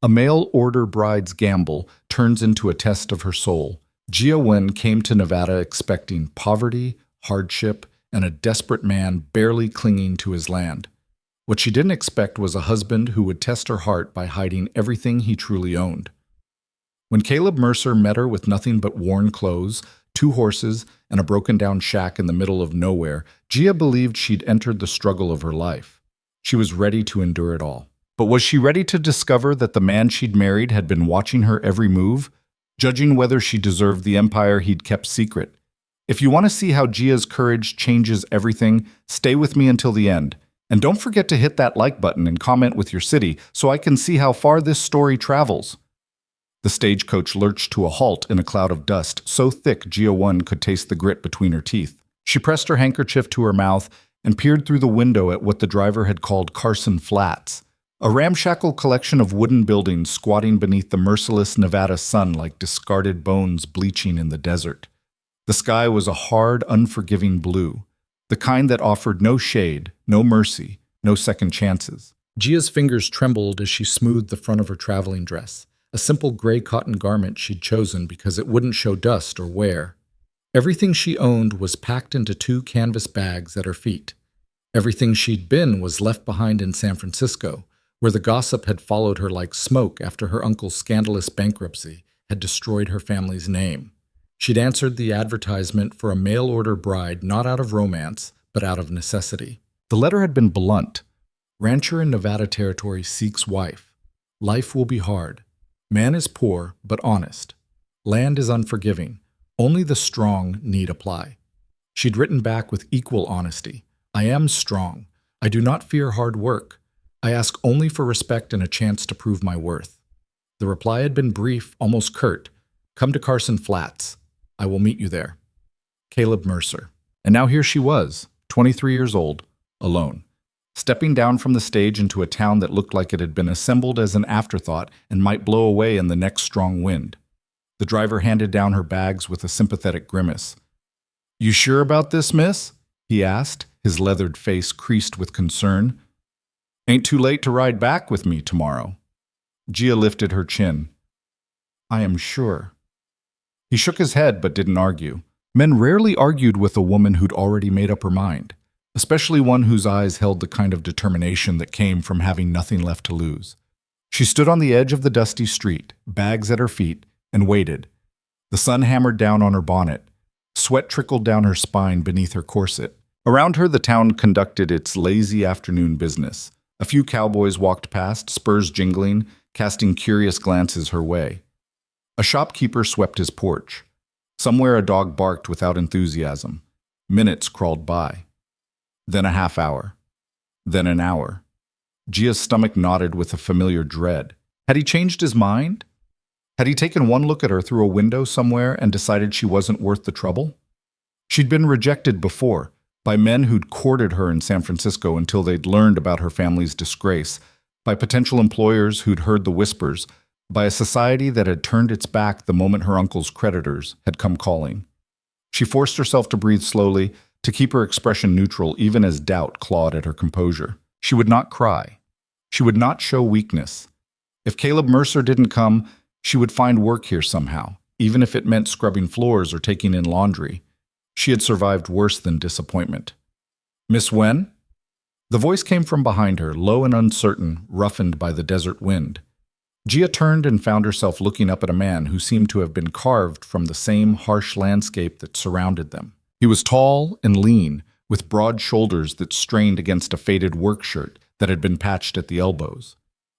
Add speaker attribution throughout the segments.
Speaker 1: A mail-order bride's gamble turns into a test of her soul. Gia Wen came to Nevada expecting poverty, hardship, and a desperate man barely clinging to his land. What she didn't expect was a husband who would test her heart by hiding everything he truly owned. When Caleb Mercer met her with nothing but worn clothes, 2 horses, and a broken-down shack in the middle of nowhere, Gia believed she'd entered the struggle of her life. She was ready to endure it all. But was she ready to discover that the man she'd married had been watching her every move, judging whether she deserved the empire he'd kept secret? If you want to see how Gia's courage changes everything, stay with me until the end. And don't forget to hit that like button and comment with your city so I can see how far this story travels. The stagecoach lurched to a halt in a cloud of dust, so thick Gia Wen could taste the grit between her teeth. She pressed her handkerchief to her mouth and peered through the window at what the driver had called Carson Flats, a ramshackle collection of wooden buildings squatting beneath the merciless Nevada sun like discarded bones bleaching in the desert. The sky was a hard, unforgiving blue, the kind that offered no shade, no mercy, no second chances. Gia's fingers trembled as she smoothed the front of her traveling dress, a simple gray cotton garment she'd chosen because it wouldn't show dust or wear. Everything she owned was packed into 2 canvas bags at her feet. Everything she'd been was left behind in San Francisco, where the gossip had followed her like smoke after her uncle's scandalous bankruptcy had destroyed her family's name. She'd answered the advertisement for a mail-order bride not out of romance, but out of necessity. The letter had been blunt. Rancher in Nevada Territory seeks wife. Life will be hard. Man is poor, but honest. Land is unforgiving. Only the strong need apply. She'd written back with equal honesty. I am strong. I do not fear hard work. I ask only for respect and a chance to prove my worth. The reply had been brief, almost curt. Come to Carson Flats. I will meet you there. Caleb Mercer. And now here she was, 23 years old, alone, stepping down from the stage into a town that looked like it had been assembled as an afterthought and might blow away in the next strong wind. The driver handed down her bags with a sympathetic grimace. You sure about this, miss? He asked, his leathered face creased with concern. Ain't too late to ride back with me tomorrow. Gia lifted her chin. I am sure. He shook his head but didn't argue. Men rarely argued with a woman who'd already made up her mind, especially one whose eyes held the kind of determination that came from having nothing left to lose. She stood on the edge of the dusty street, bags at her feet, and waited. The sun hammered down on her bonnet. Sweat trickled down her spine beneath her corset. Around her, the town conducted its lazy afternoon business. A few cowboys walked past, spurs jingling, casting curious glances her way. A shopkeeper swept his porch. Somewhere a dog barked without enthusiasm. Minutes crawled by. Then a half hour. Then an hour. Gia's stomach knotted with a familiar dread. Had he changed his mind? Had he taken one look at her through a window somewhere and decided she wasn't worth the trouble? She'd been rejected before, by men who'd courted her in San Francisco until they'd learned about her family's disgrace, by potential employers who'd heard the whispers, by a society that had turned its back the moment her uncle's creditors had come calling. She forced herself to breathe slowly, to keep her expression neutral even as doubt clawed at her composure. She would not cry. She would not show weakness. If Caleb Mercer didn't come, she would find work here somehow, even if it meant scrubbing floors or taking in laundry. She had survived worse than disappointment. Miss Wen? The voice came from behind her, low and uncertain, roughened by the desert wind. Gia turned and found herself looking up at a man who seemed to have been carved from the same harsh landscape that surrounded them. He was tall and lean, with broad shoulders that strained against a faded work shirt that had been patched at the elbows.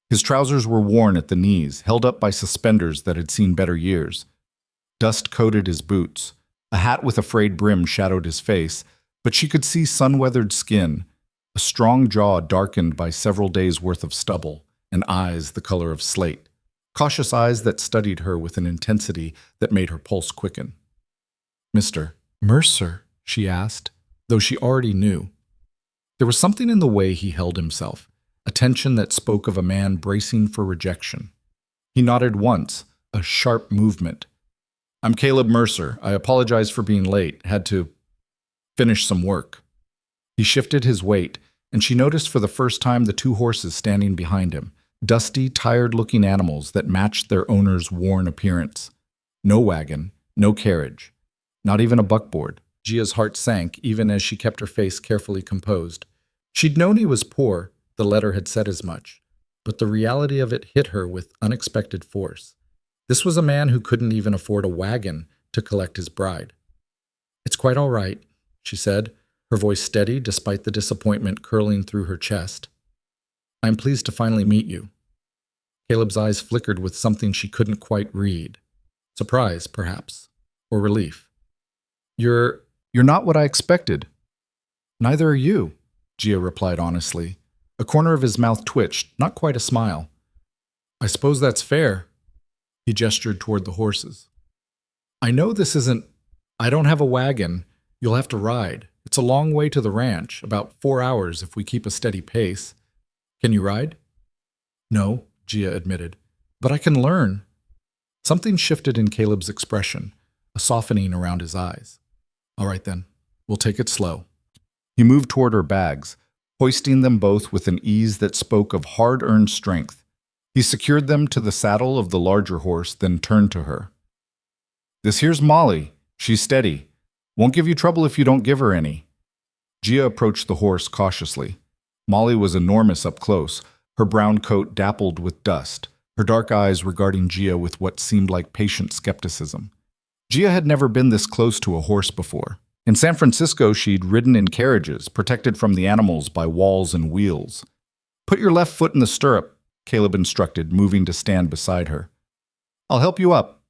Speaker 1: His trousers were worn at the knees, held up by suspenders that had seen better years. Dust coated his boots. A hat with a frayed brim shadowed his face, but she could see sun-weathered skin, a strong jaw darkened by several days' worth of stubble, and eyes the color of slate, cautious eyes that studied her with an intensity that made her pulse quicken. Mr. Mercer, she asked, though she already knew. There was something in the way he held himself, a tension that spoke of a man bracing for rejection. He nodded once, a sharp movement. I'm Caleb Mercer. I apologize for being late. Had to finish some work. He shifted his weight, and she noticed for the first time the 2 horses standing behind him, Dusty, tired-looking animals that matched their owner's worn appearance. No wagon, no carriage, not even a buckboard. Gia's heart sank even as she kept her face carefully composed. She'd known he was poor, the letter had said as much, but the reality of it hit her with unexpected force. This was a man who couldn't even afford a wagon to collect his bride. "It's quite all right," she said, her voice steady despite the disappointment curling through her chest. "I'm pleased to finally meet you." Caleb's eyes flickered with something she couldn't quite read. Surprise, perhaps, or relief. You're not what I expected." "Neither are you," Gia replied honestly. A corner of his mouth twitched, not quite a smile. "I suppose that's fair." He gestured toward the horses. "I know this isn't... I don't have a wagon. You'll have to ride. It's a long way to the ranch, about 4 hours if we keep a steady pace. Can you ride?" "No," Gia admitted, "but I can learn." Something shifted in Caleb's expression, a softening around his eyes. "All right then, we'll take it slow." He moved toward her bags, hoisting them both with an ease that spoke of hard-earned strength. He secured them to the saddle of the larger horse, then turned to her. "This here's Molly. She's steady. Won't give you trouble if you don't give her any." Gia approached the horse cautiously. Molly was enormous up close, her brown coat dappled with dust, her dark eyes regarding Gia with what seemed like patient skepticism. Gia had never been this close to a horse before. In San Francisco, she'd ridden in carriages, protected from the animals by walls and wheels. "Put your left foot in the stirrup," Caleb instructed, moving to stand beside her. "I'll help you up."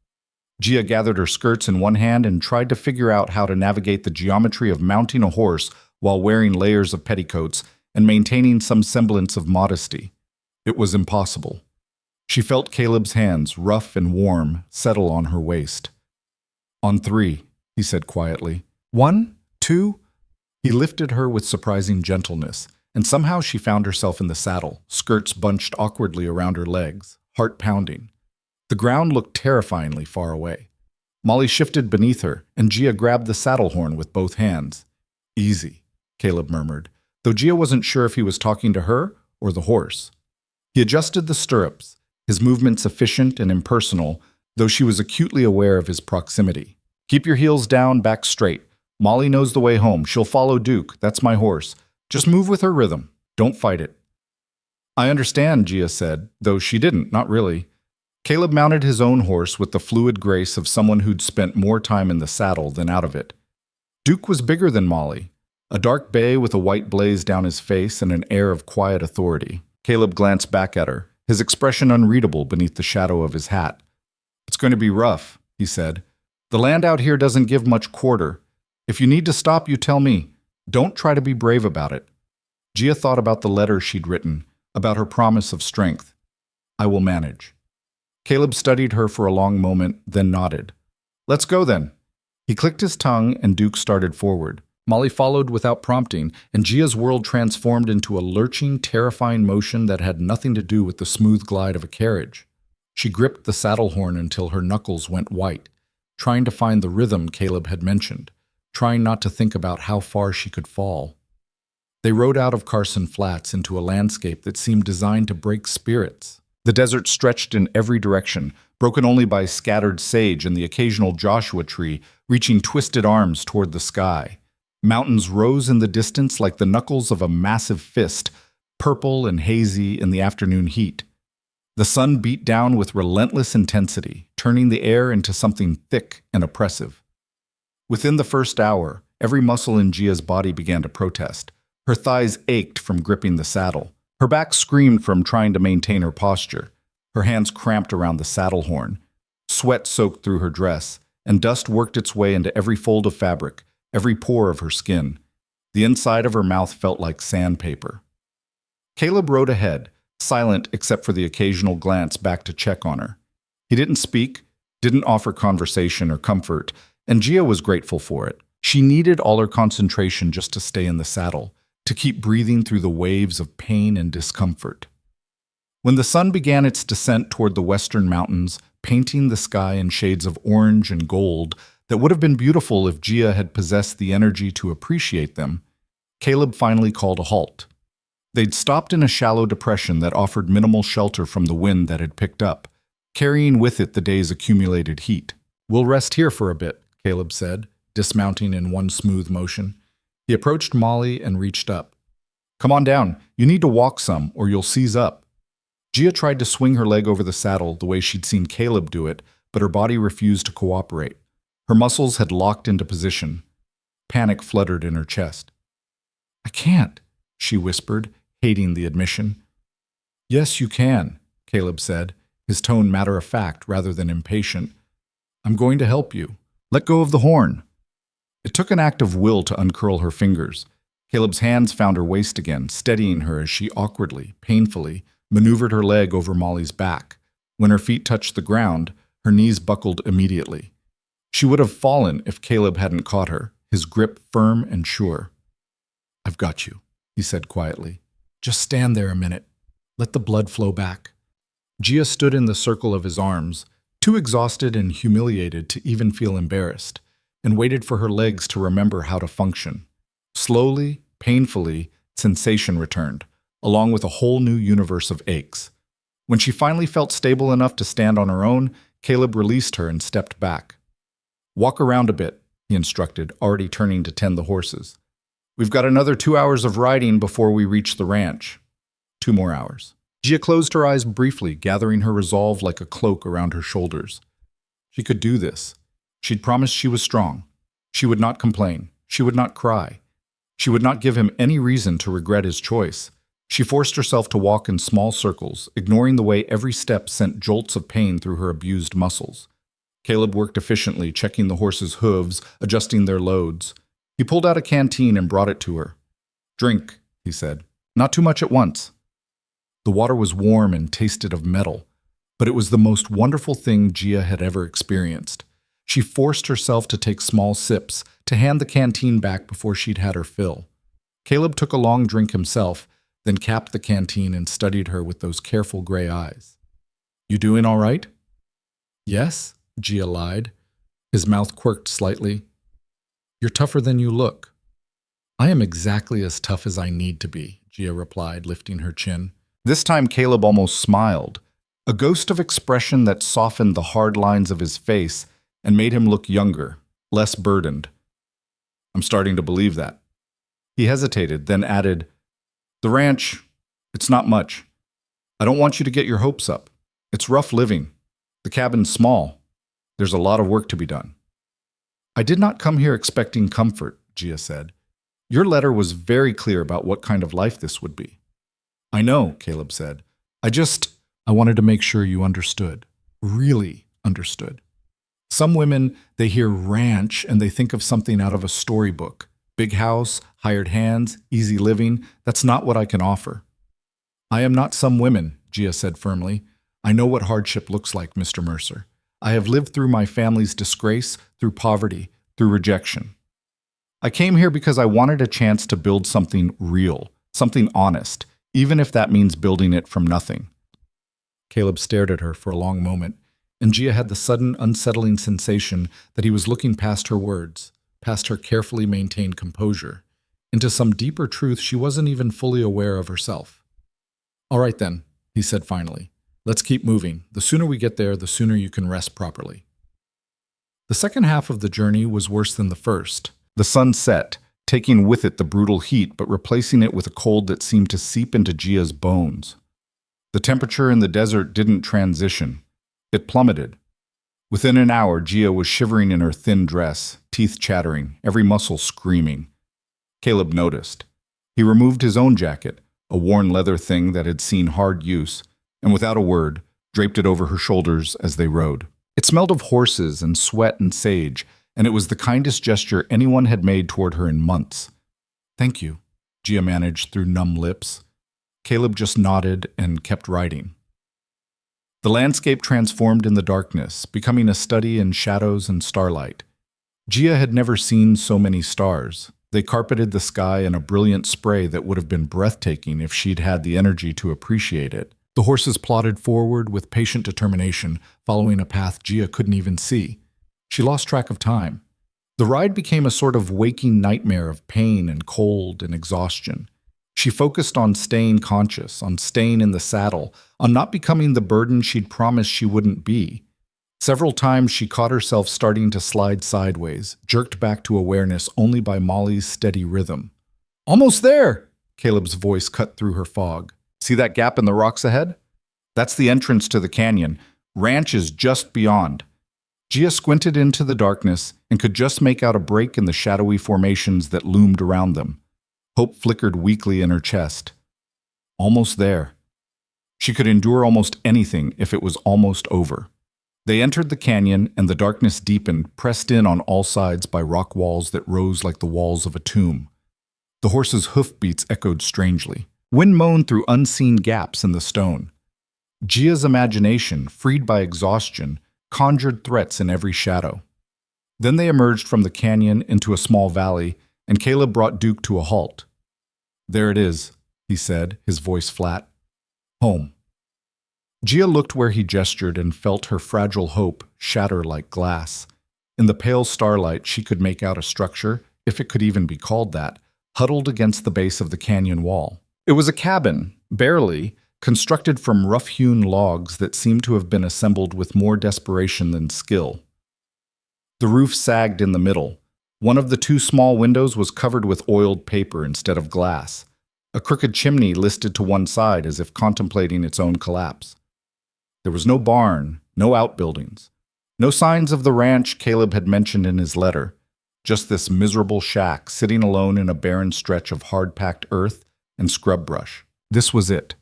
Speaker 1: Gia gathered her skirts in one hand and tried to figure out how to navigate the geometry of mounting a horse while wearing layers of petticoats and maintaining some semblance of modesty. It was impossible. She felt Caleb's hands, rough and warm, settle on her waist. "On 3, he said quietly. 1, 2. He lifted her with surprising gentleness, and somehow she found herself in the saddle, skirts bunched awkwardly around her legs, heart pounding. The ground looked terrifyingly far away. Molly shifted beneath her, and Gia grabbed the saddle horn with both hands. "Easy," Caleb murmured, though Gia wasn't sure if he was talking to her or the horse. He adjusted the stirrups, his movements efficient and impersonal, though she was acutely aware of his proximity. "Keep your heels down, back straight. Molly knows the way home. She'll follow Duke. That's my horse. Just move with her rhythm. Don't fight it." "I understand," Gia said, though she didn't, not really. Caleb mounted his own horse with the fluid grace of someone who'd spent more time in the saddle than out of it. Duke was bigger than Molly, a dark bay with a white blaze down his face and an air of quiet authority. Caleb glanced back at her, his expression unreadable beneath the shadow of his hat. "It's going to be rough," he said. "The land out here doesn't give much quarter. If you need to stop, you tell me. Don't try to be brave about it." Gia thought about the letter she'd written, about her promise of strength. "I will manage." Caleb studied her for a long moment, then nodded. "Let's go then." He clicked his tongue, and Duke started forward. Molly followed without prompting, and Gia's world transformed into a lurching, terrifying motion that had nothing to do with the smooth glide of a carriage. She gripped the saddle horn until her knuckles went white, trying to find the rhythm Caleb had mentioned, trying not to think about how far she could fall. They rode out of Carson Flats into a landscape that seemed designed to break spirits. The desert stretched in every direction, broken only by scattered sage and the occasional Joshua tree reaching twisted arms toward the sky. Mountains rose in the distance like the knuckles of a massive fist, purple and hazy in the afternoon heat. The sun beat down with relentless intensity, turning the air into something thick and oppressive. Within the first hour, every muscle in Gia's body began to protest. Her thighs ached from gripping the saddle. Her back screamed from trying to maintain her posture. Her hands cramped around the saddle horn. Sweat soaked through her dress, and dust worked its way into every fold of fabric, every pore of her skin. The inside of her mouth felt like sandpaper. Caleb rode ahead, silent except for the occasional glance back to check on her. He didn't speak, didn't offer conversation or comfort, and Gia was grateful for it. She needed all her concentration just to stay in the saddle, to keep breathing through the waves of pain and discomfort. When the sun began its descent toward the western mountains, painting the sky in shades of orange and gold that would have been beautiful if Gia had possessed the energy to appreciate them, Caleb finally called a halt. They'd stopped in a shallow depression that offered minimal shelter from the wind that had picked up, carrying with it the day's accumulated heat. "We'll rest here for a bit," Caleb said, dismounting in one smooth motion. He approached Molly and reached up. "Come on down. You need to walk some, or you'll seize up." Gia tried to swing her leg over the saddle the way she'd seen Caleb do it, but her body refused to cooperate. Her muscles had locked into position. Panic fluttered in her chest. "I can't," she whispered, hating the admission. "Yes, you can," Caleb said, his tone matter-of-fact rather than impatient. "I'm going to help you. Let go of the horn." It took an act of will to uncurl her fingers. Caleb's hands found her waist again, steadying her as she awkwardly, painfully, maneuvered her leg over Molly's back. When her feet touched the ground, her knees buckled immediately. She would have fallen if Caleb hadn't caught her, his grip firm and sure. "I've got you," he said quietly. "Just stand there a minute. Let the blood flow back." Gia stood in the circle of his arms, too exhausted and humiliated to even feel embarrassed, and waited for her legs to remember how to function. Slowly, painfully, sensation returned, along with a whole new universe of aches. When she finally felt stable enough to stand on her own, Caleb released her and stepped back. "Walk around a bit," he instructed, already turning to tend the horses. "We've got another 2 hours of riding before we reach the ranch." 2 more hours. Gia closed her eyes briefly, gathering her resolve like a cloak around her shoulders. She could do this. She'd promised she was strong. She would not complain. She would not cry. She would not give him any reason to regret his choice. She forced herself to walk in small circles, ignoring the way every step sent jolts of pain through her abused muscles. Caleb worked efficiently, checking the horses' hooves, adjusting their loads. He pulled out a canteen and brought it to her. "Drink," he said. "Not too much at once." The water was warm and tasted of metal, but it was the most wonderful thing Gia had ever experienced. She forced herself to take small sips, to hand the canteen back before she'd had her fill. Caleb took a long drink himself, then capped the canteen and studied her with those careful gray eyes. "You doing all right?" "Yes," Gia lied. His mouth quirked slightly. "You're tougher than you look." "I am exactly as tough as I need to be," Gia replied, lifting her chin. This time Caleb almost smiled, a ghost of expression that softened the hard lines of his face and made him look younger, less burdened. "I'm starting to believe that." He hesitated, then added, "The ranch, it's not much. I don't want you to get your hopes up. It's rough living. The cabin's small. There's a lot of work to be done." "I did not come here expecting comfort," Gia said. "Your letter was very clear about what kind of life this would be." "I know," Caleb said. I wanted to make sure you understood. Really understood. Some women, they hear ranch and they think of something out of a storybook. Big house, hired hands, easy living. That's not what I can offer." "I am not some women," Gia said firmly. "I know what hardship looks like, Mr. Mercer. I have lived through my family's disgrace, through poverty, through rejection. I came here because I wanted a chance to build something real, something honest, even if that means building it from nothing." Caleb stared at her for a long moment, and Gia had the sudden, unsettling sensation that he was looking past her words, past her carefully maintained composure, into some deeper truth she wasn't even fully aware of herself. "All right then," he said finally. "Let's keep moving. The sooner we get there, the sooner you can rest properly." The second half of the journey was worse than the first. The sun set, taking with it the brutal heat, but replacing it with a cold that seemed to seep into Gia's bones. The temperature in the desert didn't transition. It plummeted. Within an hour, Gia was shivering in her thin dress, teeth chattering, every muscle screaming. Caleb noticed. He removed his own jacket, a worn leather thing that had seen hard use, and without a word, draped it over her shoulders as they rode. It smelled of horses and sweat and sage, and it was the kindest gesture anyone had made toward her in months. "Thank you," Gia managed through numb lips. Caleb just nodded and kept riding. The landscape transformed in the darkness, becoming a study in shadows and starlight. Gia had never seen so many stars. They carpeted the sky in a brilliant spray that would have been breathtaking if she'd had the energy to appreciate it. The horses plodded forward with patient determination, following a path Gia couldn't even see. She lost track of time. The ride became a sort of waking nightmare of pain and cold and exhaustion. She focused on staying conscious, on staying in the saddle, on not becoming the burden she'd promised she wouldn't be. Several times she caught herself starting to slide sideways, jerked back to awareness only by Molly's steady rhythm. "Almost there!" Caleb's voice cut through her fog. "See that gap in the rocks ahead? That's the entrance to the canyon. Ranch is just beyond." Gia squinted into the darkness and could just make out a break in the shadowy formations that loomed around them. Hope flickered weakly in her chest. Almost there. She could endure almost anything if it was almost over. They entered the canyon, and the darkness deepened, pressed in on all sides by rock walls that rose like the walls of a tomb. The horses' hoofbeats echoed strangely. Wind moaned through unseen gaps in the stone. Gia's imagination, freed by exhaustion, conjured threats in every shadow. Then they emerged from the canyon into a small valley, and Caleb brought Duke to a halt. "There it is," he said, his voice flat. "Home." Gia looked where he gestured and felt her fragile hope shatter like glass. In the pale starlight, she could make out a structure, if it could even be called that, huddled against the base of the canyon wall. It was a cabin, barely, constructed from rough-hewn logs that seemed to have been assembled with more desperation than skill. The roof sagged in the middle. One of the two small windows was covered with oiled paper instead of glass. A crooked chimney listed to one side as if contemplating its own collapse. There was no barn, no outbuildings, no signs of the ranch Caleb had mentioned in his letter, just this miserable shack sitting alone in a barren stretch of hard-packed earth and scrub brush. This was it.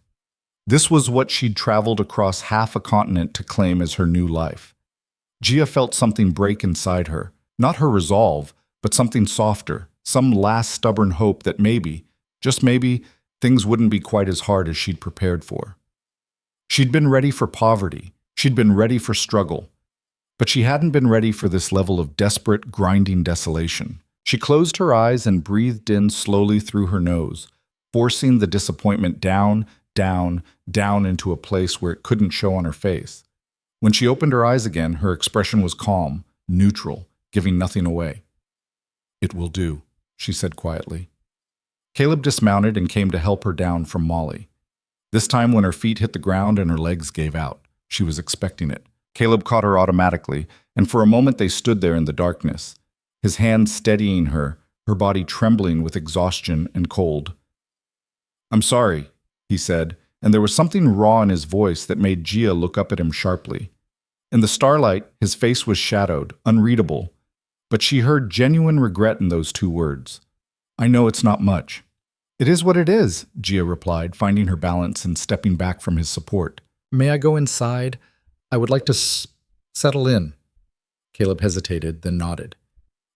Speaker 1: This was what she'd traveled across half a continent to claim as her new life. Gia felt something break inside her, not her resolve, but something softer, some last stubborn hope that maybe, just maybe, things wouldn't be quite as hard as she'd prepared for. She'd been ready for poverty, she'd been ready for struggle, but she hadn't been ready for this level of desperate, grinding desolation. She closed her eyes and breathed in slowly through her nose, forcing the disappointment down, down, down into a place where it couldn't show on her face. When she opened her eyes again, her expression was calm, neutral, giving nothing away. "It will do," she said quietly. Caleb dismounted and came to help her down from Molly. This time when her feet hit the ground and her legs gave out, she was expecting it. Caleb caught her automatically, and for a moment they stood there in the darkness, his hands steadying her, her body trembling with exhaustion and cold. "I'm sorry," he said, and there was something raw in his voice that made Gia look up at him sharply. In the starlight, his face was shadowed, unreadable, but she heard genuine regret in those two words. "I know it's not much." "It is what it is," Gia replied, finding her balance and stepping back from his support. "May I go inside? I would like to settle in." Caleb hesitated, then nodded.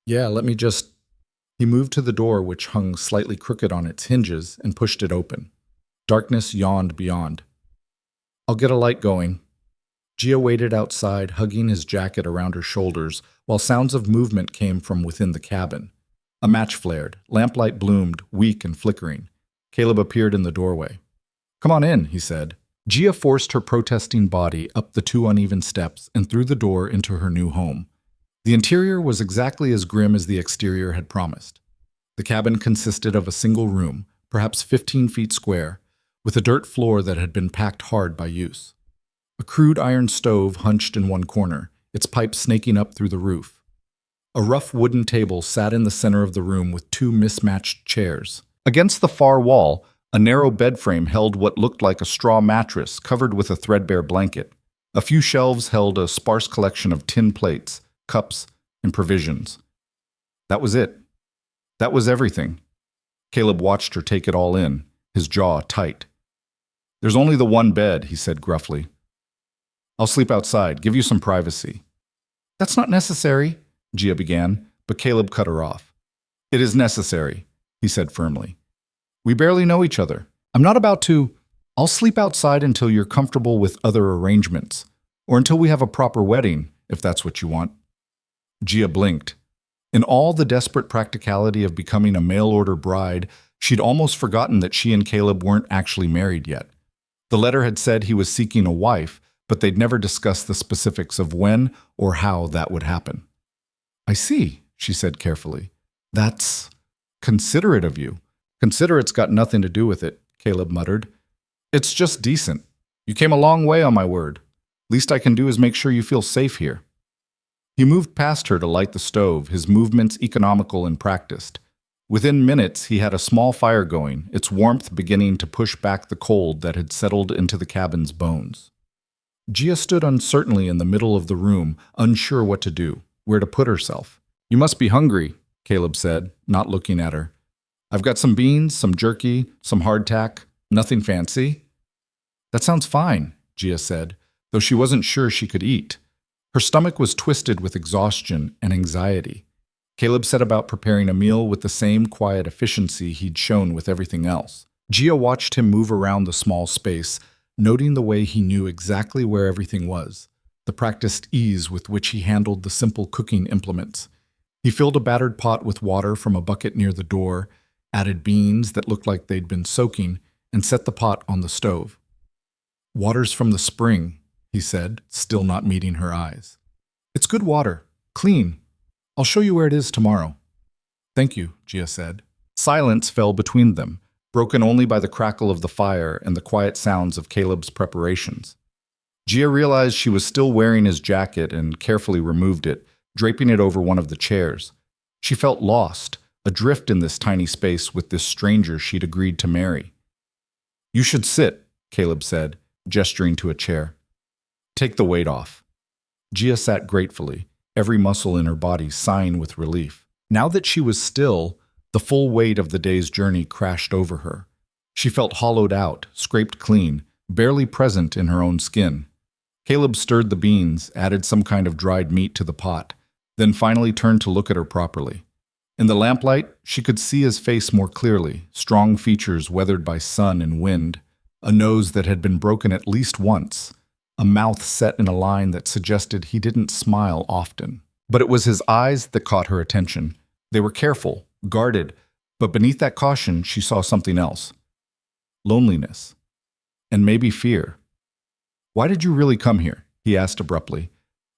Speaker 1: "Yeah, let me just—" He moved to the door, which hung slightly crooked on its hinges, and pushed it open. Darkness yawned beyond. "I'll get a light going." Gia waited outside, hugging his jacket around her shoulders, while sounds of movement came from within the cabin. A match flared, lamplight bloomed, weak and flickering. Caleb appeared in the doorway. "Come on in," he said. Gia forced her protesting body up the two uneven steps and through the door into her new home. The interior was exactly as grim as the exterior had promised. The cabin consisted of a single room, perhaps 15 feet square, with a dirt floor that had been packed hard by use. A crude iron stove hunched in one corner, its pipe snaking up through the roof. A rough wooden table sat in the center of the room with two mismatched chairs. Against the far wall, a narrow bed frame held what looked like a straw mattress covered with a threadbare blanket. A few shelves held a sparse collection of tin plates, cups, and provisions. That was it. That was everything. Caleb watched her take it all in, his jaw tight. "There's only the one bed," he said gruffly. "I'll sleep outside, give you some privacy." "That's not necessary," Gia began, but Caleb cut her off. "It is necessary," he said firmly. "We barely know each other. I'm not about to— I'll sleep outside until you're comfortable with other arrangements, or until we have a proper wedding, if that's what you want." Gia blinked. In all the desperate practicality of becoming a mail-order bride, she'd almost forgotten that she and Caleb weren't actually married yet. The letter had said he was seeking a wife, but they'd never discussed the specifics of when or how that would happen. "I see," she said carefully. "That's considerate of you. Consider it's got nothing to do with it, Caleb muttered. It's just decent. You came a long way on my word. Least I can do is make sure you feel safe here. He moved past her to light the stove, his movements economical and practiced. Within minutes, he had a small fire going, its warmth beginning to push back the cold that had settled into the cabin's bones. Gia stood uncertainly in the middle of the room, unsure what to do, where to put herself. You must be hungry, Caleb said, not looking at her. I've got some beans, some jerky, some hardtack, nothing fancy. That sounds fine, Gia said, though she wasn't sure she could eat. Her stomach was twisted with exhaustion and anxiety. Caleb set about preparing a meal with the same quiet efficiency he'd shown with everything else. Gia watched him move around the small space, noting the way he knew exactly where everything was, the practiced ease with which he handled the simple cooking implements. He filled a battered pot with water from a bucket near the door, added beans that looked like they'd been soaking, and set the pot on the stove. Water's from the spring, he said, still not meeting her eyes. It's good water, clean. I'll show you where it is tomorrow. Thank you, Gia said. Silence fell between them, broken only by the crackle of the fire and the quiet sounds of Caleb's preparations. Gia realized she was still wearing his jacket and carefully removed it, draping it over one of the chairs. She felt lost, adrift in this tiny space with this stranger she'd agreed to marry. You should sit, Caleb said, gesturing to a chair. Take the weight off. Gia sat gratefully, every muscle in her body sighing with relief. Now that she was still, the full weight of the day's journey crashed over her. She felt hollowed out, scraped clean, barely present in her own skin. Caleb stirred the beans, added some kind of dried meat to the pot, then finally turned to look at her properly. In the lamplight, she could see his face more clearly, strong features weathered by sun and wind, a nose that had been broken at least once, a mouth set in a line that suggested he didn't smile often. But it was his eyes that caught her attention. They were careful, guarded, but beneath that caution she saw something else. Loneliness. And maybe fear. Why did you really come here? He asked abruptly.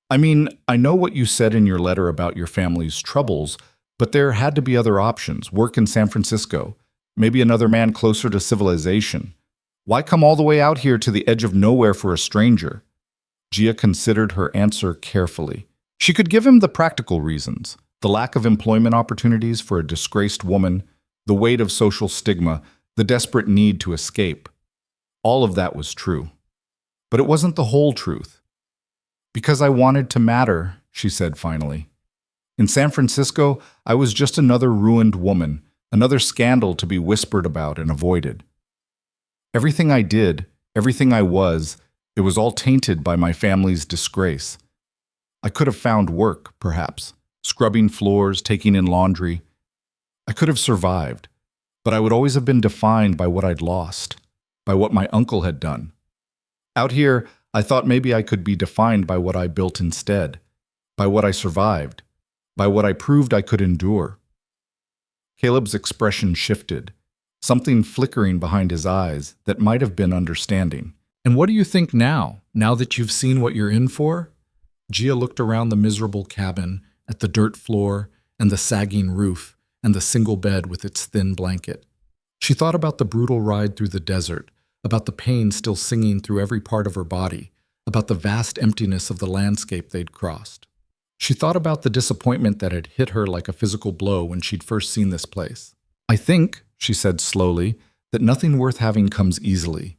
Speaker 1: I mean, I know what you said in your letter about your family's troubles, but there had to be other options, work in San Francisco, maybe another man closer to civilization. Why come all the way out here to the edge of nowhere for a stranger? Gia considered her answer carefully. She could give him the practical reasons, the lack of employment opportunities for a disgraced woman, the weight of social stigma, the desperate need to escape. All of that was true. But it wasn't the whole truth. Because I wanted to matter, she said finally. In San Francisco, I was just another ruined woman, another scandal to be whispered about and avoided. Everything I did, everything I was, it was all tainted by my family's disgrace. I could have found work, perhaps, scrubbing floors, taking in laundry. I could have survived, but I would always have been defined by what I'd lost, by what my uncle had done. Out here, I thought maybe I could be defined by what I built instead, by what I survived, by what I proved I could endure. Caleb's expression shifted, something flickering behind his eyes that might have been understanding. And what do you think now that you've seen what you're in for? Gia looked around the miserable cabin, at the dirt floor and the sagging roof and the single bed with its thin blanket. She thought about the brutal ride through the desert, about the pain still singing through every part of her body, about the vast emptiness of the landscape they'd crossed. She thought about the disappointment that had hit her like a physical blow when she'd first seen this place. I think, she said slowly, that nothing worth having comes easily.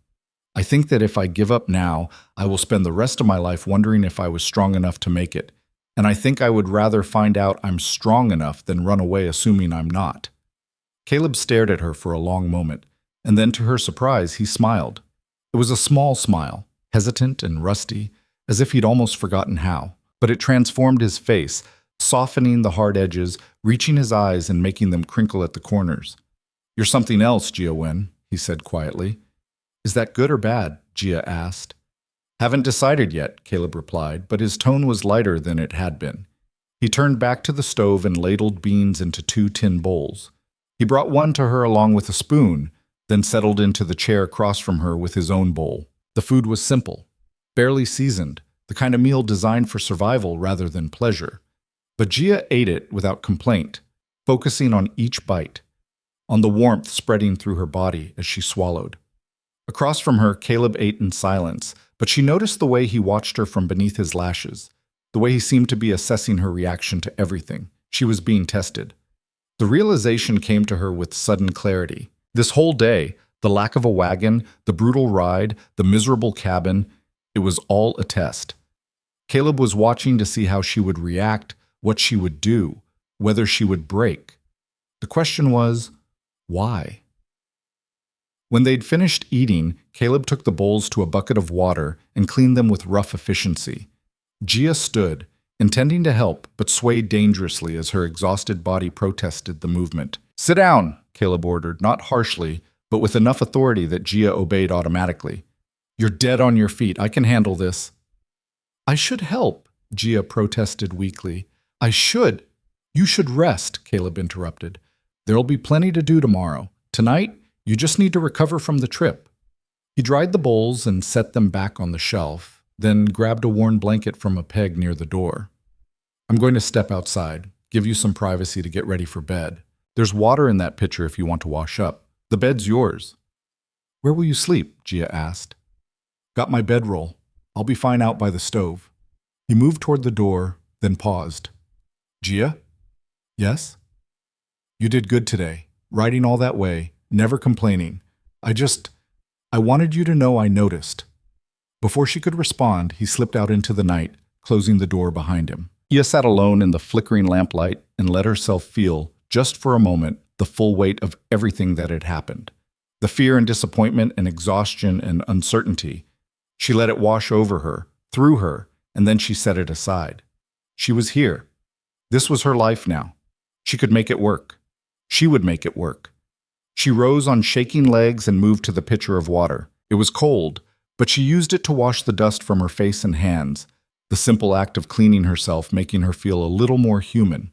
Speaker 1: I think that if I give up now, I will spend the rest of my life wondering if I was strong enough to make it. And I think I would rather find out I'm strong enough than run away assuming I'm not. Caleb stared at her for a long moment, and then to her surprise, he smiled. It was a small smile, hesitant and rusty, as if he'd almost forgotten how. But it transformed his face, softening the hard edges, reaching his eyes and making them crinkle at the corners. You're something else, Gia, he said quietly. Is that good or bad? Gia asked. Haven't decided yet, Caleb replied, but his tone was lighter than it had been. He turned back to the stove and ladled beans into 2 tin bowls. He brought one to her along with a spoon, then settled into the chair across from her with his own bowl. The food was simple, barely seasoned, the kind of meal designed for survival rather than pleasure. But Gia ate it without complaint, focusing on each bite. on the warmth spreading through her body as she swallowed. Across from her, Caleb ate in silence, but she noticed the way he watched her from beneath his lashes, the way he seemed to be assessing her reaction to everything. She was being tested. The realization came to her with sudden clarity. This whole day, the lack of a wagon, the brutal ride, the miserable cabin, it was all a test. Caleb was watching to see how she would react, what she would do, whether she would break. The question was, why? When they'd finished eating, Caleb took the bowls to a bucket of water and cleaned them with rough efficiency. Gia stood, intending to help, but swayed dangerously as her exhausted body protested the movement. "Sit down," Caleb ordered, not harshly, but with enough authority that Gia obeyed automatically. "You're dead on your feet. I can handle this." "I should help," Gia protested weakly. "I should." "You should rest," Caleb interrupted. "There'll be plenty to do tomorrow. Tonight, you just need to recover from the trip." He dried the bowls and set them back on the shelf, then grabbed a worn blanket from a peg near the door. "I'm going to step outside, give you some privacy to get ready for bed. There's water in that pitcher if you want to wash up. The bed's yours." "Where will you sleep?" Gia asked. "Got my bedroll. I'll be fine out by the stove." He moved toward the door, then paused. "Gia?" "Yes?" "You did good today, riding all that way, never complaining. I wanted you to know I noticed." Before she could respond, he slipped out into the night, closing the door behind him. Gia sat alone in the flickering lamplight and let herself feel, just for a moment, the full weight of everything that had happened. The fear and disappointment and exhaustion and uncertainty. She let it wash over her, through her, and then she set it aside. She was here. This was her life now. She could make it work. She would make it work. She rose on shaking legs and moved to the pitcher of water. It was cold, but she used it to wash the dust from her face and hands, the simple act of cleaning herself making her feel a little more human.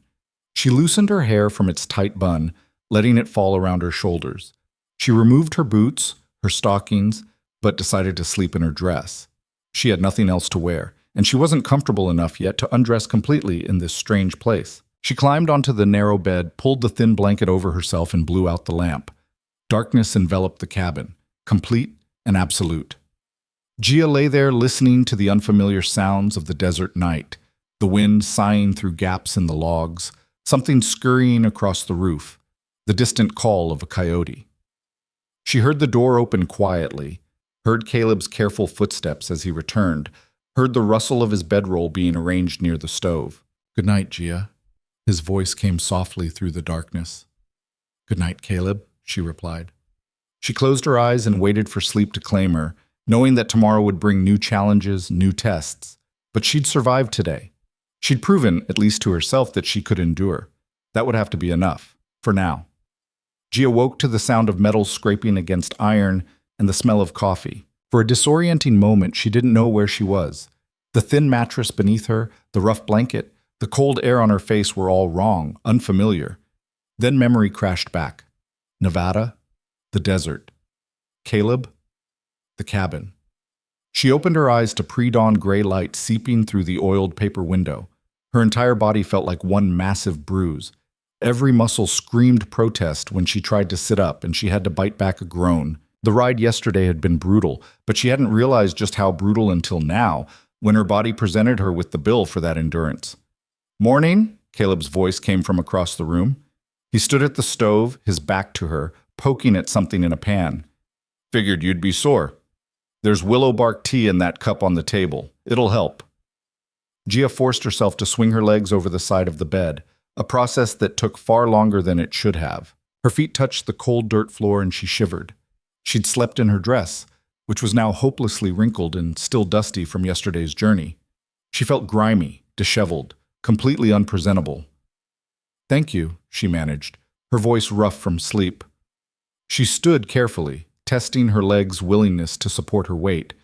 Speaker 1: She loosened her hair from its tight bun, letting it fall around her shoulders. She removed her boots, her stockings, but decided to sleep in her dress. She had nothing else to wear, and she wasn't comfortable enough yet to undress completely in this strange place. She climbed onto the narrow bed, pulled the thin blanket over herself, and blew out the lamp. Darkness enveloped the cabin, complete and absolute. Gia lay there listening to the unfamiliar sounds of the desert night, the wind sighing through gaps in the logs, something scurrying across the roof, the distant call of a coyote. She heard the door open quietly, heard Caleb's careful footsteps as he returned, heard the rustle of his bedroll being arranged near the stove. "Good night, Gia." His voice came softly through the darkness. "Good night, Caleb," she replied. She closed her eyes and waited for sleep to claim her, knowing that tomorrow would bring new challenges, new tests. But she'd survived today. She'd proven, at least to herself, that she could endure. That would have to be enough, for now. Gia woke to the sound of metal scraping against iron and the smell of coffee. For a disorienting moment, she didn't know where she was. The thin mattress beneath her, the rough blanket, the cold air on her face were all wrong, unfamiliar. Then memory crashed back. Nevada, the desert. Caleb, the cabin. She opened her eyes to pre-dawn gray light seeping through the oiled paper window. Her entire body felt like one massive bruise. Every muscle screamed protest when she tried to sit up, and she had to bite back a groan. The ride yesterday had been brutal, but she hadn't realized just how brutal until now, when her body presented her with the bill for that endurance. "Morning," Caleb's voice came from across the room. He stood at the stove, his back to her, poking at something in a pan. "Figured you'd be sore. There's willow bark tea in that cup on the table. It'll help." Gia forced herself to swing her legs over the side of the bed, a process that took far longer than it should have. Her feet touched the cold dirt floor and she shivered. She'd slept in her dress, which was now hopelessly wrinkled and still dusty from yesterday's journey. She felt grimy, disheveled, completely unpresentable. "Thank you," she managed, her voice rough from sleep. She stood carefully, testing her legs' willingness to support her weight,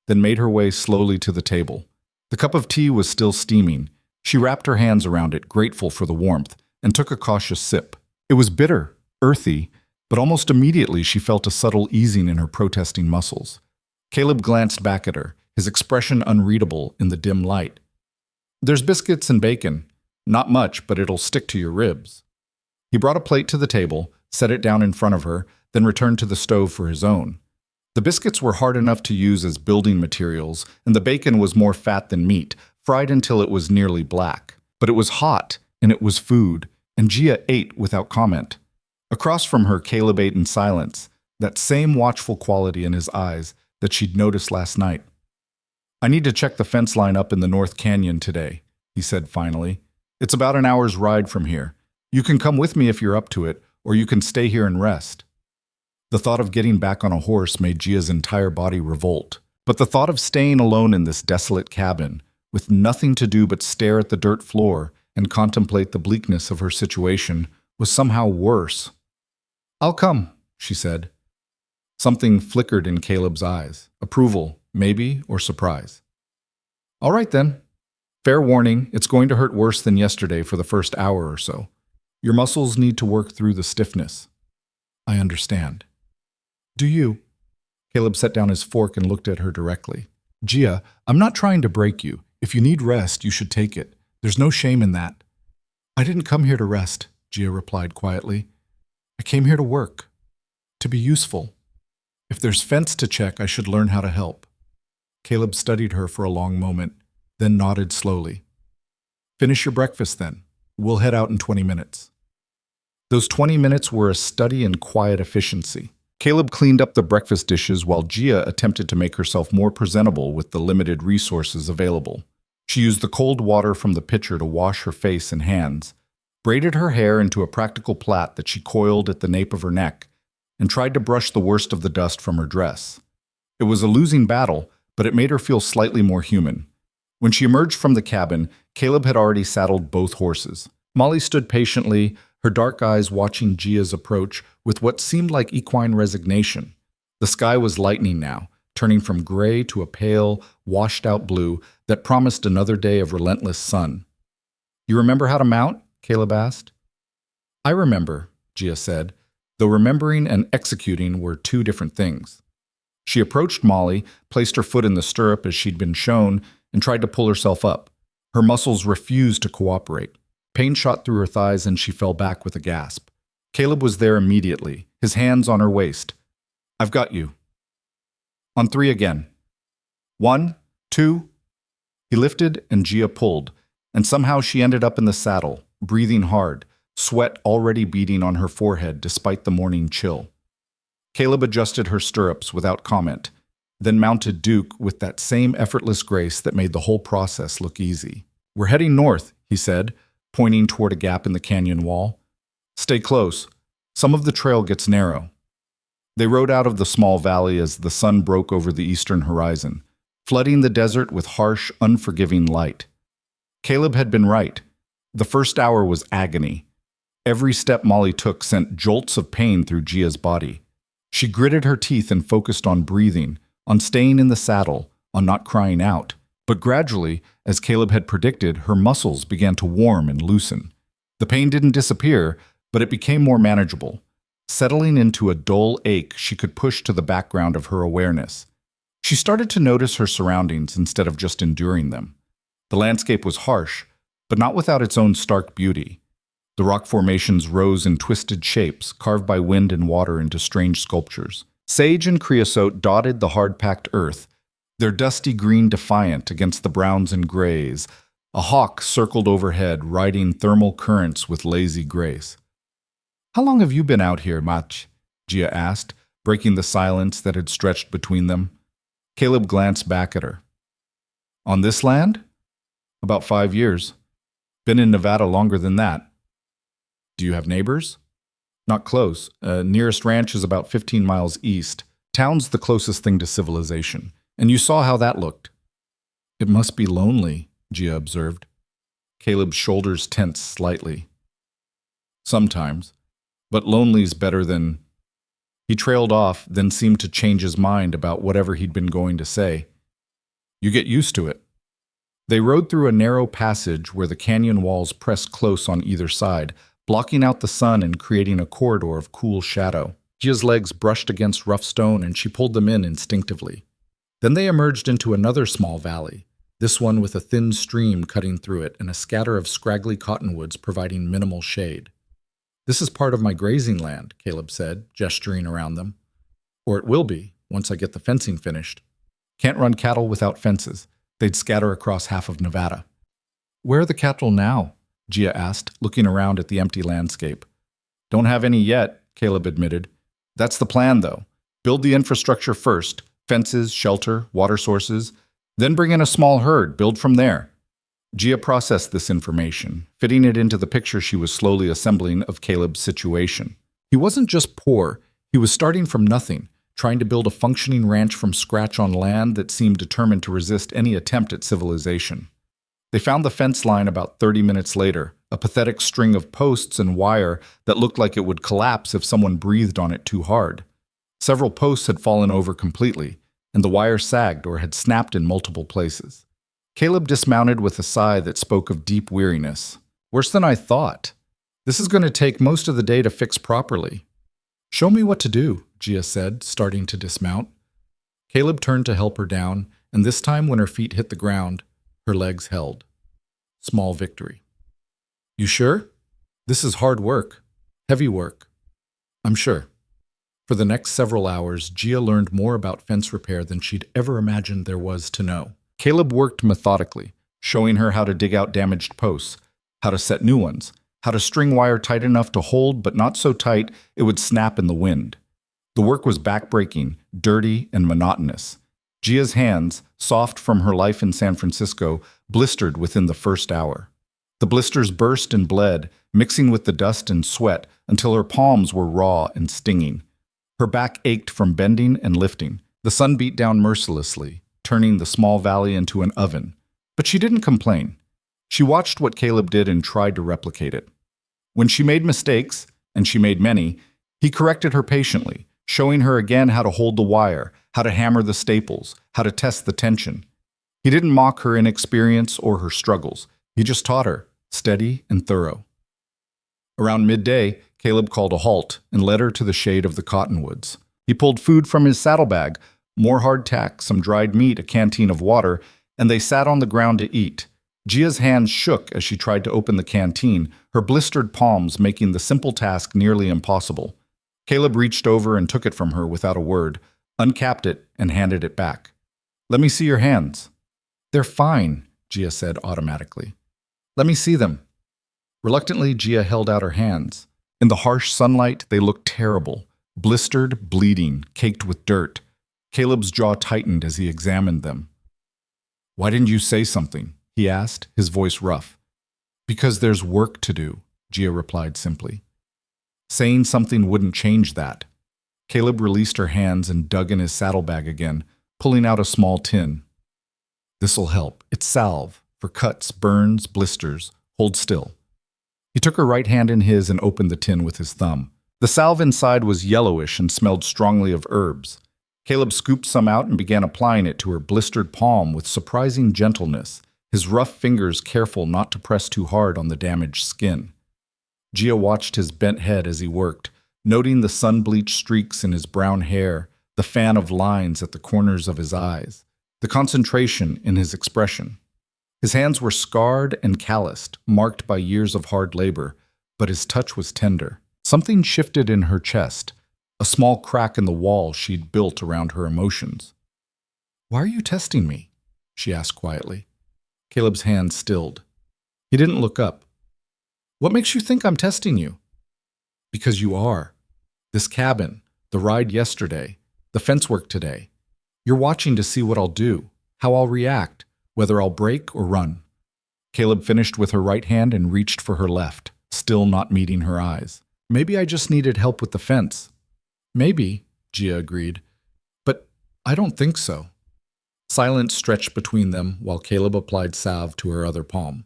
Speaker 1: then made her way slowly to the table. The cup of tea was still steaming. She wrapped her hands around it, grateful for the warmth, and took a cautious sip. It was bitter, earthy, but almost immediately she felt a subtle easing in her protesting muscles. Caleb glanced back at her, his expression unreadable in the dim light. "There's biscuits and bacon. Not much, but it'll stick to your ribs." He brought a plate to the table, set it down in front of her, then returned to the stove for his own. The biscuits were hard enough to use as building materials, and the bacon was more fat than meat, fried until it was nearly black. But it was hot, and it was food, and Gia ate without comment. Across from her, Caleb ate in silence, that same watchful quality in his eyes that she'd noticed last night. "I need to check the fence line up in the North Canyon today," he said finally. "It's about an hour's ride from here. You can come with me if you're up to it, or you can stay here and rest." The thought of getting back on a horse made Gia's entire body revolt. But the thought of staying alone in this desolate cabin, with nothing to do but stare at the dirt floor and contemplate the bleakness of her situation, was somehow worse. "I'll come," she said. Something flickered in Caleb's eyes. Approval, maybe, or surprise. "All right then. Fair warning, it's going to hurt worse than yesterday for the first hour or so. Your muscles need to work through the stiffness." "I understand." "Do you?" Caleb set down his fork and looked at her directly. "Gia, I'm not trying to break you. If you need rest, you should take it. There's no shame in that." "I didn't come here to rest," Gia replied quietly. "I came here to work, to be useful. If there's fence to check, I should learn how to help." Caleb studied her for a long moment, then nodded slowly. "Finish your breakfast then. We'll head out in 20 minutes. Those 20 minutes were a study in quiet efficiency. Caleb cleaned up the breakfast dishes while Gia attempted to make herself more presentable with the limited resources available. She used the cold water from the pitcher to wash her face and hands, braided her hair into a practical plait that she coiled at the nape of her neck, and tried to brush the worst of the dust from her dress. It was a losing battle, but it made her feel slightly more human. When she emerged from the cabin, Caleb had already saddled both horses. Molly stood patiently, her dark eyes watching Gia's approach with what seemed like equine resignation. The sky was lightening now, turning from gray to a pale, washed-out blue that promised another day of relentless sun. "You remember how to mount?" Caleb asked. "I remember," Gia said, though remembering and executing were two different things. She approached Molly, placed her foot in the stirrup as she'd been shown, and tried to pull herself up. Her muscles refused to cooperate. Pain shot through her thighs and she fell back with a gasp. Caleb was there immediately, his hands on her waist. "I've got you." "On 3 again. 1, 2. He lifted and Gia pulled, and somehow she ended up in the saddle, breathing hard, sweat already beading on her forehead despite the morning chill. Caleb adjusted her stirrups without comment, then mounted Duke with that same effortless grace that made the whole process look easy. "We're heading north," he said, pointing toward a gap in the canyon wall. "Stay close. Some of the trail gets narrow." They rode out of the small valley as the sun broke over the eastern horizon, flooding the desert with harsh, unforgiving light. Caleb had been right. The first hour was agony. Every step Molly took sent jolts of pain through Gia's body. She gritted her teeth and focused on breathing, on staying in the saddle, on not crying out. But gradually, as Caleb had predicted, her muscles began to warm and loosen. The pain didn't disappear, but it became more manageable, settling into a dull ache she could push to the background of her awareness. She started to notice her surroundings instead of just enduring them. The landscape was harsh, but not without its own stark beauty. The rock formations rose in twisted shapes, carved by wind and water into strange sculptures. Sage and creosote dotted the hard-packed earth, their dusty green defiant against the browns and grays. A hawk circled overhead, riding thermal currents with lazy grace. "How long have you been out here, Mach?" Gia asked, breaking the silence that had stretched between them. Caleb glanced back at her. "On this land? About 5 years. Been in Nevada longer than that." "Do you have neighbors?" "Not close. Nearest ranch is about 15 miles east. Town's the closest thing to civilization. And you saw how that looked." "It must be lonely," Gia observed. Caleb's shoulders tensed slightly. "Sometimes. But lonely's better than—" He trailed off, then seemed to change his mind about whatever he'd been going to say. "You get used to it." They rode through a narrow passage where the canyon walls pressed close on either side, blocking out the sun and creating a corridor of cool shadow. Gia's legs brushed against rough stone and she pulled them in instinctively. Then they emerged into another small valley, this one with a thin stream cutting through it and a scatter of scraggly cottonwoods providing minimal shade. This is part of my grazing land, Caleb said, gesturing around them. Or it will be, once I get the fencing finished. Can't run cattle without fences. They'd scatter across half of Nevada. Where are the cattle now? Gia asked, looking around at the empty landscape. Don't have any yet, Caleb admitted. That's the plan, though. Build the infrastructure first, fences, shelter, water sources, then bring in a small herd, build from there. Gia processed this information, fitting it into the picture she was slowly assembling of Caleb's situation. He wasn't just poor, he was starting from nothing, trying to build a functioning ranch from scratch on land that seemed determined to resist any attempt at civilization. They found the fence line about 30 minutes later, a pathetic string of posts and wire that looked like it would collapse if someone breathed on it too hard. Several posts had fallen over completely, and the wire sagged or had snapped in multiple places. Caleb dismounted with a sigh that spoke of deep weariness. Worse than I thought. This is going to take most of the day to fix properly. Show me what to do, Gia said, starting to dismount. Caleb turned to help her down, and this time when her feet hit the ground, her legs held. Small victory. You sure? This is hard work. Heavy work. I'm sure. For the next several hours, Gia learned more about fence repair than she'd ever imagined there was to know. Caleb worked methodically, showing her how to dig out damaged posts, how to set new ones, how to string wire tight enough to hold but not so tight it would snap in the wind. The work was backbreaking, dirty, and monotonous. Gia's hands, soft from her life in San Francisco, blistered within the first hour. The blisters burst and bled, mixing with the dust and sweat until her palms were raw and stinging. Her back ached from bending and lifting. The sun beat down mercilessly, turning the small valley into an oven. But she didn't complain. She watched what Caleb did and tried to replicate it. When she made mistakes, and she made many, he corrected her patiently, showing her again how to hold the wire, how to hammer the staples, how to test the tension. He didn't mock her inexperience or her struggles. He just taught her, steady and thorough. Around midday, Caleb called a halt and led her to the shade of the cottonwoods. He pulled food from his saddlebag, more hardtack, some dried meat, a canteen of water, and they sat on the ground to eat. Gia's hands shook as she tried to open the canteen, her blistered palms making the simple task nearly impossible. Caleb reached over and took it from her without a word, uncapped it, and handed it back. Let me see your hands. They're fine, Gia said automatically. Let me see them. Reluctantly, Gia held out her hands. In the harsh sunlight, they looked terrible, blistered, bleeding, caked with dirt. Caleb's jaw tightened as he examined them. Why didn't you say something? He asked, his voice rough. Because there's work to do, Gia replied simply. Saying something wouldn't change that. Caleb released her hands and dug in his saddlebag again, pulling out a small tin. This'll help. It's salve, for cuts, burns, blisters. Hold still. He took her right hand in his and opened the tin with his thumb. The salve inside was yellowish and smelled strongly of herbs. Caleb scooped some out and began applying it to her blistered palm with surprising gentleness, his rough fingers careful not to press too hard on the damaged skin. Gia watched his bent head as he worked, noting the sun-bleached streaks in his brown hair, the fan of lines at the corners of his eyes, the concentration in his expression. His hands were scarred and calloused, marked by years of hard labor, but his touch was tender. Something shifted in her chest, a small crack in the wall she'd built around her emotions. Why are you testing me? She asked quietly. Caleb's hand stilled. He didn't look up. What makes you think I'm testing you? Because you are. This cabin, the ride yesterday, the fence work today. You're watching to see what I'll do, how I'll react, whether I'll break or run. Caleb finished with her right hand and reached for her left, still not meeting her eyes. Maybe I just needed help with the fence. Maybe, Gia agreed. But I don't think so. Silence stretched between them while Caleb applied salve to her other palm.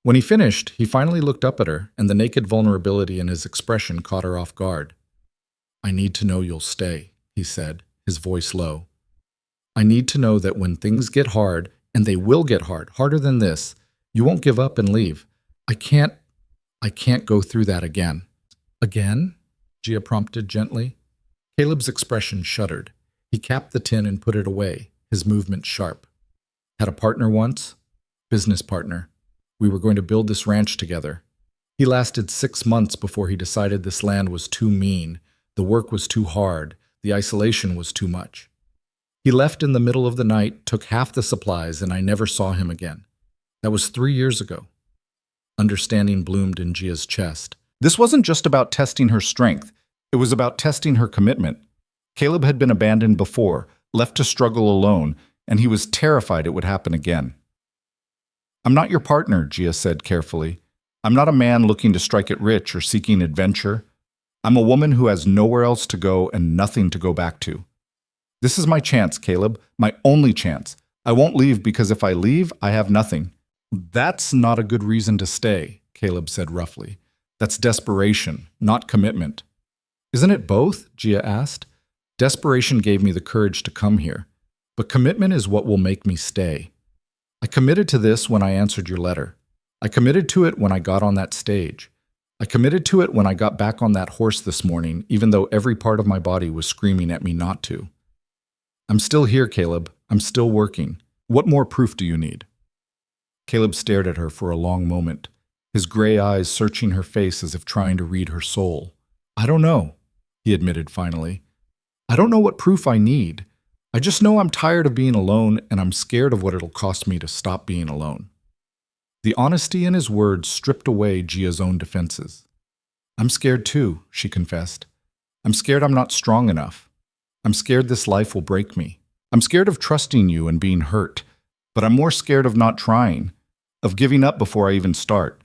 Speaker 1: When he finished, he finally looked up at her, and the naked vulnerability in his expression caught her off guard. I need to know you'll stay, he said, his voice low. I need to know that when things get hard, and they will get hard, harder than this, you won't give up and leave. I can't go through that again. Again? Gia prompted gently. Caleb's expression shuddered. He capped the tin and put it away, his movement sharp. Had a partner once? Business partner. We were going to build this ranch together. He lasted 6 months before he decided this land was too mean, the work was too hard, the isolation was too much. He left in the middle of the night, took half the supplies, and I never saw him again. That was 3 years ago. Understanding bloomed in Gia's chest. This wasn't just about testing her strength. It was about testing her commitment. Caleb had been abandoned before, left to struggle alone, and he was terrified it would happen again. "I'm not your partner," Gia said carefully. "I'm not a man looking to strike it rich or seeking adventure. I'm a woman who has nowhere else to go and nothing to go back to. This is my chance, Caleb, my only chance. I won't leave because if I leave, I have nothing." "That's not a good reason to stay," Caleb said roughly. "That's desperation, not commitment." "Isn't it both?" Gia asked. "Desperation gave me the courage to come here, but commitment is what will make me stay. I committed to this when I answered your letter. I committed to it when I got on that stage. I committed to it when I got back on that horse this morning, even though every part of my body was screaming at me not to. I'm still here, Caleb. I'm still working. What more proof do you need?" Caleb stared at her for a long moment, his gray eyes searching her face as if trying to read her soul. "I don't know," he admitted finally. "I don't know what proof I need. I just know I'm tired of being alone and I'm scared of what it'll cost me to stop being alone." The honesty in his words stripped away Gia's own defenses. "I'm scared too," she confessed. "I'm scared I'm not strong enough. I'm scared this life will break me. I'm scared of trusting you and being hurt, but I'm more scared of not trying, of giving up before I even start."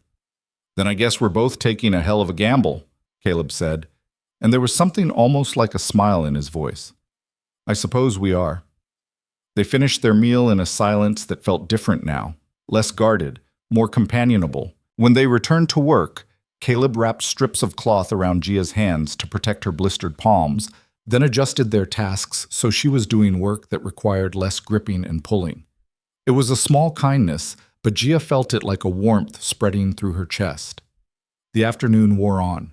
Speaker 1: "Then I guess we're both taking a hell of a gamble," Caleb said, and there was something almost like a smile in his voice. "I suppose we are." They finished their meal in a silence that felt different now, less guarded, more companionable. When they returned to work, Caleb wrapped strips of cloth around Gia's hands to protect her blistered palms, then adjusted their tasks so she was doing work that required less gripping and pulling. It was a small kindness, but Gia felt it like a warmth spreading through her chest. The afternoon wore on.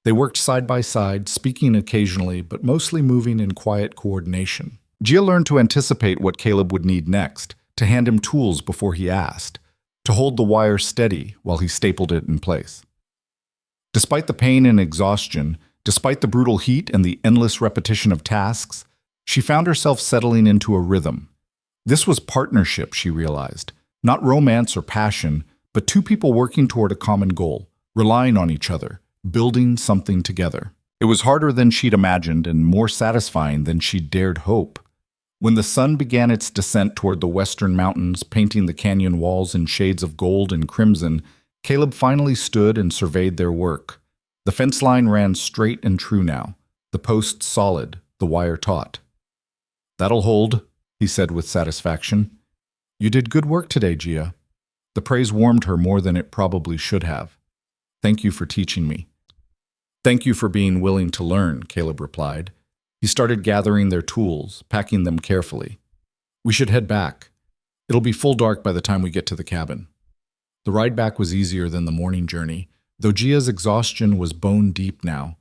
Speaker 1: They worked side by side, speaking occasionally, but mostly moving in quiet coordination. Gia learned to anticipate what Caleb would need next, to hand him tools before he asked, to hold the wire steady while he stapled it in place. Despite the pain and exhaustion, despite the brutal heat and the endless repetition of tasks, she found herself settling into a rhythm. This was partnership, she realized. Not romance or passion, but two people working toward a common goal, relying on each other, building something together. It was harder than she'd imagined and more satisfying than she'd dared hope. When the sun began its descent toward the western mountains, painting the canyon walls in shades of gold and crimson, Caleb finally stood and surveyed their work. The fence line ran straight and true now, the posts solid, the wire taut. "That'll hold," he said with satisfaction. "You did good work today, Gia." The praise warmed her more than it probably should have. "Thank you for teaching me." "Thank you for being willing to learn," Caleb replied. He started gathering their tools, packing them carefully. "We should head back. It'll be full dark by the time we get to the cabin." The ride back was easier than the morning journey, though Gia's exhaustion was bone deep now,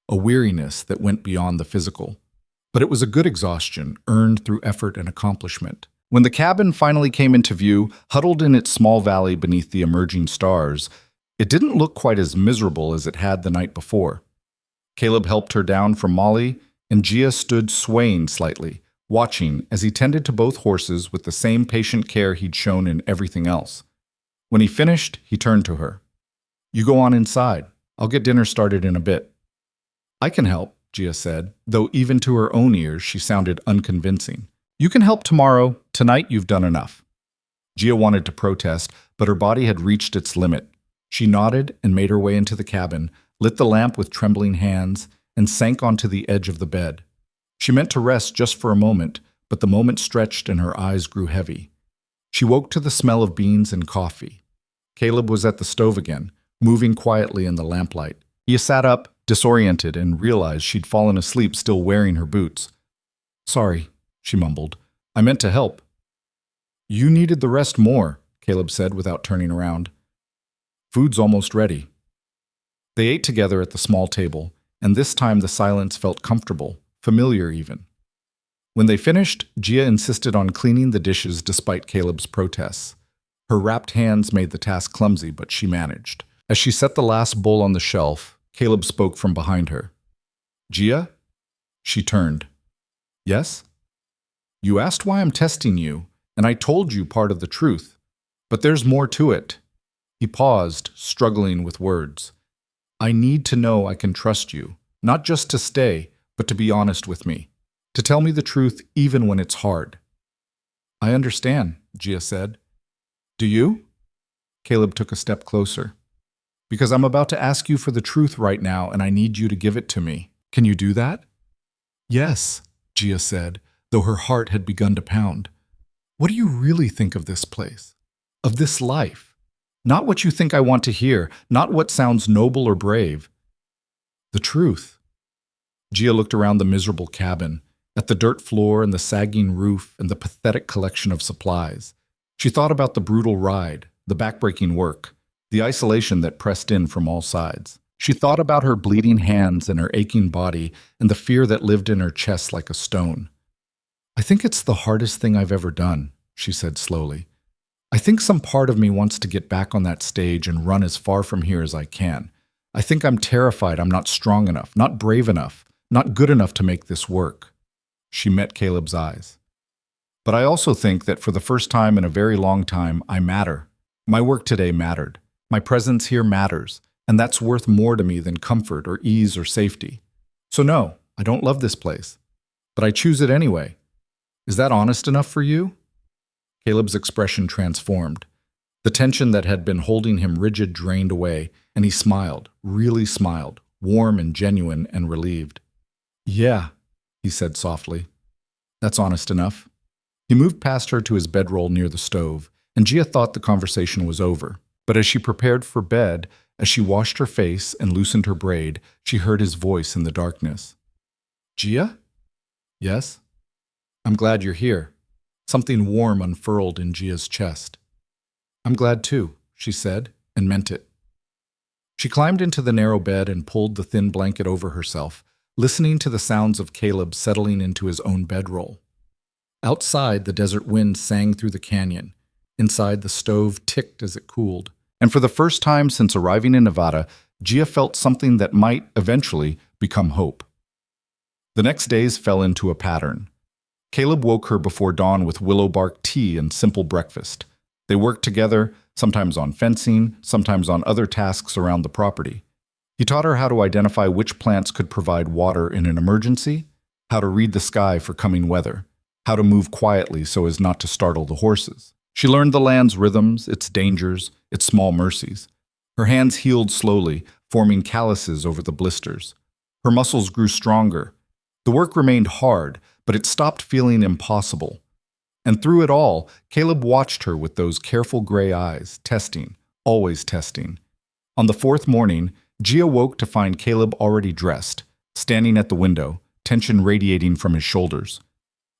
Speaker 1: a weariness that went beyond the physical. But it was a good exhaustion, earned through effort and accomplishment. When the cabin finally came into view, huddled in its small valley beneath the emerging stars, it didn't look quite as miserable as it had the night before. Caleb helped her down from Molly, and Gia stood swaying slightly, watching as he tended to both horses with the same patient care he'd shown in everything else. When he finished, he turned to her. "You go on inside. I'll get dinner started in a bit." "I can help," Gia said, though even to her own ears she sounded unconvincing. "You can help tomorrow. Tonight you've done enough." Gia wanted to protest, but her body had reached its limit. She nodded and made her way into the cabin, lit the lamp with trembling hands, and sank onto the edge of the bed. She meant to rest just for a moment, but the moment stretched and her eyes grew heavy. She woke to the smell of beans and coffee. Caleb was at the stove again, moving quietly in the lamplight. He sat up, disoriented, and realized she'd fallen asleep still wearing her boots. "Sorry," she mumbled. "I meant to help." "You needed the rest more," Caleb said without turning around. "Food's almost ready." They ate together at the small table, and this time the silence felt comfortable, familiar even. When they finished, Gia insisted on cleaning the dishes despite Caleb's protests. Her wrapped hands made the task clumsy, but she managed. As she set the last bowl on the shelf, Caleb spoke from behind her. Gia? She turned. Yes? You asked why I'm testing you, and I told you part of the truth. But there's more to it. He paused, struggling with words. I need to know I can trust you, not just to stay, but to be honest with me, to tell me the truth even when it's hard. I understand, Gia said. Do you? Caleb took a step closer. Because I'm about to ask you for the truth right now, and I need you to give it to me. Can you do that? Yes, Gia said, though her heart had begun to pound. What do you really think of this place? Of this life? Not what you think I want to hear, not what sounds noble or brave. The truth. Gia looked around the miserable cabin, at the dirt floor and the sagging roof and the pathetic collection of supplies. She thought about the brutal ride, the backbreaking work, the isolation that pressed in from all sides. She thought about her bleeding hands and her aching body and the fear that lived in her chest like a stone. I think it's the hardest thing I've ever done, she said slowly. I think some part of me wants to get back on that stage and run as far from here as I can. I think I'm terrified I'm not strong enough, not brave enough, not good enough to make this work. She met Caleb's eyes. But I also think that for the first time in a very long time, I matter. My work today mattered. My presence here matters, and that's worth more to me than comfort or ease or safety. So no, I don't love this place, but I choose it anyway. Is that honest enough for you? Caleb's expression transformed. The tension that had been holding him rigid drained away, and he smiled, really smiled, warm and genuine and relieved. Yeah, he said softly. That's honest enough. He moved past her to his bedroll near the stove, and Gia thought the conversation was over. But as she prepared for bed, as she washed her face and loosened her braid, she heard his voice in the darkness. Gia? Yes? I'm glad you're here. Something warm unfurled in Gia's chest. I'm glad too, she said, and meant it. She climbed into the narrow bed and pulled the thin blanket over herself, listening to the sounds of Caleb settling into his own bedroll. Outside, the desert wind sang through the canyon. Inside, the stove ticked as it cooled. And for the first time since arriving in Nevada, Gia felt something that might, eventually, become hope. The next days fell into a pattern. Caleb woke her before dawn with willow bark tea and simple breakfast. They worked together, sometimes on fencing, sometimes on other tasks around the property. He taught her how to identify which plants could provide water in an emergency, how to read the sky for coming weather, how to move quietly so as not to startle the horses. She learned the land's rhythms, its dangers, its small mercies. Her hands healed slowly, forming calluses over the blisters. Her muscles grew stronger. The work remained hard, but it stopped feeling impossible. And through it all, Caleb watched her with those careful gray eyes, testing, always testing. On the fourth morning, Gia woke to find Caleb already dressed, standing at the window, tension radiating from his shoulders.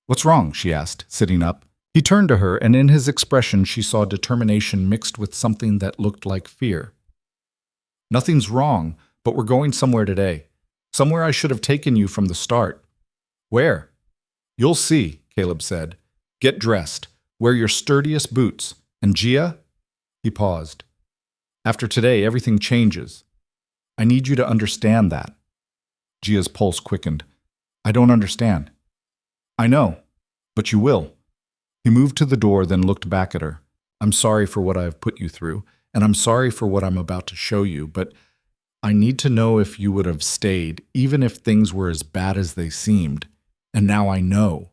Speaker 1: What's wrong? She asked, sitting up. He turned to her, and in his expression she saw determination mixed with something that looked like fear. Nothing's wrong, but we're going somewhere today. Somewhere I should have taken you from the start. Where? You'll see, Caleb said. Get dressed. Wear your sturdiest boots. And Gia? He paused. After today, everything changes. I need you to understand that. Gia's pulse quickened. I don't understand. I know, but you will. He moved to the door, then looked back at her. I'm sorry for what I have put you through, and I'm sorry for what I'm about to show you, but I need to know if you would have stayed, even if things were as bad as they seemed. And now I know.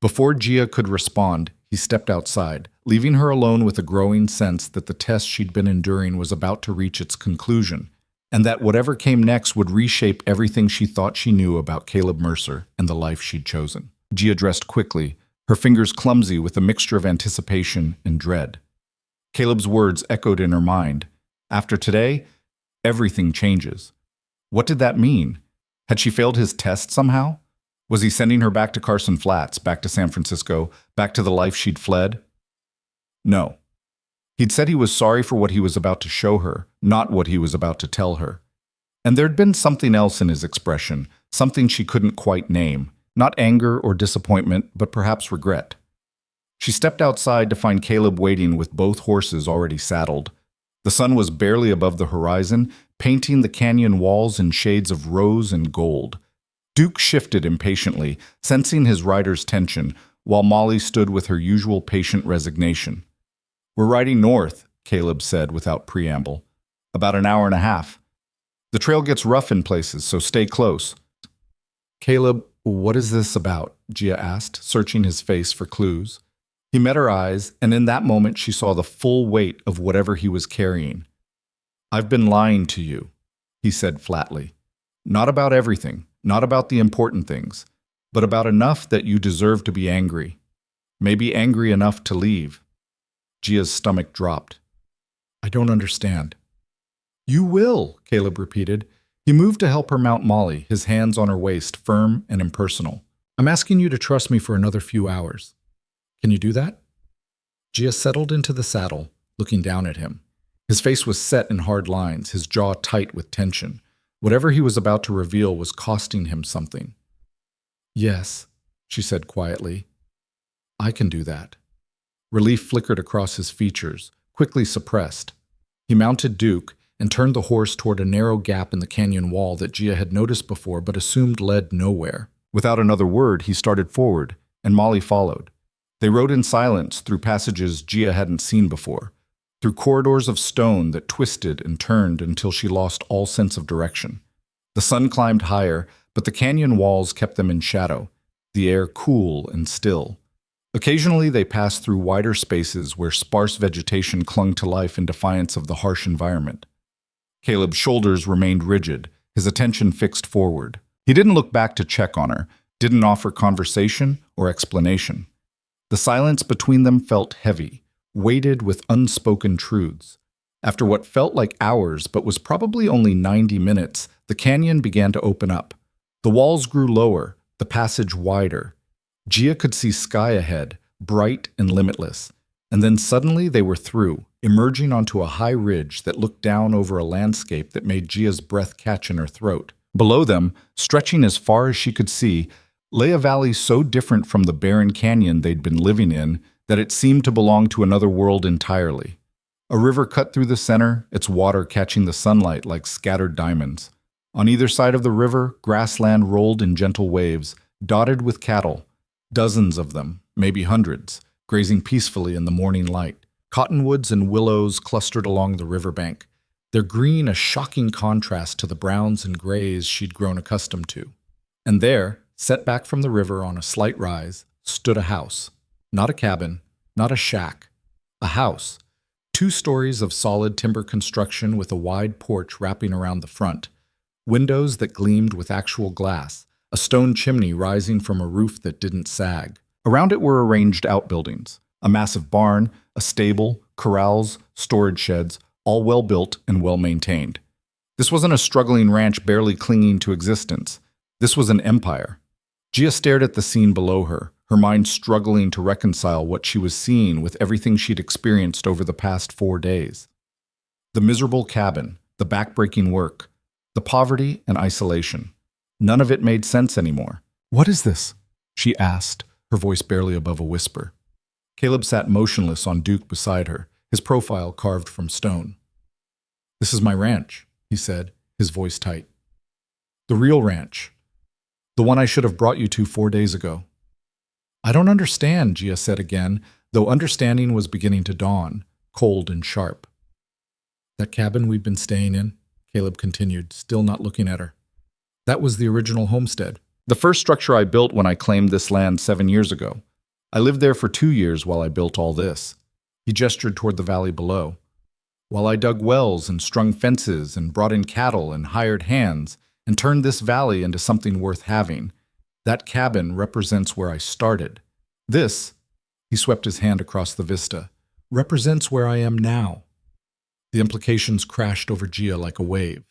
Speaker 1: Before Gia could respond, he stepped outside, leaving her alone with a growing sense that the test she'd been enduring was about to reach its conclusion, and that whatever came next would reshape everything she thought she knew about Caleb Mercer and the life she'd chosen. Gia dressed quickly, her fingers clumsy with a mixture of anticipation and dread. Caleb's words echoed in her mind. After today, everything changes. What did that mean? Had she failed his test somehow? Was he sending her back to Carson Flats, back to San Francisco, back to the life she'd fled? No. He'd said he was sorry for what he was about to show her, not what he was about to tell her. And there'd been something else in his expression, something she couldn't quite name. Not anger or disappointment, but perhaps regret. She stepped outside to find Caleb waiting with both horses already saddled. The sun was barely above the horizon, painting the canyon walls in shades of rose and gold. Duke shifted impatiently, sensing his rider's tension, while Molly stood with her usual patient resignation. "We're riding north," Caleb said without preamble. "About an hour and a half. The trail gets rough in places, so stay close." "Caleb, what is this about?" Gia asked, searching his face for clues. He met her eyes, and in that moment she saw the full weight of whatever he was carrying. "I've been lying to you," he said flatly. "Not about everything, not about the important things, but about enough that you deserve to be angry. Maybe angry enough to leave." Gia's stomach dropped. "I don't understand." "You will," Caleb repeated. He moved to help her mount Molly, his hands on her waist, firm and impersonal. "I'm asking you to trust me for another few hours. Can you do that?" Gia settled into the saddle, looking down at him. His face was set in hard lines, his jaw tight with tension. Whatever he was about to reveal was costing him something. "Yes," she said quietly. "I can do that." Relief flickered across his features, quickly suppressed. He mounted Duke and turned the horse toward a narrow gap in the canyon wall that Gia had noticed before but assumed led nowhere. Without another word, he started forward, and Molly followed. They rode in silence through passages Gia hadn't seen before, through corridors of stone that twisted and turned until she lost all sense of direction. The sun climbed higher, but the canyon walls kept them in shadow, the air cool and still. Occasionally they passed through wider spaces where sparse vegetation clung to life in defiance of the harsh environment. Caleb's shoulders remained rigid, his attention fixed forward. He didn't look back to check on her, didn't offer conversation or explanation. The silence between them felt heavy, weighted with unspoken truths. After what felt like hours but was probably only 90 minutes, the canyon began to open up. The walls grew lower, the passage wider. Gia could see sky ahead, bright and limitless. And then suddenly they were through, emerging onto a high ridge that looked down over a landscape that made Gia's breath catch in her throat. Below them, stretching as far as she could see, lay a valley so different from the barren canyon they'd been living in that it seemed to belong to another world entirely. A river cut through the center, its water catching the sunlight like scattered diamonds. On either side of the river, grassland rolled in gentle waves, dotted with cattle, dozens of them, maybe hundreds, grazing peacefully in the morning light. Cottonwoods and willows clustered along the riverbank, their green a shocking contrast to the browns and grays she'd grown accustomed to. And there, set back from the river on a slight rise, stood a house. Not a cabin, not a shack. A house. 2 stories of solid timber construction with a wide porch wrapping around the front. Windows that gleamed with actual glass. A stone chimney rising from a roof that didn't sag. Around it were arranged outbuildings. A massive barn, a stable, corrals, storage sheds, all well-built and well-maintained. This wasn't a struggling ranch barely clinging to existence. This was an empire. Gia stared at the scene below her, her mind struggling to reconcile what she was seeing with everything she'd experienced over the past 4 days. The miserable cabin, the back-breaking work, the poverty and isolation. None of it made sense anymore. "What is this?" she asked, her voice barely above a whisper. Caleb sat motionless on Duke beside her, his profile carved from stone. "This is my ranch," he said, his voice tight. "The real ranch. The one I should have brought you to 4 days ago." "I don't understand," Gia said again, though understanding was beginning to dawn, cold and sharp. "That cabin we've been staying in," Caleb continued, still not looking at her. "That was the original homestead. The first structure I built when I claimed this land 7 years ago. I lived there for 2 years while I built all this." He gestured toward the valley below. "While I dug wells and strung fences and brought in cattle and hired hands and turned this valley into something worth having. That cabin represents where I started. This," he swept his hand across the vista, "represents where I am now." The implications crashed over Gia like a wave.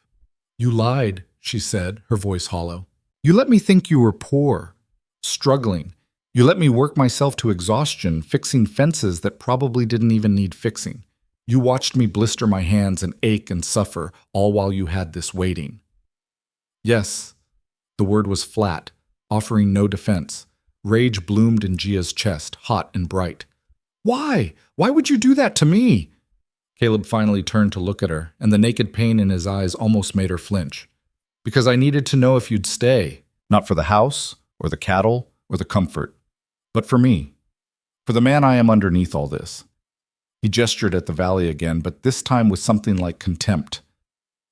Speaker 1: "You lied," she said, her voice hollow. "You let me think you were poor, struggling. You let me work myself to exhaustion, fixing fences that probably didn't even need fixing. You watched me blister my hands and ache and suffer, all while you had this waiting." "Yes." The word was flat, offering no defense. Rage bloomed in Gia's chest, hot and bright. "Why? Why would you do that to me?" Caleb finally turned to look at her, and the naked pain in his eyes almost made her flinch. Because I needed to know if you'd stay, not for the house, or the cattle, or the comfort, but for me, for the man I am underneath all this. He gestured at the valley again, but this time with something like contempt.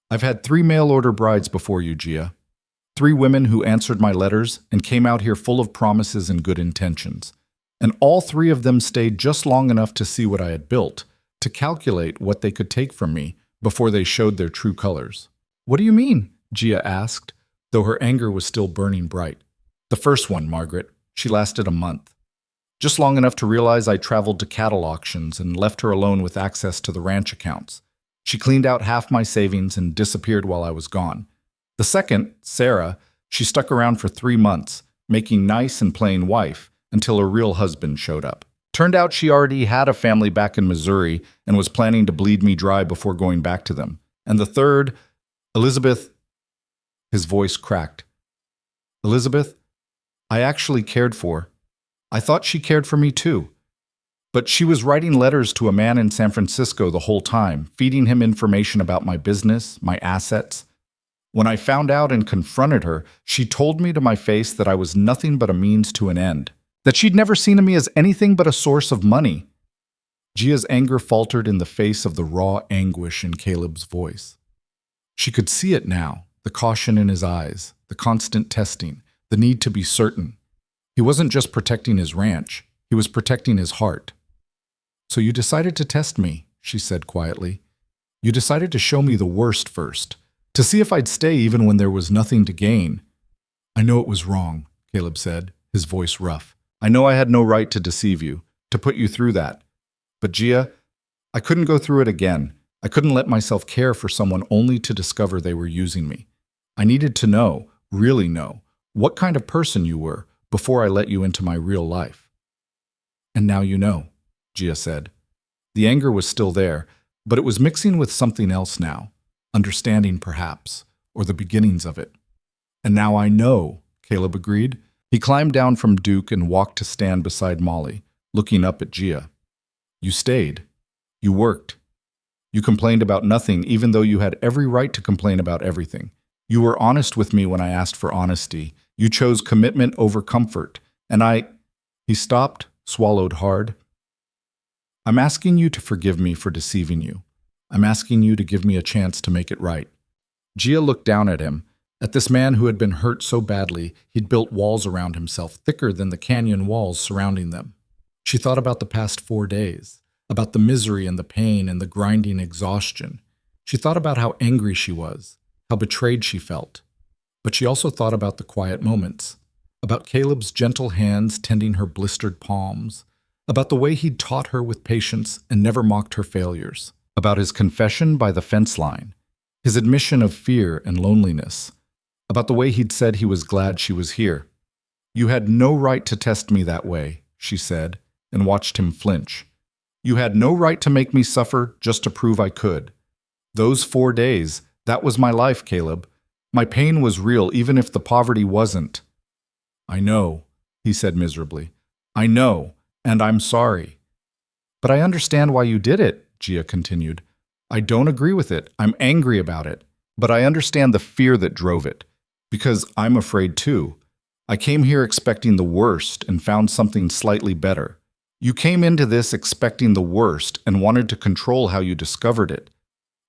Speaker 1: I've had 3 mail-order brides before you, Gia. 3 women who answered my letters and came out here full of promises and good intentions. And all 3 of them stayed just long enough to see what I had built, to calculate what they could take from me before they showed their true colors. What do you mean? Gia asked, though her anger was still burning bright. The first one, Margaret. She lasted a month. Just long enough to realize I traveled to cattle auctions and left her alone with access to the ranch accounts. She cleaned out half my savings and disappeared while I was gone. The second, Sarah, she stuck around for 3 months, making nice and playing wife, until her real husband showed up. Turned out she already had a family back in Missouri and was planning to bleed me dry before going back to them. And the third, Elizabeth, his voice cracked. Elizabeth, I actually cared for. I thought she cared for me too. But she was writing letters to a man in San Francisco the whole time, feeding him information about my business, my assets. When I found out and confronted her, she told me to my face that I was nothing but a means to an end, that she'd never seen me as anything but a source of money. Gia's anger faltered in the face of the raw anguish in Caleb's voice. She could see it now, the caution in his eyes, the constant testing, the need to be certain. He wasn't just protecting his ranch, he was protecting his heart. So you decided to test me, she said quietly. You decided to show me the worst first, to see if I'd stay even when there was nothing to gain. I know it was wrong, Caleb said, his voice rough. I know I had no right to deceive you, to put you through that. But Gia, I couldn't go through it again. I couldn't let myself care for someone only to discover they were using me. I needed to know, really know, what kind of person you were before I let you into my real life. And now you know, Gia said. The anger was still there, but it was mixing with something else now, understanding perhaps, or the beginnings of it. And now I know, Caleb agreed. He climbed down from Duke and walked to stand beside Molly, looking up at Gia. You stayed. You worked. You complained about nothing, even though you had every right to complain about everything. You were honest with me when I asked for honesty. You chose commitment over comfort. And He stopped, swallowed hard. I'm asking you to forgive me for deceiving you. I'm asking you to give me a chance to make it right. Gia looked down at him, at this man who had been hurt so badly he'd built walls around himself thicker than the canyon walls surrounding them. She thought about the past 4 days, about the misery and the pain and the grinding exhaustion. She thought about how angry she was, how betrayed she felt. But she also thought about the quiet moments, about Caleb's gentle hands tending her blistered palms, about the way he'd taught her with patience and never mocked her failures, about his confession by the fence line, his admission of fear and loneliness, about the way he'd said he was glad she was here. You had no right to test me that way, she said, and watched him flinch. You had no right to make me suffer just to prove I could. Those 4 days, that was my life, Caleb. My pain was real, even if the poverty wasn't. I know, he said miserably. I know, and I'm sorry. But I understand why you did it, Gia continued. I don't agree with it. I'm angry about it. But I understand the fear that drove it. Because I'm afraid too. I came here expecting the worst and found something slightly better. You came into this expecting the worst and wanted to control how you discovered it.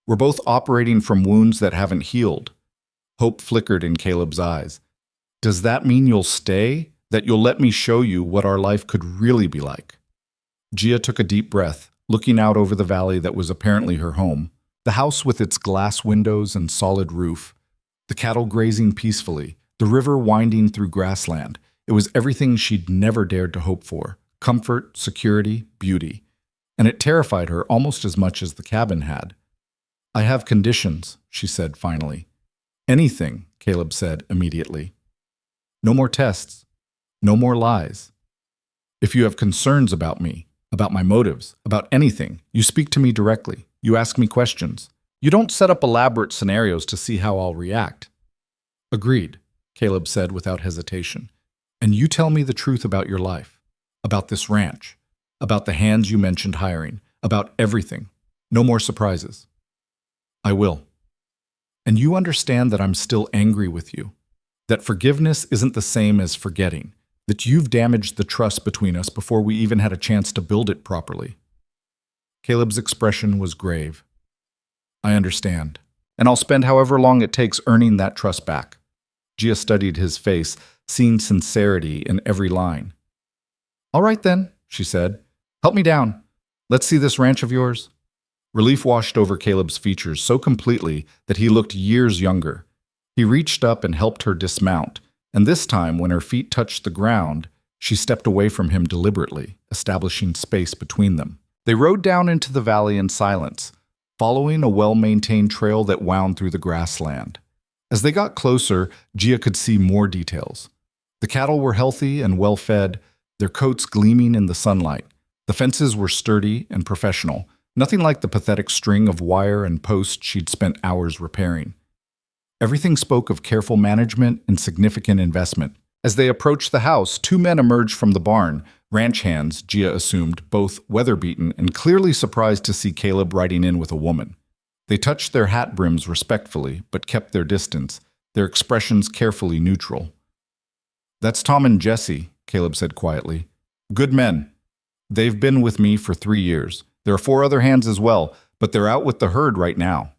Speaker 1: We're both operating from wounds that haven't healed. Hope flickered in Caleb's eyes. Does that mean you'll stay? That you'll let me show you what our life could really be like? Gia took a deep breath, looking out over the valley that was apparently her home. The house with its glass windows and solid roof. The cattle grazing peacefully. The river winding through grassland. It was everything she'd never dared to hope for. Comfort, security, beauty. And it terrified her almost as much as the cabin had. I have conditions, she said finally. Anything, Caleb said immediately. No more tests. No more lies. If you have concerns about me, about my motives, about anything, you speak to me directly. You ask me questions. You don't set up elaborate scenarios to see how I'll react. Agreed, Caleb said without hesitation. And you tell me the truth about your life, about this ranch, about the hands you mentioned hiring, about everything. No more surprises. I will. And you understand that I'm still angry with you, that forgiveness isn't the same as forgetting, that you've damaged the trust between us before we even had a chance to build it properly. Caleb's expression was grave. I understand, and I'll spend however long it takes earning that trust back. Gia studied his face, seeing sincerity in every line. All right then, she said. Help me down. Let's see this ranch of yours. Relief washed over Caleb's features so completely that he looked years younger. He reached up and helped her dismount, and this time, when her feet touched the ground, she stepped away from him deliberately, establishing space between them. They rode down into the valley in silence, following a well-maintained trail that wound through the grassland. As they got closer, Gia could see more details. The cattle were healthy and well-fed, their coats gleaming in the sunlight. The fences were sturdy and professional, nothing like the pathetic string of wire and posts she'd spent hours repairing. Everything spoke of careful management and significant investment. As they approached the house, two men emerged from the barn, ranch hands, Gia assumed, both weather-beaten and clearly surprised to see Caleb riding in with a woman. They touched their hat brims respectfully, but kept their distance, their expressions carefully neutral. That's Tom and Jesse, Caleb said quietly. Good men. They've been with me for 3 years. There are 4 other hands as well, but they're out with the herd right now.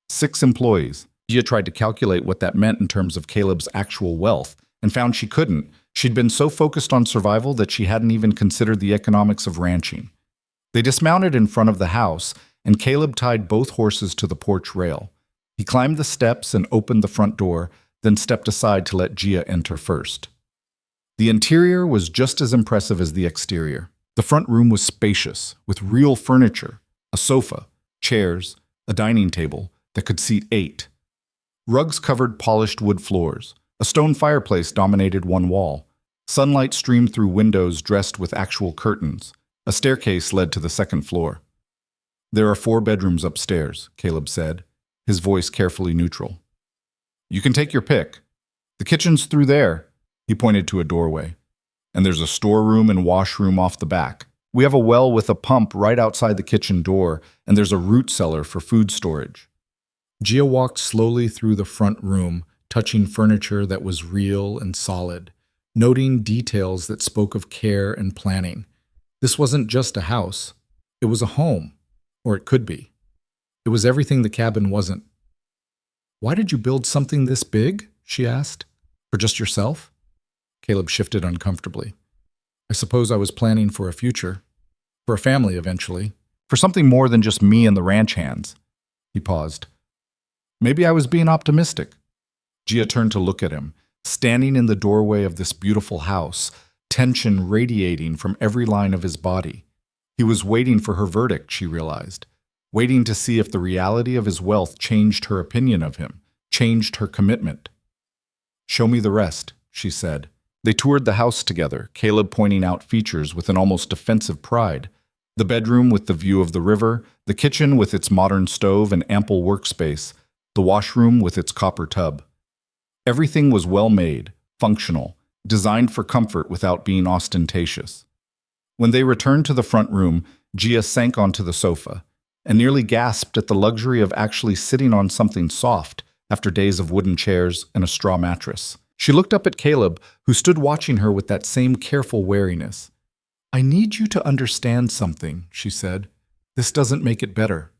Speaker 1: 6 employees. Gia tried to calculate what that meant in terms of Caleb's actual wealth, and found she couldn't. She'd been so focused on survival that she hadn't even considered the economics of ranching. They dismounted in front of the house, and Caleb tied both horses to the porch rail. He climbed the steps and opened the front door, then stepped aside to let Gia enter first. The interior was just as impressive as the exterior. The front room was spacious, with real furniture, a sofa, chairs, a dining table that could seat 8. Rugs covered polished wood floors. A stone fireplace dominated one wall. Sunlight streamed through windows dressed with actual curtains. A staircase led to the second floor. There are 4 bedrooms upstairs, Caleb said, his voice carefully neutral. You can take your pick. The kitchen's through there. He pointed to a doorway. And there's a storeroom and washroom off the back. We have a well with a pump right outside the kitchen door, and there's a root cellar for food storage. Gia walked slowly through the front room, touching furniture that was real and solid, noting details that spoke of care and planning. This wasn't just a house. It was a home, or it could be. It was everything the cabin wasn't. Why did you build something this big? She asked. For just yourself? Caleb shifted uncomfortably. I suppose I was planning for a future, for a family eventually, for something more than just me and the ranch hands. He paused. Maybe I was being optimistic. Gia turned to look at him, standing in the doorway of this beautiful house, tension radiating from every line of his body. He was waiting for her verdict, she realized, waiting to see if the reality of his wealth changed her opinion of him, changed her commitment. Show me the rest, she said. They toured the house together, Caleb pointing out features with an almost defensive pride. The bedroom with the view of the river, the kitchen with its modern stove and ample workspace, the washroom with its copper tub. Everything was well made, functional, designed for comfort without being ostentatious. When they returned to the front room, Gia sank onto the sofa and nearly gasped at the luxury of actually sitting on something soft after days of wooden chairs and a straw mattress. She looked up at Caleb, who stood watching her with that same careful wariness. I need you to understand something, she said. This doesn't make it better.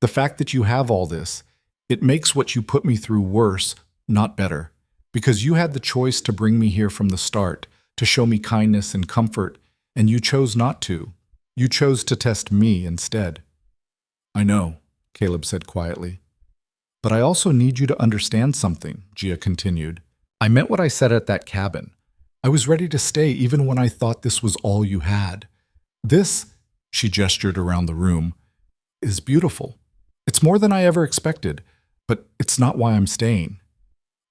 Speaker 1: The fact that you have all this, it makes what you put me through worse, not better. Because you had the choice to bring me here from the start, to show me kindness and comfort, and you chose not to. You chose to test me instead. I know, Caleb said quietly. But I also need you to understand something, Gia continued. I meant what I said at that cabin. I was ready to stay even when I thought this was all you had. This, she gestured around the room, is beautiful. It's more than I ever expected, but it's not why I'm staying.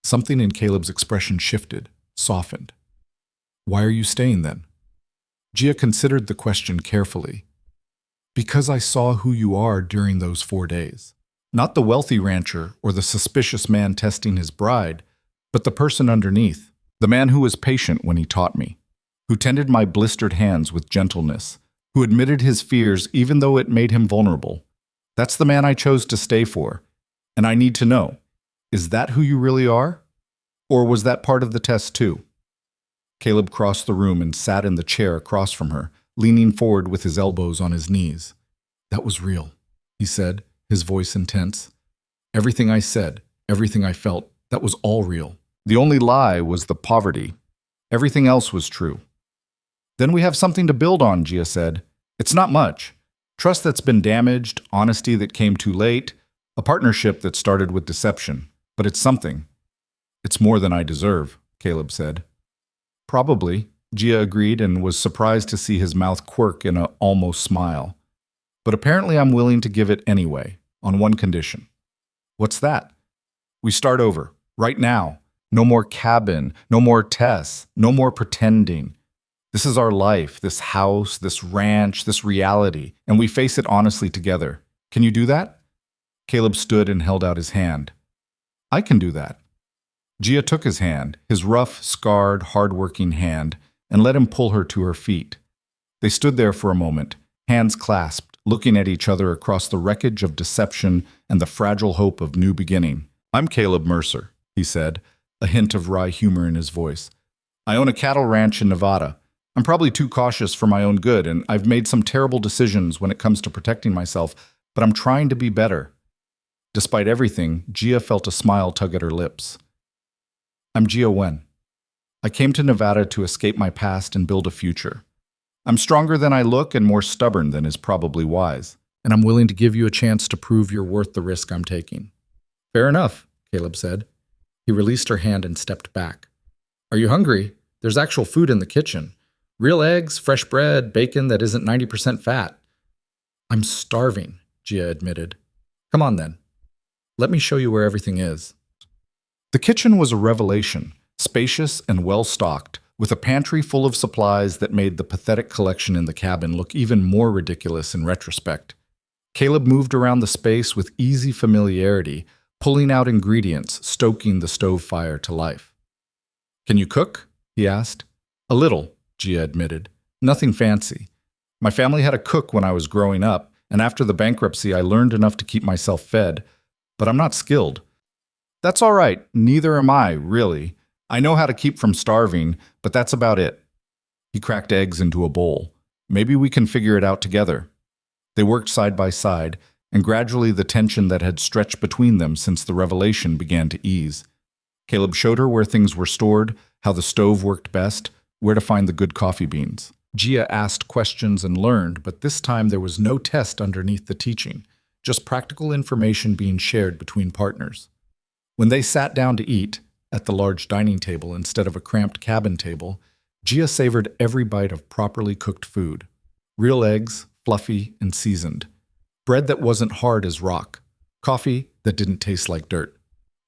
Speaker 1: Something in Caleb's expression shifted, softened. Why are you staying then? Gia considered the question carefully. Because I saw who you are during those 4 days. Not the wealthy rancher or the suspicious man testing his bride, but the person underneath, the man who was patient when he taught me, who tended my blistered hands with gentleness, who admitted his fears even though it made him vulnerable. That's the man I chose to stay for. And I need to know, is that who you really are? Or was that part of the test too? Caleb crossed the room and sat in the chair across from her, leaning forward with his elbows on his knees. That was real, he said, his voice intense. Everything I said, everything I felt, that was all real. The only lie was the poverty. Everything else was true. Then we have something to build on, Gia said. It's not much. Trust that's been damaged, honesty that came too late, a partnership that started with deception. But it's something. It's more than I deserve, Caleb said. Probably, Gia agreed and was surprised to see his mouth quirk in an almost smile. But apparently I'm willing to give it anyway, on one condition. What's that? We start over, right now. No more cabin, no more tests, no more pretending. This is our life, this house, this ranch, this reality, and we face it honestly together. Can you do that? Caleb stood and held out his hand. I can do that. Gia took his hand, his rough, scarred, hard-working hand, and let him pull her to her feet. They stood there for a moment, hands clasped, looking at each other across the wreckage of deception and the fragile hope of new beginning. I'm Caleb Mercer, he said, a hint of wry humor in his voice. I own a cattle ranch in Nevada. I'm probably too cautious for my own good, and I've made some terrible decisions when it comes to protecting myself, but I'm trying to be better. Despite everything, Gia felt a smile tug at her lips. I'm Gia Wen. I came to Nevada to escape my past and build a future. I'm stronger than I look and more stubborn than is probably wise, and I'm willing to give you a chance to prove you're worth the risk I'm taking. Fair enough, Caleb said. He released her hand and stepped back. Are you hungry? There's actual food in the kitchen. Real eggs, fresh bread, bacon that isn't 90% fat. I'm starving, Gia admitted. Come on then. Let me show you where everything is. The kitchen was a revelation, spacious and well-stocked, with a pantry full of supplies that made the pathetic collection in the cabin look even more ridiculous in retrospect. Caleb moved around the space with easy familiarity, pulling out ingredients, stoking the stove fire to life. Can you cook? He asked. A little, Gia admitted. Nothing fancy. My family had a cook when I was growing up, and after the bankruptcy I learned enough to keep myself fed, but I'm not skilled. That's all right, neither am I, really. I know how to keep from starving, but that's about it. He cracked eggs into a bowl. Maybe we can figure it out together. They worked side by side, and gradually the tension that had stretched between them since the revelation began to ease. Caleb showed her where things were stored, how the stove worked best, where to find the good coffee beans. Gia asked questions and learned, but this time there was no test underneath the teaching, just practical information being shared between partners. When they sat down to eat, at the large dining table instead of a cramped cabin table, Gia savored every bite of properly cooked food. Real eggs, fluffy and seasoned. Bread that wasn't hard as rock. Coffee that didn't taste like dirt.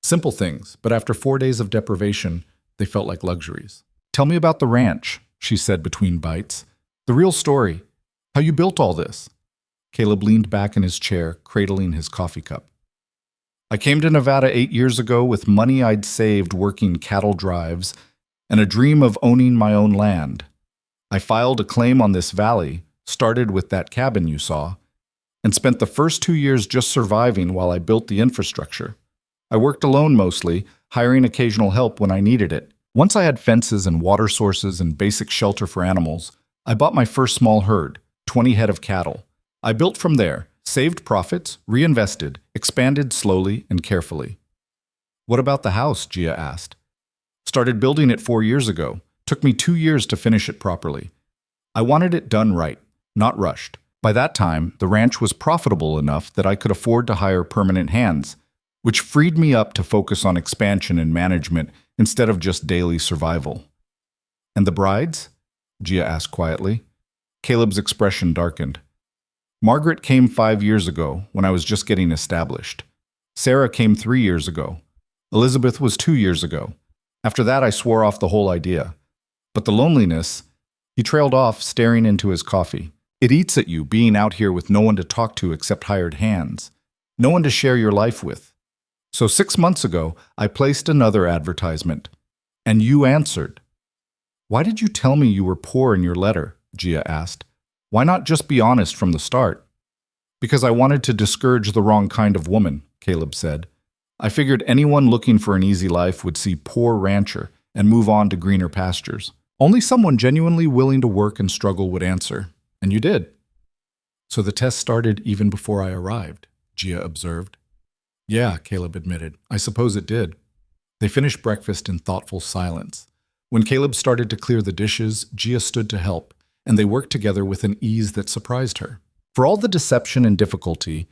Speaker 1: Simple things, but after 4 days of deprivation, they felt like luxuries. Tell me about the ranch, she said between bites. The real story. How you built all this. Caleb leaned back in his chair, cradling his coffee cup. I came to Nevada 8 years ago with money I'd saved working cattle drives and a dream of owning my own land. I filed a claim on this valley, started with that cabin you saw, and spent the first 2 years just surviving while I built the infrastructure. I worked alone mostly, hiring occasional help when I needed it. Once I had fences and water sources and basic shelter for animals, I bought my first small herd, 20 head of cattle. I built from there, saved profits, reinvested, expanded slowly and carefully. What about the house? Gia asked. Started building it 4 years ago. Took me 2 years to finish it properly. I wanted it done right, not rushed. By that time, the ranch was profitable enough that I could afford to hire permanent hands, which freed me up to focus on expansion and management instead of just daily survival. And the brides? Gia asked quietly. Caleb's expression darkened. Margaret came 5 years ago, when I was just getting established. Sarah came 3 years ago. Elizabeth was 2 years ago. After that, I swore off the whole idea. But the loneliness, he trailed off, staring into his coffee. It eats at you, being out here with no one to talk to except hired hands. No one to share your life with. So 6 months ago, I placed another advertisement. And you answered. Why did you tell me you were poor in your letter? Gia asked. Why not just be honest from the start? Because I wanted to discourage the wrong kind of woman, Caleb said. I figured anyone looking for an easy life would see poor rancher and move on to greener pastures. Only someone genuinely willing to work and struggle would answer. And you did. So the test started even before I arrived, Gia observed. Yeah, Caleb admitted. I suppose it did. They finished breakfast in thoughtful silence. When Caleb started to clear the dishes, Gia stood to help, and they worked together with an ease that surprised her. For all the deception and difficulty,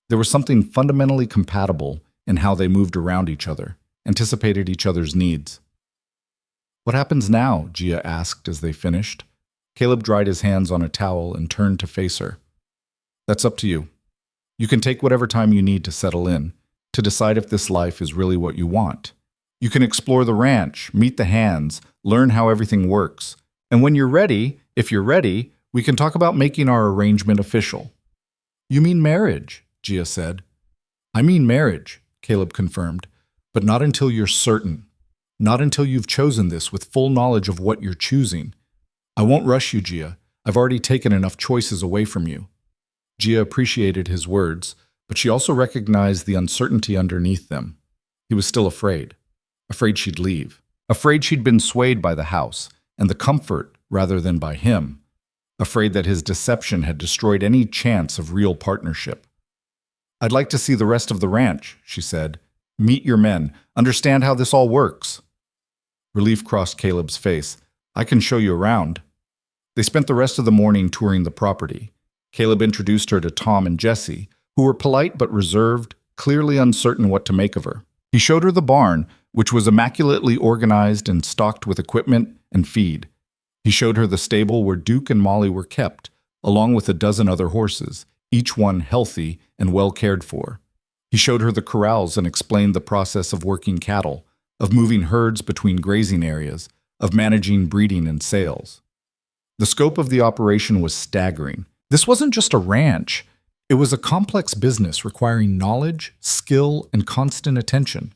Speaker 1: there was something fundamentally compatible in how they moved around each other, anticipated each other's needs. What happens now? Gia asked as they finished. Caleb dried his hands on a towel and turned to face her. That's up to you. You can take whatever time you need to settle in, to decide if this life is really what you want. You can explore the ranch, meet the hands, learn how everything works. And when you're ready, if you're ready, we can talk about making our arrangement official. You mean marriage, Gia said. I mean marriage, Caleb confirmed, but not until you're certain. Not until you've chosen this with full knowledge of what you're choosing. I won't rush you, Gia. I've already taken enough choices away from you. Gia appreciated his words, but she also recognized the uncertainty underneath them. He was still afraid. Afraid she'd leave. Afraid she'd been swayed by the house and the comfort rather than by him. Afraid that his deception had destroyed any chance of real partnership. I'd like to see the rest of the ranch, she said. Meet your men. Understand how this all works. Relief crossed Caleb's face. I can show you around. They spent the rest of the morning touring the property. Caleb introduced her to Tom and Jesse, who were polite but reserved, clearly uncertain what to make of her. He showed her the barn, which was immaculately organized and stocked with equipment and feed. He showed her the stable where Duke and Molly were kept, along with a dozen other horses, each one healthy and well cared for. He showed her the corrals and explained the process of working cattle, of moving herds between grazing areas, of managing breeding and sales. The scope of the operation was staggering. This wasn't just a ranch. It was a complex business requiring knowledge, skill, and constant attention.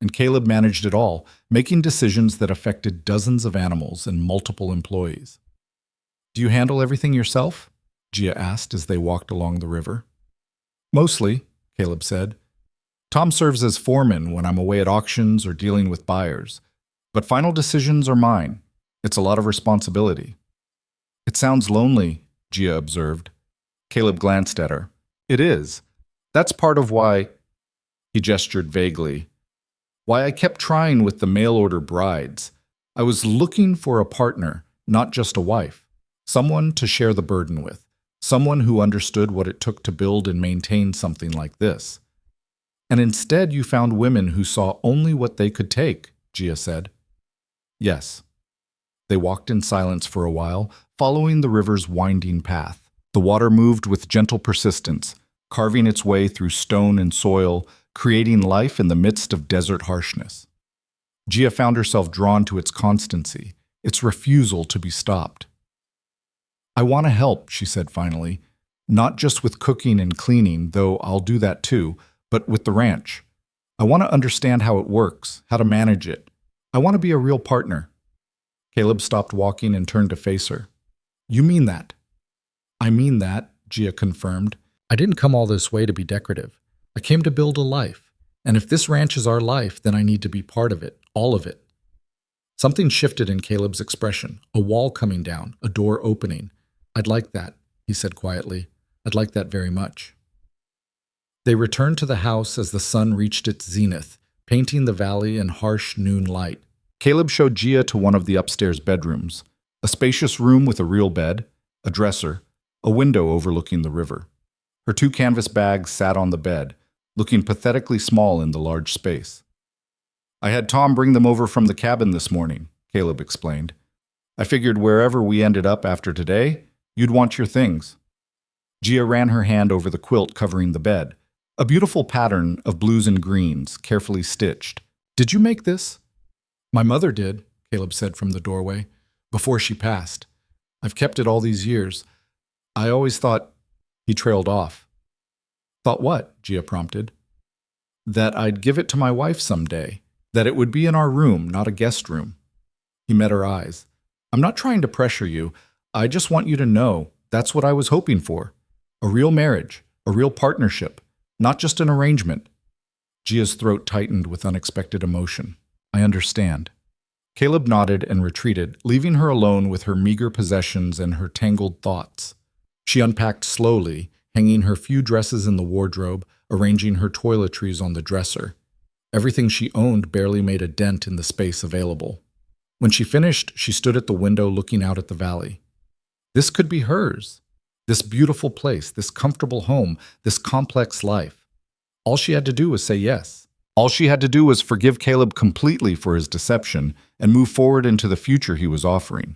Speaker 1: And Caleb managed it all, making decisions that affected dozens of animals and multiple employees. Do you handle everything yourself? Gia asked as they walked along the river. Mostly, Caleb said. Tom serves as foreman when I'm away at auctions or dealing with buyers. But final decisions are mine. It's a lot of responsibility. It sounds lonely, Gia observed. Caleb glanced at her. It is. That's part of why, he gestured vaguely, why I kept trying with the mail-order brides. I was looking for a partner, not just a wife. Someone to share the burden with. Someone who understood what it took to build and maintain something like this. And instead you found women who saw only what they could take, Gia said. Yes. They walked in silence for a while, following the river's winding path. The water moved with gentle persistence, carving its way through stone and soil, creating life in the midst of desert harshness. Gia found herself drawn to its constancy, its refusal to be stopped. I want to help, she said finally, not just with cooking and cleaning, though I'll do that too, but with the ranch. I want to understand how it works, how to manage it. I want to be a real partner. Caleb stopped walking and turned to face her. You mean that? I mean that, Gia confirmed. I didn't come all this way to be decorative. I came to build a life. And if this ranch is our life, then I need to be part of it, all of it. Something shifted in Caleb's expression, a wall coming down, a door opening. I'd like that, he said quietly. I'd like that very much. They returned to the house as the sun reached its zenith, painting the valley in harsh noon light. Caleb showed Gia to one of the upstairs bedrooms, a spacious room with a real bed, a dresser, a window overlooking the river. Her 2 canvas bags sat on the bed, looking pathetically small in the large space. I had Tom bring them over from the cabin this morning, Caleb explained. I figured wherever we ended up after today, you'd want your things. Gia ran her hand over the quilt covering the bed, a beautiful pattern of blues and greens, carefully stitched. Did you make this? My mother did, Caleb said from the doorway, before she passed. I've kept it all these years. I always thought... He trailed off. Thought what? Gia prompted. That I'd give it to my wife someday. That it would be in our room, not a guest room. He met her eyes. I'm not trying to pressure you. I just want you to know That's what I was hoping for. A real marriage, a real partnership, not just an arrangement. Gia's throat tightened with unexpected emotion. I understand. Caleb nodded and retreated, leaving her alone with her meager possessions and her tangled thoughts. She unpacked slowly, hanging her few dresses in the wardrobe, arranging her toiletries on the dresser. Everything she owned barely made a dent in the space available. When she finished, she stood at the window looking out at the valley. This could be hers. This beautiful place, this comfortable home, this complex life. All she had to do was say yes. All she had to do was forgive Caleb completely for his deception and move forward into the future he was offering.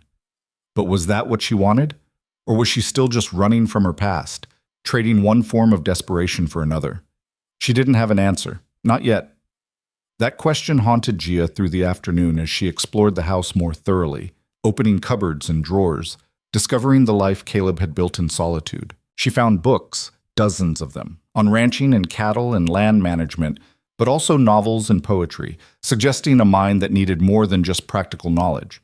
Speaker 1: But was that what she wanted? Or was she still just running from her past, trading one form of desperation for another? She didn't have an answer. Not yet. That question haunted Gia through the afternoon as she explored the house more thoroughly, opening cupboards and drawers, discovering the life Caleb had built in solitude. She found books, dozens of them, on ranching and cattle and land management, but also novels and poetry, suggesting a mind that needed more than just practical knowledge.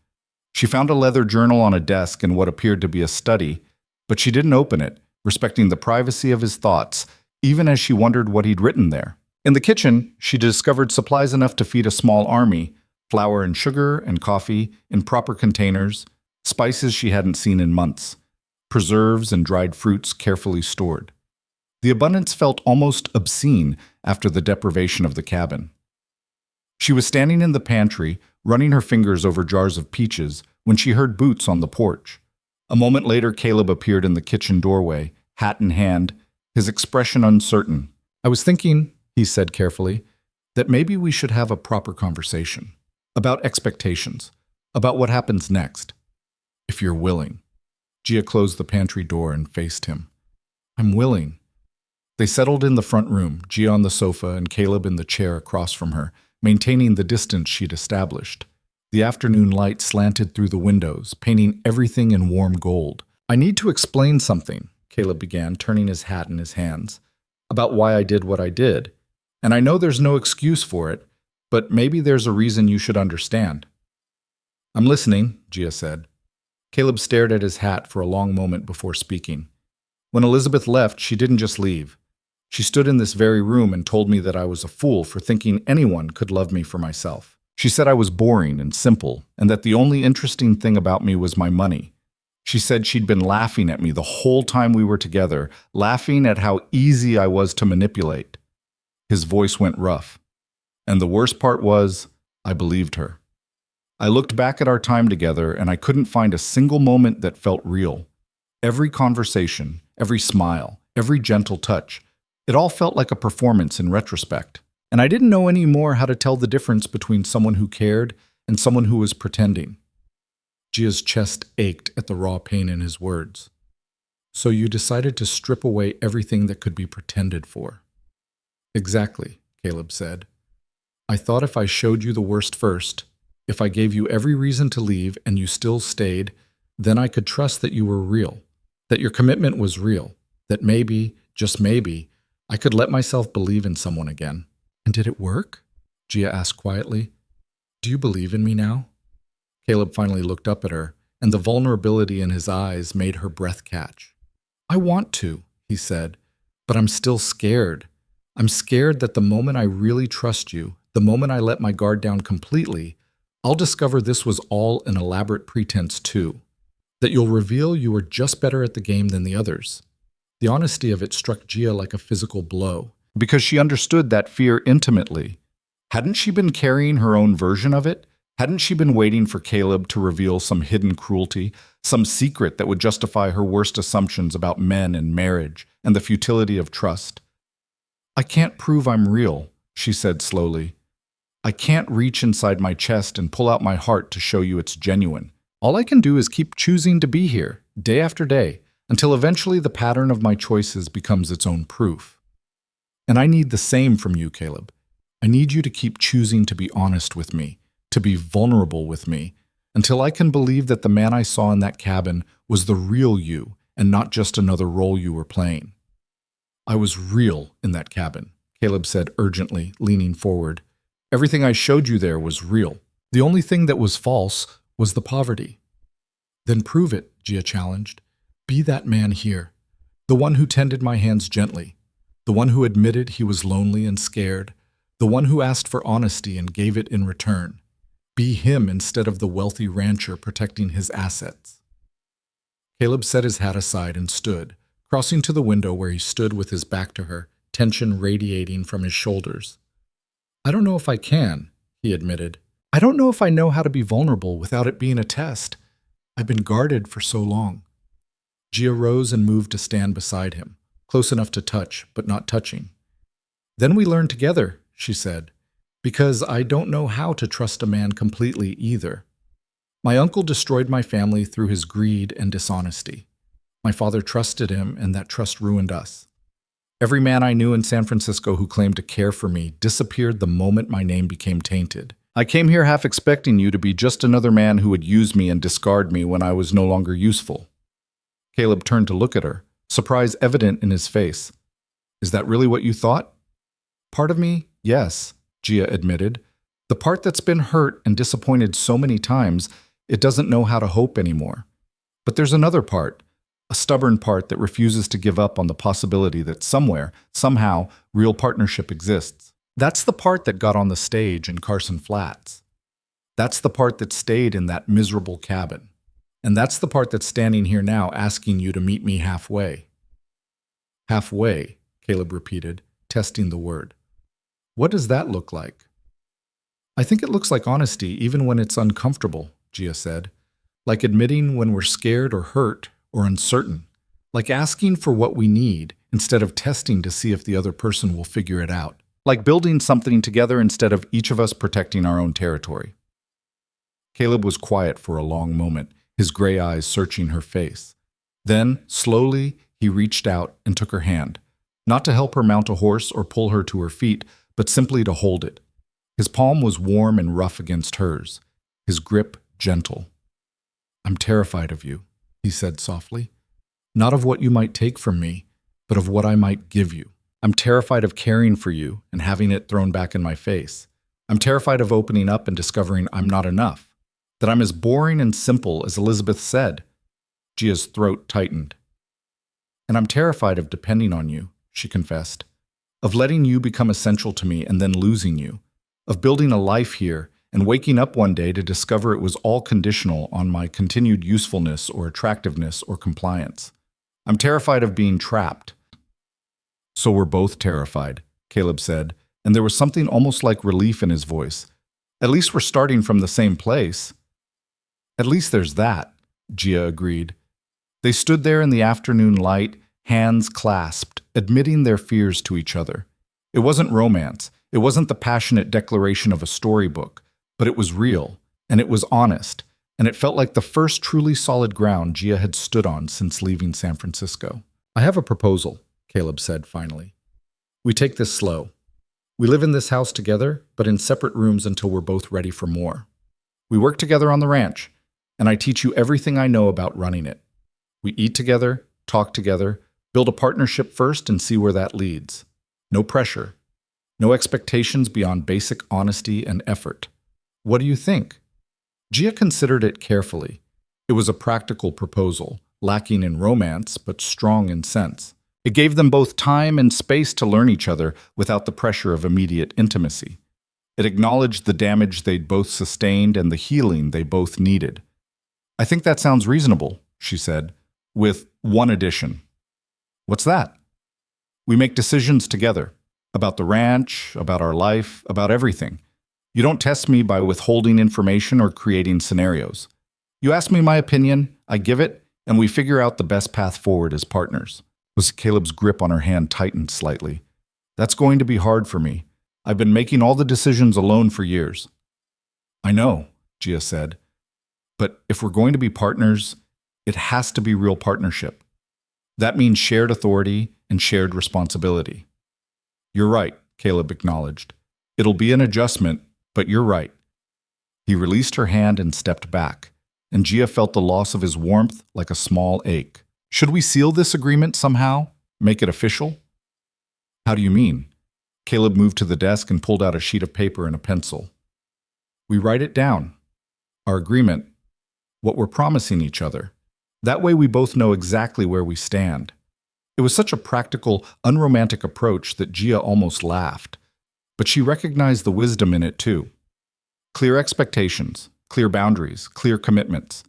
Speaker 1: She found a leather journal on a desk in what appeared to be a study, but she didn't open it, respecting the privacy of his thoughts, even as she wondered what he'd written there. In the kitchen, she discovered supplies enough to feed a small army, flour and sugar and coffee in proper containers, spices she hadn't seen in months, preserves and dried fruits carefully stored. The abundance felt almost obscene after the deprivation of the cabin. She was standing in the pantry, running her fingers over jars of peaches, when she heard boots on the porch. A moment later, Caleb appeared in the kitchen doorway, hat in hand, his expression uncertain. I was thinking, he said carefully, that maybe we should have a proper conversation. About expectations. About what happens next. If you're willing. Gia closed the pantry door and faced him. I'm willing. They settled in the front room, Gia on the sofa and Caleb in the chair across from her, maintaining the distance she'd established. The afternoon light slanted through the windows, painting everything in warm gold. I need to explain something, Caleb began, turning his hat in his hands, about why I did what I did. And I know there's no excuse for it, but maybe there's a reason you should understand. I'm listening, Gia said. Caleb stared at his hat for a long moment before speaking. When Elizabeth left, she didn't just leave. She stood in this very room and told me that I was a fool for thinking anyone could love me for myself. She said I was boring and simple, and that the only interesting thing about me was my money. She said she'd been laughing at me the whole time we were together, laughing at how easy I was to manipulate. His voice went rough. And the worst part was, I believed her. I looked back at our time together and I couldn't find a single moment that felt real. Every conversation, every smile, every gentle touch, it all felt like a performance in retrospect. And I didn't know any more how to tell the difference between someone who cared and someone who was pretending. Gia's chest ached at the raw pain in his words. So you decided to strip away everything that could be pretended for. Exactly, Caleb said. I thought if I showed you the worst first, if I gave you every reason to leave and you still stayed, then I could trust that you were real, that your commitment was real, that maybe, just maybe, I could let myself believe in someone again. And did it work? Gia asked quietly. Do you believe in me now? Caleb finally looked up at her, and the vulnerability in his eyes made her breath catch. I want to, he said, but I'm still scared. I'm scared that the moment I really trust you, the moment I let my guard down completely, I'll discover this was all an elaborate pretense too. That you'll reveal you were just better at the game than the others. The honesty of it struck Gia like a physical blow, because she understood that fear intimately. Hadn't she been carrying her own version of it? Hadn't she been waiting for Caleb to reveal some hidden cruelty, some secret that would justify her worst assumptions about men and marriage and the futility of trust? I can't prove I'm real, she said slowly. I can't reach inside my chest and pull out my heart to show you it's genuine. All I can do is keep choosing to be here, day after day, until eventually the pattern of my choices becomes its own proof. And I need the same from you, Caleb. I need you to keep choosing to be honest with me, to be vulnerable with me, until I can believe that the man I saw in that cabin was the real you and not just another role you were playing. I was real in that cabin, Caleb said urgently, leaning forward. Everything I showed you there was real. The only thing that was false was the poverty. Then prove it, Gia challenged. Be that man here, the one who tended my hands gently, the one who admitted he was lonely and scared, the one who asked for honesty and gave it in return. Be him instead of the wealthy rancher protecting his assets. Caleb set his hat aside and stood, crossing to the window where he stood with his back to her, tension radiating from his shoulders. I don't know if I can, he admitted. I don't know if I know how to be vulnerable without it being a test. I've been guarded for so long. Gia rose and moved to stand beside him, close enough to touch, but not touching. Then we learn together, she said, because I don't know how to trust a man completely either. My uncle destroyed my family through his greed and dishonesty. My father trusted him, and that trust ruined us. Every man I knew in San Francisco who claimed to care for me disappeared the moment my name became tainted. I came here half expecting you to be just another man who would use me and discard me when I was no longer useful. Caleb turned to look at her, surprise evident in his face. Is that really what you thought? Part of me, yes, Gia admitted. The part that's been hurt and disappointed so many times, it doesn't know how to hope anymore. But there's another part, a stubborn part that refuses to give up on the possibility that somewhere, somehow, real partnership exists. That's the part that got on the stage in Carson Flats. That's the part that stayed in that miserable cabin. And that's the part that's standing here now asking you to meet me halfway. Halfway, Caleb repeated, testing the word. What does that look like? I think it looks like honesty even when it's uncomfortable, Gia said. Like admitting when we're scared or hurt or uncertain. Like asking for what we need instead of testing to see if the other person will figure it out. Like building something together instead of each of us protecting our own territory. Caleb was quiet for a long moment, his gray eyes searching her face. Then, slowly, he reached out and took her hand, not to help her mount a horse or pull her to her feet, but simply to hold it. His palm was warm and rough against hers, his grip gentle. I'm terrified of you, he said softly. Not of what you might take from me, but of what I might give you. I'm terrified of caring for you and having it thrown back in my face. I'm terrified of opening up and discovering I'm not enough, that I'm as boring and simple as Elizabeth said. Gia's throat tightened. And I'm terrified of depending on you, she confessed, of letting you become essential to me and then losing you, of building a life here and waking up one day to discover it was all conditional on my continued usefulness or attractiveness or compliance. I'm terrified of being trapped. So we're both terrified, Caleb said, and there was something almost like relief in his voice. At least we're starting from the same place. At least there's that, Gia agreed. They stood there in the afternoon light, hands clasped, admitting their fears to each other. It wasn't romance. It wasn't the passionate declaration of a storybook, but it was real, and it was honest, and it felt like the first truly solid ground Gia had stood on since leaving San Francisco. I have a proposal, Caleb said finally. We take this slow. We live in this house together, but in separate rooms until we're both ready for more. We work together on the ranch, and I teach you everything I know about running it. We eat together, talk together, build a partnership first and see where that leads. No pressure. No expectations beyond basic honesty and effort. What do you think? Gia considered it carefully. It was a practical proposal, lacking in romance, but strong in sense. It gave them both time and space to learn each other without the pressure of immediate intimacy. It acknowledged the damage they'd both sustained and the healing they both needed. I think that sounds reasonable, she said, with one addition. What's that? We make decisions together. About the ranch, about our life, about everything. You don't test me by withholding information or creating scenarios. You ask me my opinion, I give it, and we figure out the best path forward as partners. Caleb's grip on her hand tightened slightly. That's going to be hard for me. I've been making all the decisions alone for years. I know, Gia said. But if we're going to be partners, it has to be real partnership. That means shared authority and shared responsibility. You're right, Caleb acknowledged. It'll be an adjustment, but you're right. He released her hand and stepped back, and Gia felt the loss of his warmth like a small ache. Should we seal this agreement somehow? Make it official? How do you mean? Caleb moved to the desk and pulled out a sheet of paper and a pencil. We write it down. Our agreement. What we're promising each other. That way we both know exactly where we stand. It was such a practical, unromantic approach that Gia almost laughed. But she recognized the wisdom in it too. Clear expectations, clear boundaries, clear commitments.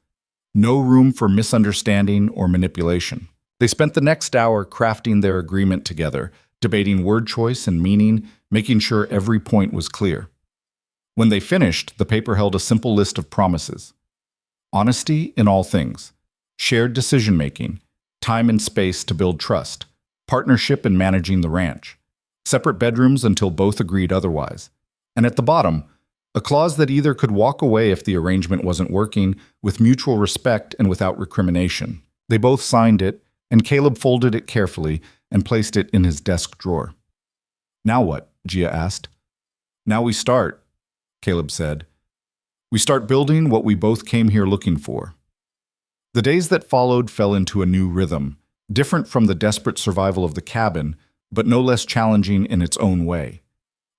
Speaker 1: No room for misunderstanding or manipulation. They spent the next hour crafting their agreement together, debating word choice and meaning, making sure every point was clear. When they finished, the paper held a simple list of promises. Honesty in all things, shared decision-making, time and space to build trust, partnership in managing the ranch, separate bedrooms until both agreed otherwise. And at the bottom, a clause that either could walk away if the arrangement wasn't working, with mutual respect and without recrimination. They both signed it, and Caleb folded it carefully and placed it in his desk drawer. Now what? Gia asked. Now we start, Caleb said. We start building what we both came here looking for. The days that followed fell into a new rhythm, different from the desperate survival of the cabin, but no less challenging in its own way.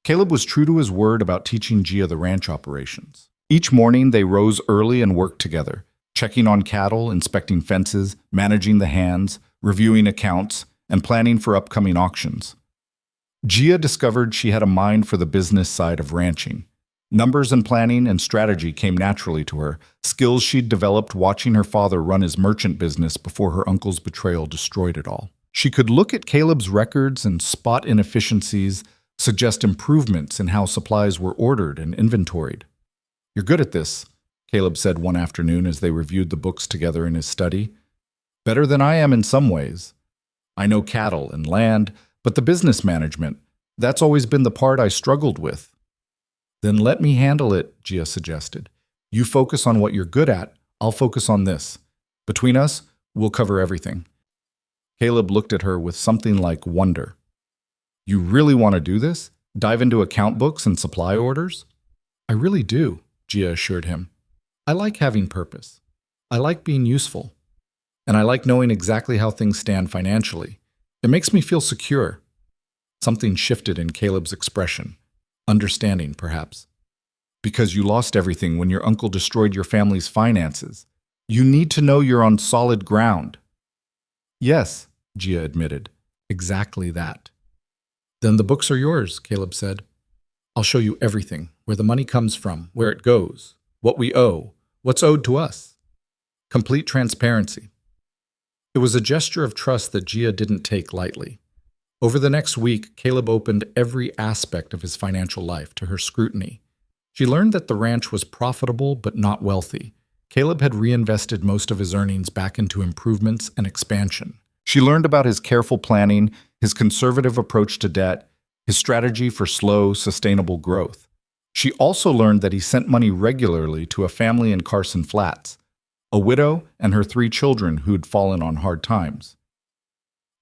Speaker 1: Caleb was true to his word about teaching Gia the ranch operations. Each morning they rose early and worked together, checking on cattle, inspecting fences, managing the hands, reviewing accounts, and planning for upcoming auctions. Gia discovered she had a mind for the business side of ranching. Numbers and planning and strategy came naturally to her, skills she'd developed watching her father run his merchant business before her uncle's betrayal destroyed it all. She could look at Caleb's records and spot inefficiencies, suggest improvements in how supplies were ordered and inventoried. You're good at this, Caleb said one afternoon as they reviewed the books together in his study. Better than I am in some ways. I know cattle and land, but the business management, that's always been the part I struggled with. Then let me handle it, Gia suggested. You focus on what you're good at, I'll focus on this. Between us, we'll cover everything. Caleb looked at her with something like wonder. You really want to do this? Dive into account books and supply orders? I really do, Gia assured him. I like having purpose. I like being useful. And I like knowing exactly how things stand financially. It makes me feel secure. Something shifted in Caleb's expression. Understanding, perhaps. Because you lost everything when your uncle destroyed your family's finances. You need to know you're on solid ground. Yes, Gia admitted. Exactly that. Then the books are yours, Caleb said. I'll show you everything, where the money comes from, where it goes, what we owe, what's owed to us. Complete transparency. It was a gesture of trust that Gia didn't take lightly. Over the next week, Caleb opened every aspect of his financial life to her scrutiny. She learned that the ranch was profitable but not wealthy. Caleb had reinvested most of his earnings back into improvements and expansion. She learned about his careful planning, his conservative approach to debt, his strategy for slow, sustainable growth. She also learned that he sent money regularly to a family in Carson Flats, a widow and her 3 children who'd fallen on hard times.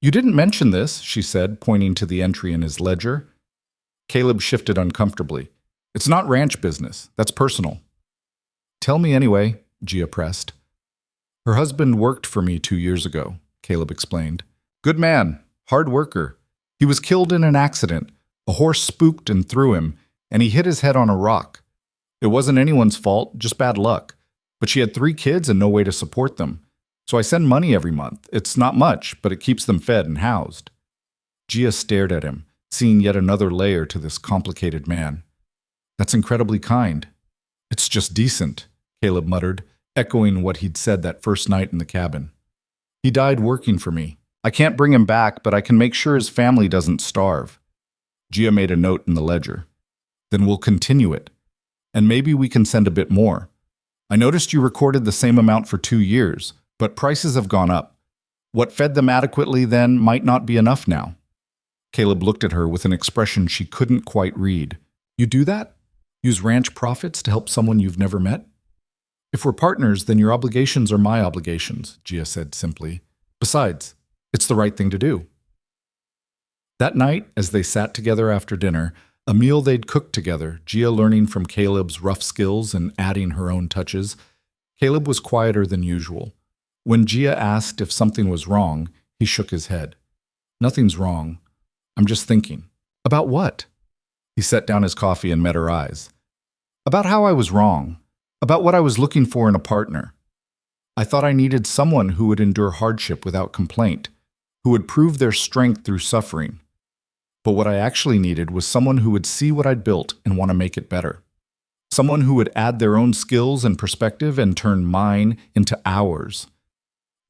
Speaker 1: You didn't mention this, she said, pointing to the entry in his ledger. Caleb shifted uncomfortably. It's not ranch business. That's personal. Tell me anyway, Gia pressed. Her husband worked for me 2 years ago, Caleb explained. Good man, hard worker. He was killed in an accident. A horse spooked and threw him, and he hit his head on a rock. It wasn't anyone's fault, just bad luck. But she had 3 kids and no way to support them. So I send money every month. It's not much, but it keeps them fed and housed. Gia stared at him, seeing yet another layer to this complicated man. That's incredibly kind. It's just decent, Caleb muttered, echoing what he'd said that first night in the cabin. He died working for me. I can't bring him back, but I can make sure his family doesn't starve. Gia made a note in the ledger. Then we'll continue it. And maybe we can send a bit more. I noticed you recorded the same amount for 2 years, but prices have gone up. What fed them adequately then might not be enough now. Caleb looked at her with an expression she couldn't quite read. You do that? Use ranch profits to help someone you've never met? If we're partners, then your obligations are my obligations, Gia said simply. Besides, it's the right thing to do. That night, as they sat together after dinner, a meal they'd cooked together, Gia learning from Caleb's rough skills and adding her own touches, Caleb was quieter than usual. When Gia asked if something was wrong, he shook his head. Nothing's wrong. I'm just thinking. About what? He set down his coffee and met her eyes. About how I was wrong. About what I was looking for in a partner. I thought I needed someone who would endure hardship without complaint, who would prove their strength through suffering. But what I actually needed was someone who would see what I'd built and want to make it better. Someone who would add their own skills and perspective and turn mine into ours.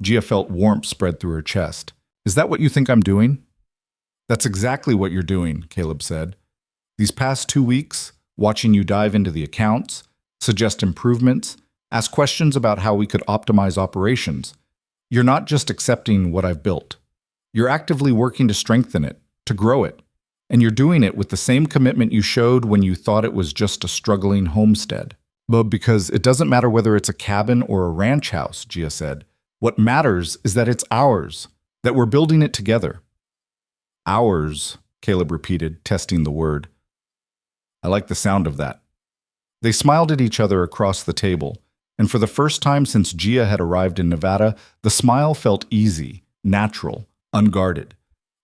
Speaker 1: Gia felt warmth spread through her chest. Is that what you think I'm doing? That's exactly what you're doing, Caleb said. These past 2 weeks, watching you dive into the accounts, suggest improvements, ask questions about how we could optimize operations. You're not just accepting what I've built. You're actively working to strengthen it, to grow it. And you're doing it with the same commitment you showed when you thought it was just a struggling homestead. But because it doesn't matter whether it's a cabin or a ranch house, Gia said. What matters is that it's ours, that we're building it together. Ours, Caleb repeated, testing the word. I like the sound of that. They smiled at each other across the table, and for the first time since Gia had arrived in Nevada, the smile felt easy, natural, unguarded.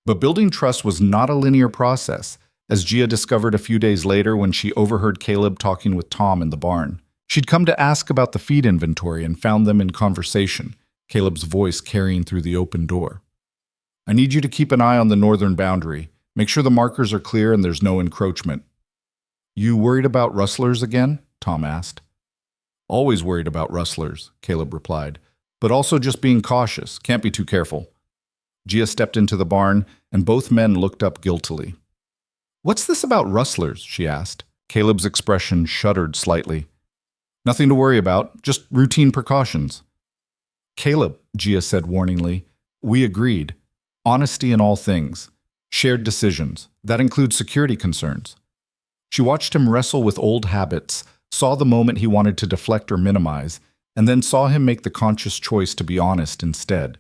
Speaker 1: But building trust was not a linear process, as Gia discovered a few days later when she overheard Caleb talking with Tom in the barn. She'd come to ask about the feed inventory and found them in conversation, Caleb's voice carrying through the open door. I need you to keep an eye on the northern boundary. Make sure the markers are clear and there's no encroachment. You worried about rustlers again? Tom asked. Always worried about rustlers, Caleb replied, but also just being cautious. Can't be too careful. Gia stepped into the barn, and both men looked up guiltily. What's this about rustlers? She asked. Caleb's expression shuddered slightly. Nothing to worry about, just routine precautions. Caleb, Gia said warningly, we agreed. Honesty in all things. Shared decisions. That includes security concerns. She watched him wrestle with old habits, saw the moment he wanted to deflect or minimize, and then saw him make the conscious choice to be honest instead.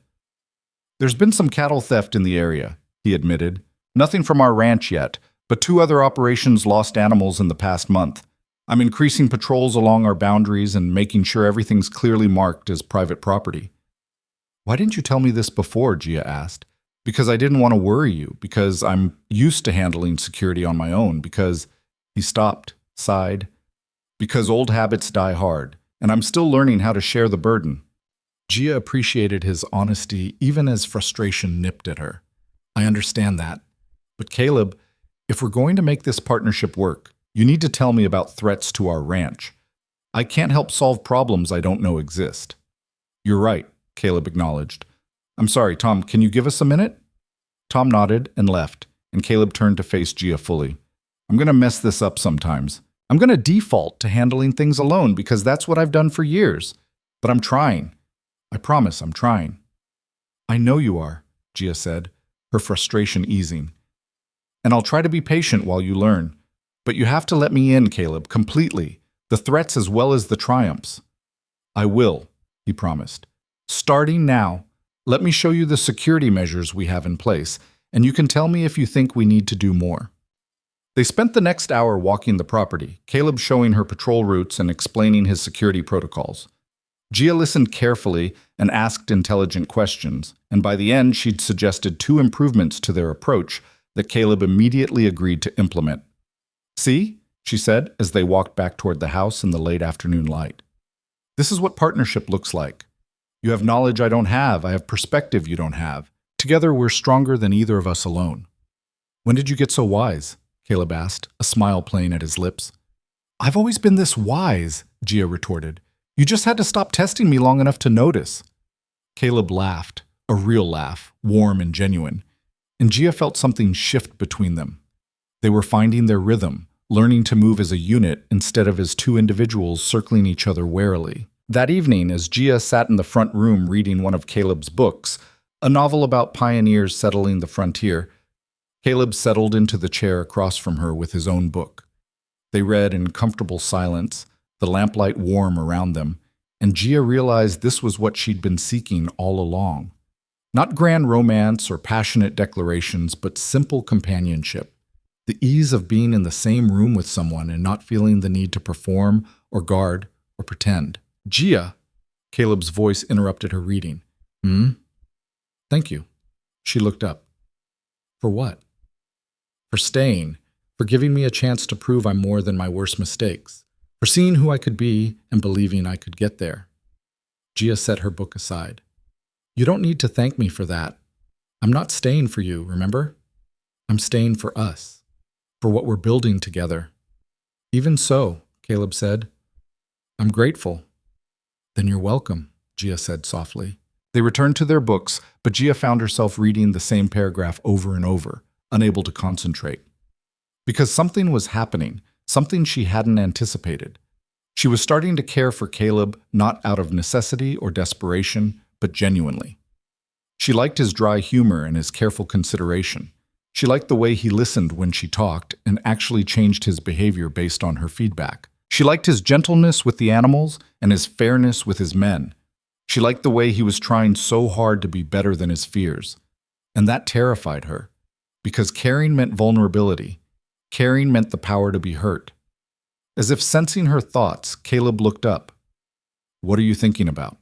Speaker 1: There's been some cattle theft in the area, he admitted. Nothing from our ranch yet, but 2 other operations lost animals in the past month. I'm increasing patrols along our boundaries and making sure everything's clearly marked as private property. Why didn't you tell me this before? Gia asked. Because I didn't want to worry you, because I'm used to handling security on my own, because... He stopped, sighed. Because old habits die hard, and I'm still learning how to share the burden. Gia appreciated his honesty even as frustration nipped at her. I understand that. But Caleb, if we're going to make this partnership work, you need to tell me about threats to our ranch. I can't help solve problems I don't know exist. You're right, Caleb acknowledged. I'm sorry, Tom, can you give us a minute? Tom nodded and left, and Caleb turned to face Gia fully. I'm going to mess this up sometimes. I'm going to default to handling things alone because that's what I've done for years. But I'm trying. I promise I'm trying. I know you are, Gia said, her frustration easing. And I'll try to be patient while you learn. But you have to let me in, Caleb, completely. The threats as well as the triumphs. I will, he promised. Starting now, let me show you the security measures we have in place, and you can tell me if you think we need to do more. They spent the next hour walking the property, Caleb showing her patrol routes and explaining his security protocols. Gia listened carefully and asked intelligent questions, and by the end she'd suggested 2 improvements to their approach that Caleb immediately agreed to implement. See, she said as they walked back toward the house in the late afternoon light. This is what partnership looks like. You have knowledge I don't have, I have perspective you don't have. Together we're stronger than either of us alone. When did you get so wise? Caleb asked, a smile playing at his lips. I've always been this wise, Gia retorted. You just had to stop testing me long enough to notice. Caleb laughed, a real laugh, warm and genuine, and Gia felt something shift between them. They were finding their rhythm, learning to move as a unit instead of as 2 individuals circling each other warily. That evening, as Gia sat in the front room reading one of Caleb's books, a novel about pioneers settling the frontier, Caleb settled into the chair across from her with his own book. They read in comfortable silence, the lamplight warm around them, and Gia realized this was what she'd been seeking all along. Not grand romance or passionate declarations, but simple companionship. The ease of being in the same room with someone and not feeling the need to perform or guard or pretend. Gia, Caleb's voice interrupted her reading. Thank you. She looked up. For what? For staying, for giving me a chance to prove I'm more than my worst mistakes, for seeing who I could be and believing I could get there. Gia set her book aside. You don't need to thank me for that. I'm not staying for you, remember? I'm staying for us, for what we're building together. Even so, Caleb said. I'm grateful. Then you're welcome, Gia said softly. They returned to their books, but Gia found herself reading the same paragraph over and over, unable to concentrate. Because something was happening, something she hadn't anticipated. She was starting to care for Caleb not out of necessity or desperation, but genuinely. She liked his dry humor and his careful consideration. She liked the way he listened when she talked and actually changed his behavior based on her feedback. She liked his gentleness with the animals and his fairness with his men. She liked the way he was trying so hard to be better than his fears. And that terrified her, because caring meant vulnerability. Caring meant the power to be hurt. As if sensing her thoughts, Caleb looked up. What are you thinking about?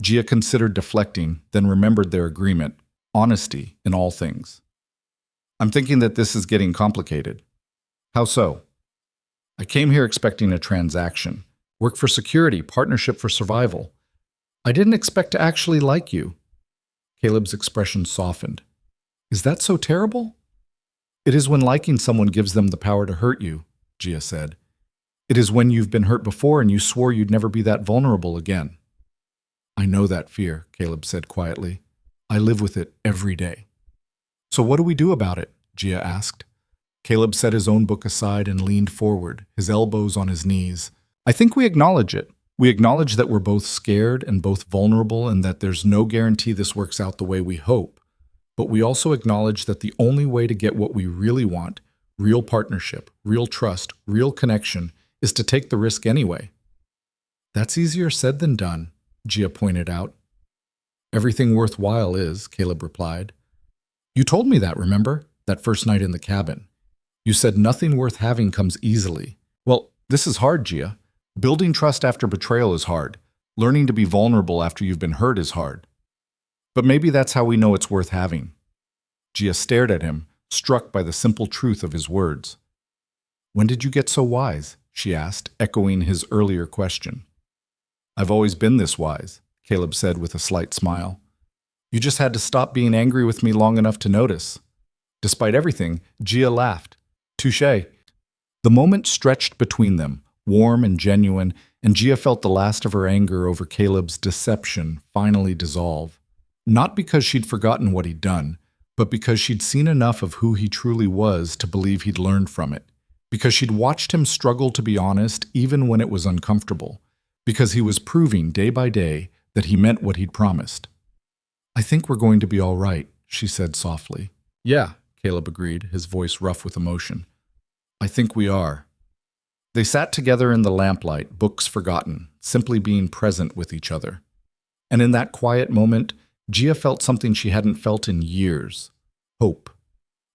Speaker 1: Gia considered deflecting, then remembered their agreement, honesty in all things. I'm thinking that this is getting complicated. How so? I came here expecting a transaction, work for security, partnership for survival. I didn't expect to actually like you. Caleb's expression softened. Is that so terrible? It is when liking someone gives them the power to hurt you, Gia said. It is when you've been hurt before and you swore you'd never be that vulnerable again. I know that fear, Caleb said quietly. I live with it every day. So what do we do about it? Gia asked. Caleb set his own book aside and leaned forward, his elbows on his knees. I think we acknowledge it. We acknowledge that we're both scared and both vulnerable and that there's no guarantee this works out the way we hope. But we also acknowledge that the only way to get what we really want, real partnership, real trust, real connection, is to take the risk anyway. That's easier said than done, Gia pointed out. Everything worthwhile is, Caleb replied. You told me that, remember? That first night in the cabin. You said nothing worth having comes easily. Well, this is hard, Gia. Building trust after betrayal is hard. Learning to be vulnerable after you've been hurt is hard. But maybe that's how we know it's worth having. Gia stared at him, struck by the simple truth of his words. When did you get so wise? She asked, echoing his earlier question. I've always been this wise, Caleb said with a slight smile. You just had to stop being angry with me long enough to notice. Despite everything, Gia laughed. Touché. The moment stretched between them, warm and genuine, and Gia felt the last of her anger over Caleb's deception finally dissolve. Not because she'd forgotten what he'd done, but because she'd seen enough of who he truly was to believe he'd learned from it. Because she'd watched him struggle to be honest even when it was uncomfortable. Because he was proving day by day that he meant what he'd promised. I think we're going to be all right, she said softly. Yeah, Caleb agreed, his voice rough with emotion. I think we are. They sat together in the lamplight, books forgotten, simply being present with each other. And in that quiet moment, Gia felt something she hadn't felt in years. Hope.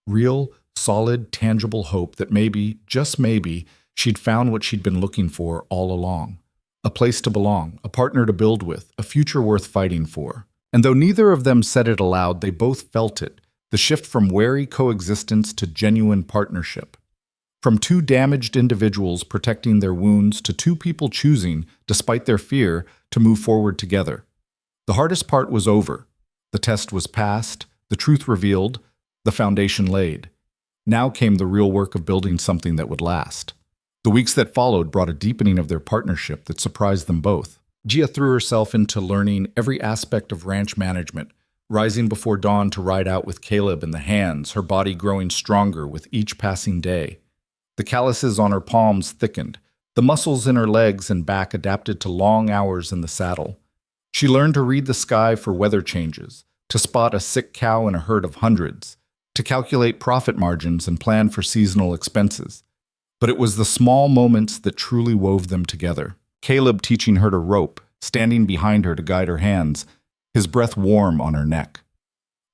Speaker 1: Real, solid, tangible hope that maybe, just maybe, she'd found what she'd been looking for all along. A place to belong, a partner to build with, a future worth fighting for. And though neither of them said it aloud, they both felt it, the shift from wary coexistence to genuine partnership. From two damaged individuals protecting their wounds to two people choosing, despite their fear, to move forward together. The hardest part was over. The test was passed, the truth revealed, the foundation laid. Now came the real work of building something that would last. The weeks that followed brought a deepening of their partnership that surprised them both. Gia threw herself into learning every aspect of ranch management, rising before dawn to ride out with Caleb in the hands, her body growing stronger with each passing day. The calluses on her palms thickened. The muscles in her legs and back adapted to long hours in the saddle. She learned to read the sky for weather changes, to spot a sick cow in a herd of hundreds, to calculate profit margins and plan for seasonal expenses. But it was the small moments that truly wove them together. Caleb teaching her to rope, standing behind her to guide her hands, his breath warm on her neck.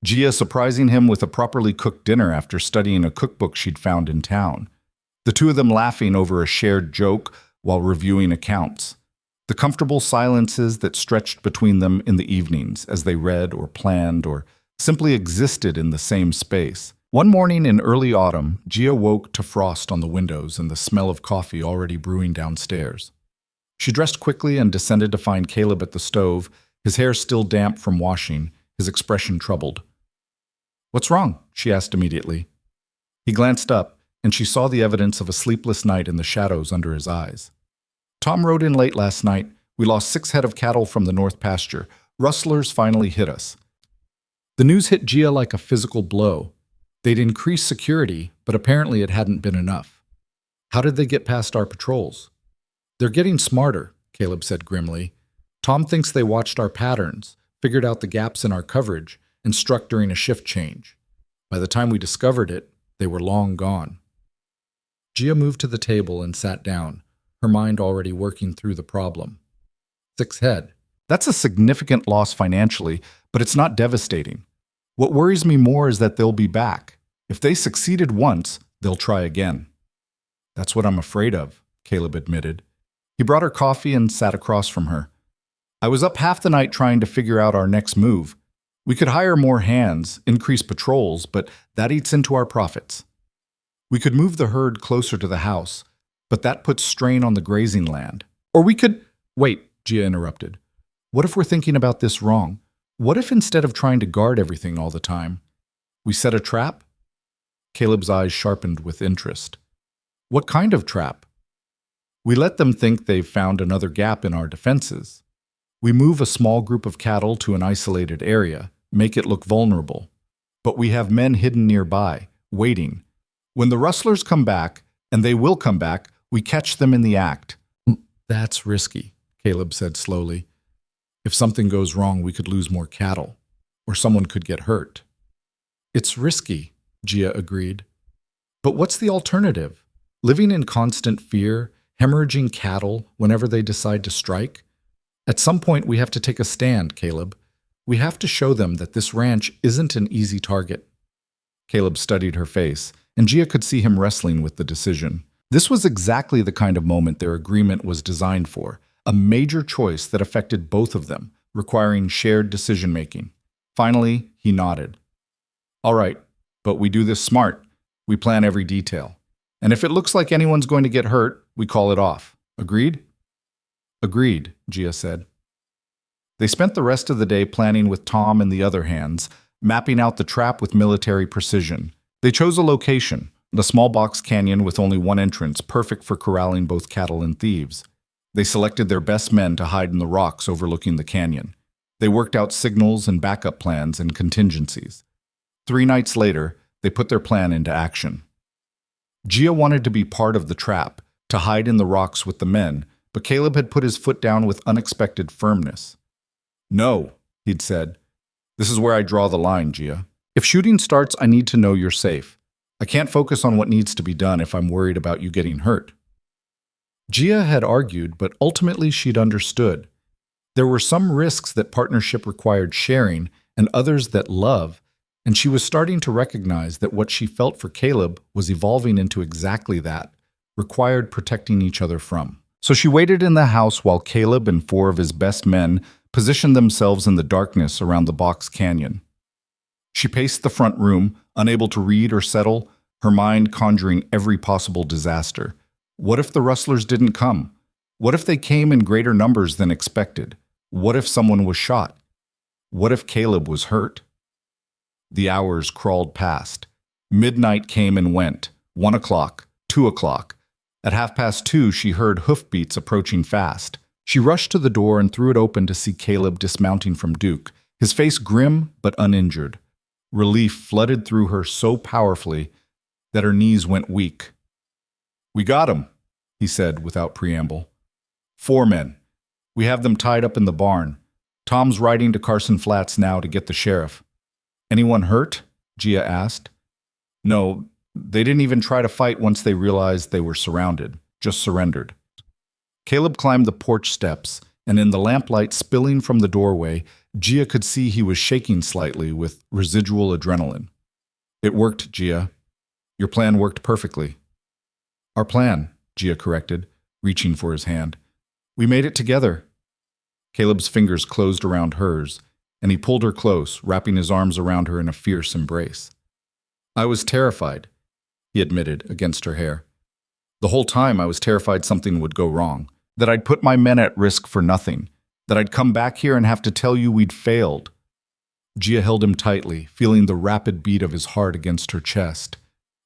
Speaker 1: Gia surprising him with a properly cooked dinner after studying a cookbook she'd found in town. The two of them laughing over a shared joke while reviewing accounts. The comfortable silences that stretched between them in the evenings as they read or planned or simply existed in the same space. One morning in early autumn, Gia woke to frost on the windows and the smell of coffee already brewing downstairs. She dressed quickly and descended to find Caleb at the stove, his hair still damp from washing, his expression troubled. "What's wrong?" she asked immediately. He glanced up, and she saw the evidence of a sleepless night in the shadows under his eyes. "Tom rode in late last night. We lost 6 head of cattle from the north pasture. Rustlers finally hit us." The news hit Gia like a physical blow. They'd increased security, but apparently it hadn't been enough. "How did they get past our patrols?" "They're getting smarter," Caleb said grimly. "Tom thinks they watched our patterns, figured out the gaps in our coverage, and struck during a shift change. By the time we discovered it, they were long gone." Gia moved to the table and sat down, her mind already working through the problem. 6 head. That's a significant loss financially, but it's not devastating. What worries me more is that they'll be back. If they succeeded once, they'll try again. "That's what I'm afraid of," Caleb admitted. He brought her coffee and sat across from her. "I was up half the night trying to figure out our next move. We could hire more hands, increase patrols, but that eats into our profits. We could move the herd closer to the house, but that puts strain on the grazing land. Or we could—" "Wait," Gia interrupted. "What if we're thinking about this wrong? What if instead of trying to guard everything all the time, we set a trap?" Caleb's eyes sharpened with interest. "What kind of trap?" "We let them think they've found another gap in our defenses. We move a small group of cattle to an isolated area, make it look vulnerable. But we have men hidden nearby, waiting. When the rustlers come back, and they will come back, we catch them in the act." "That's risky," Caleb said slowly. "If something goes wrong, we could lose more cattle, or someone could get hurt." "It's risky," Gia agreed. "But what's the alternative? Living in constant fear, hemorrhaging cattle whenever they decide to strike? At some point, we have to take a stand, Caleb. We have to show them that this ranch isn't an easy target." Caleb studied her face, and Gia could see him wrestling with the decision. This was exactly the kind of moment their agreement was designed for, a major choice that affected both of them, requiring shared decision-making. Finally, he nodded. "All right, but we do this smart. We plan every detail. And if it looks like anyone's going to get hurt, we call it off. Agreed?" "Agreed," Gia said. They spent the rest of the day planning with Tom and the other hands, mapping out the trap with military precision. They chose a location, the small box canyon with only one entrance, perfect for corralling both cattle and thieves. They selected their best men to hide in the rocks overlooking the canyon. They worked out signals and backup plans and contingencies. 3 nights later, they put their plan into action. Gia wanted to be part of the trap, to hide in the rocks with the men, but Caleb had put his foot down with unexpected firmness. "No," he'd said. "This is where I draw the line, Gia. If shooting starts, I need to know you're safe. I can't focus on what needs to be done if I'm worried about you getting hurt." Gia had argued, but ultimately she'd understood. There were some risks that partnership required sharing, and others that love, and she was starting to recognize that what she felt for Caleb was evolving into exactly that, required protecting each other from. So she waited in the house while Caleb and 4 of his best men positioned themselves in the darkness around the box canyon. She paced the front room, unable to read or settle, her mind conjuring every possible disaster. What if the rustlers didn't come? What if they came in greater numbers than expected? What if someone was shot? What if Caleb was hurt? The hours crawled past. Midnight came and went. 1 o'clock, 2 o'clock. At 2:30, she heard hoofbeats approaching fast. She rushed to the door and threw it open to see Caleb dismounting from Duke, his face grim but uninjured. Relief flooded through her so powerfully that her knees went weak. "We got him," he said without preamble. 4 men. We have them tied up in the barn. Tom's riding to Carson Flats now to get the sheriff." "Anyone hurt?" Gia asked. "No, they didn't even try to fight once they realized they were surrounded, just surrendered." Caleb climbed the porch steps, and in the lamplight spilling from the doorway, Gia could see he was shaking slightly with residual adrenaline. "It worked, Gia. Your plan worked perfectly." "Our plan," Gia corrected, reaching for his hand. "We made it together." Caleb's fingers closed around hers, and he pulled her close, wrapping his arms around her in a fierce embrace. "I was terrified," he admitted against her hair. "The whole time I was terrified something would go wrong. That I'd put my men at risk for nothing. That I'd come back here and have to tell you we'd failed. Gia held him tightly, feeling the rapid beat of his heart against her chest.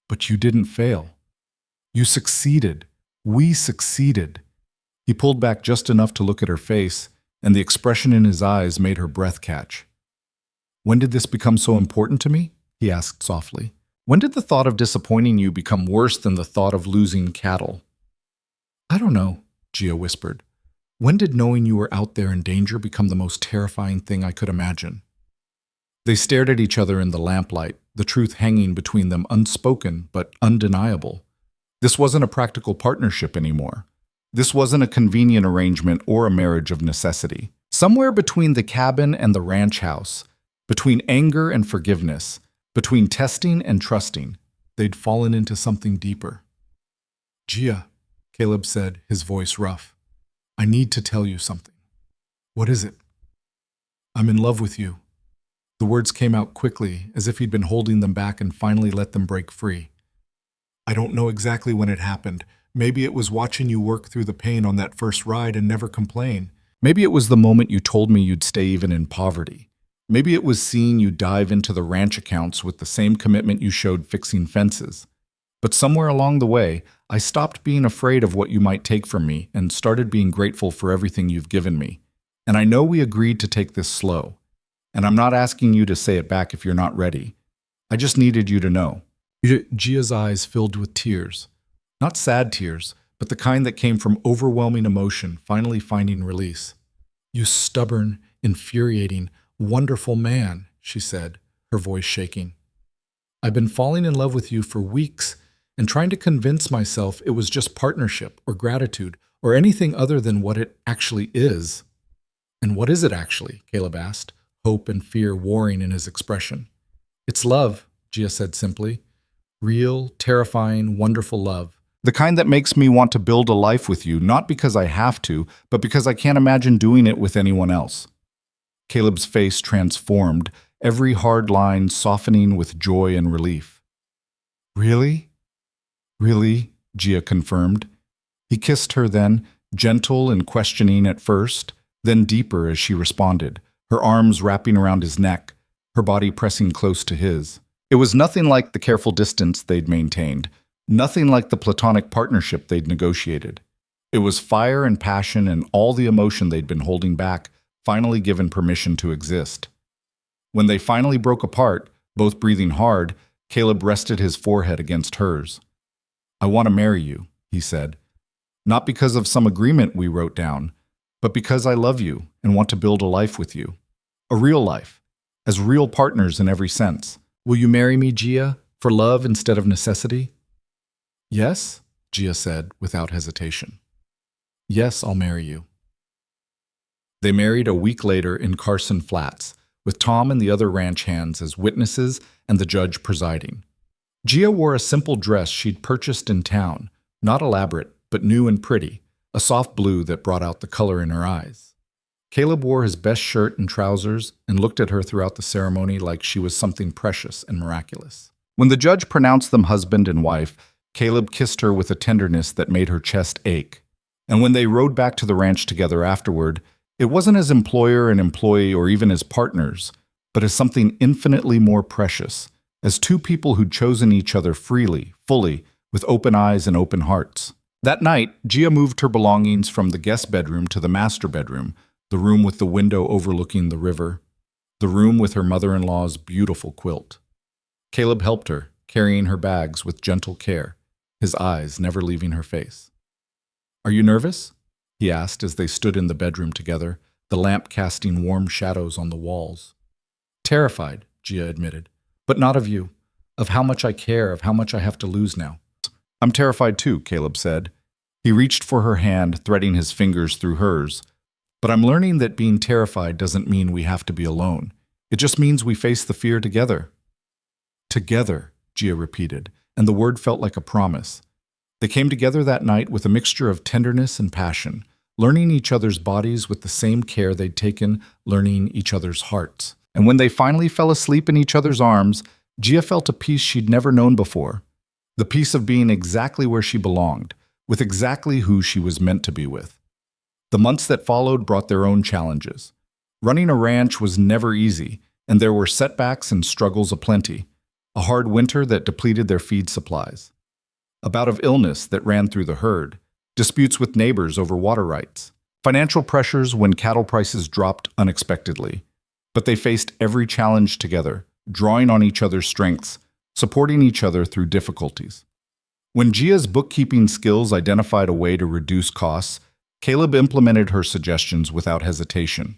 Speaker 1: But you didn't fail. You succeeded. We succeeded. He pulled back just enough to look at her face, and the expression in his eyes made her breath catch. When did this become so important to me? He asked softly. When did the thought of disappointing you become worse than the thought of losing cattle? I don't know, Gia whispered. When did knowing you were out there in danger become the most terrifying thing I could imagine? They stared at each other in the lamplight, the truth hanging between them unspoken but undeniable. This wasn't a practical partnership anymore. This wasn't a convenient arrangement or a marriage of necessity. Somewhere between the cabin and the ranch house, between anger and forgiveness, between testing and trusting, they'd fallen into something deeper. Gia, Caleb said, his voice rough, I need to tell you something. What is it? I'm in love with you. The words came out quickly, as if he'd been holding them back and finally let them break free. I don't know exactly when it happened. Maybe it was watching you work through the pain on that first ride and never complain. Maybe it was the moment you told me you'd stay even in poverty. Maybe it was seeing you dive into the ranch accounts with the same commitment you showed fixing fences. But somewhere along the way, I stopped being afraid of what you might take from me and started being grateful for everything you've given me. And I know we agreed to take this slow. And I'm not asking you to say it back if you're not ready. I just needed you to know. Gia's eyes filled with tears. Not sad tears, but the kind that came from overwhelming emotion finally finding release. You stubborn, infuriating, wonderful man, she said, her voice shaking. I've been falling in love with you for weeks and trying to convince myself it was just partnership or gratitude or anything other than what it actually is. And what is it actually? Caleb asked, hope and fear warring in his expression. It's love, Gia said simply. Real, terrifying, wonderful love. The kind that makes me want to build a life with you, not because I have to, but because I can't imagine doing it with anyone else. Caleb's face transformed, every hard line softening with joy and relief. Really? Really? Gia confirmed. He kissed her then, gentle and questioning at first, then deeper as she responded, her arms wrapping around his neck, her body pressing close to his. It was nothing like the careful distance they'd maintained, nothing like the platonic partnership they'd negotiated. It was fire and passion and all the emotion they'd been holding back, finally given permission to exist. When they finally broke apart, both breathing hard, Caleb rested his forehead against hers. I want to marry you, he said. Not because of some agreement we wrote down, but because I love you and want to build a life with you. A real life, as real partners in every sense. Will you marry me, Gia, for love instead of necessity? Yes, Gia said without hesitation. Yes, I'll marry you. They married a week later in Carson Flats, with Tom and the other ranch hands as witnesses and the judge presiding. Gia wore a simple dress she'd purchased in town, not elaborate, but new and pretty, a soft blue that brought out the color in her eyes. Caleb wore his best shirt and trousers and looked at her throughout the ceremony like she was something precious and miraculous. When the judge pronounced them husband and wife, Caleb kissed her with a tenderness that made her chest ache. And when they rode back to the ranch together afterward, it wasn't as employer and employee or even as partners, but as something infinitely more precious, as two people who'd chosen each other freely, fully, with open eyes and open hearts. That night, Gia moved her belongings from the guest bedroom to the master bedroom, the room with the window overlooking the river, the room with her mother-in-law's beautiful quilt. Caleb helped her, carrying her bags with gentle care, his eyes never leaving her face. Are you nervous? He asked as they stood in the bedroom together, the lamp casting warm shadows on the walls. Terrified, Gia admitted, but not of you, of how much I care, of how much I have to lose now. I'm terrified too, Caleb said. He reached for her hand, threading his fingers through hers. But I'm learning that being terrified doesn't mean we have to be alone. It just means we face the fear together. Together, Gia repeated, and the word felt like a promise. They came together that night with a mixture of tenderness and passion, learning each other's bodies with the same care they'd taken learning each other's hearts. And when they finally fell asleep in each other's arms, Gia felt a peace she'd never known before. The peace of being exactly where she belonged, with exactly who she was meant to be with. The months that followed brought their own challenges. Running a ranch was never easy, and there were setbacks and struggles aplenty. A hard winter that depleted their feed supplies. A bout of illness that ran through the herd. Disputes with neighbors over water rights. Financial pressures when cattle prices dropped unexpectedly. But they faced every challenge together, drawing on each other's strengths, supporting each other through difficulties. When Gia's bookkeeping skills identified a way to reduce costs, Caleb implemented her suggestions without hesitation.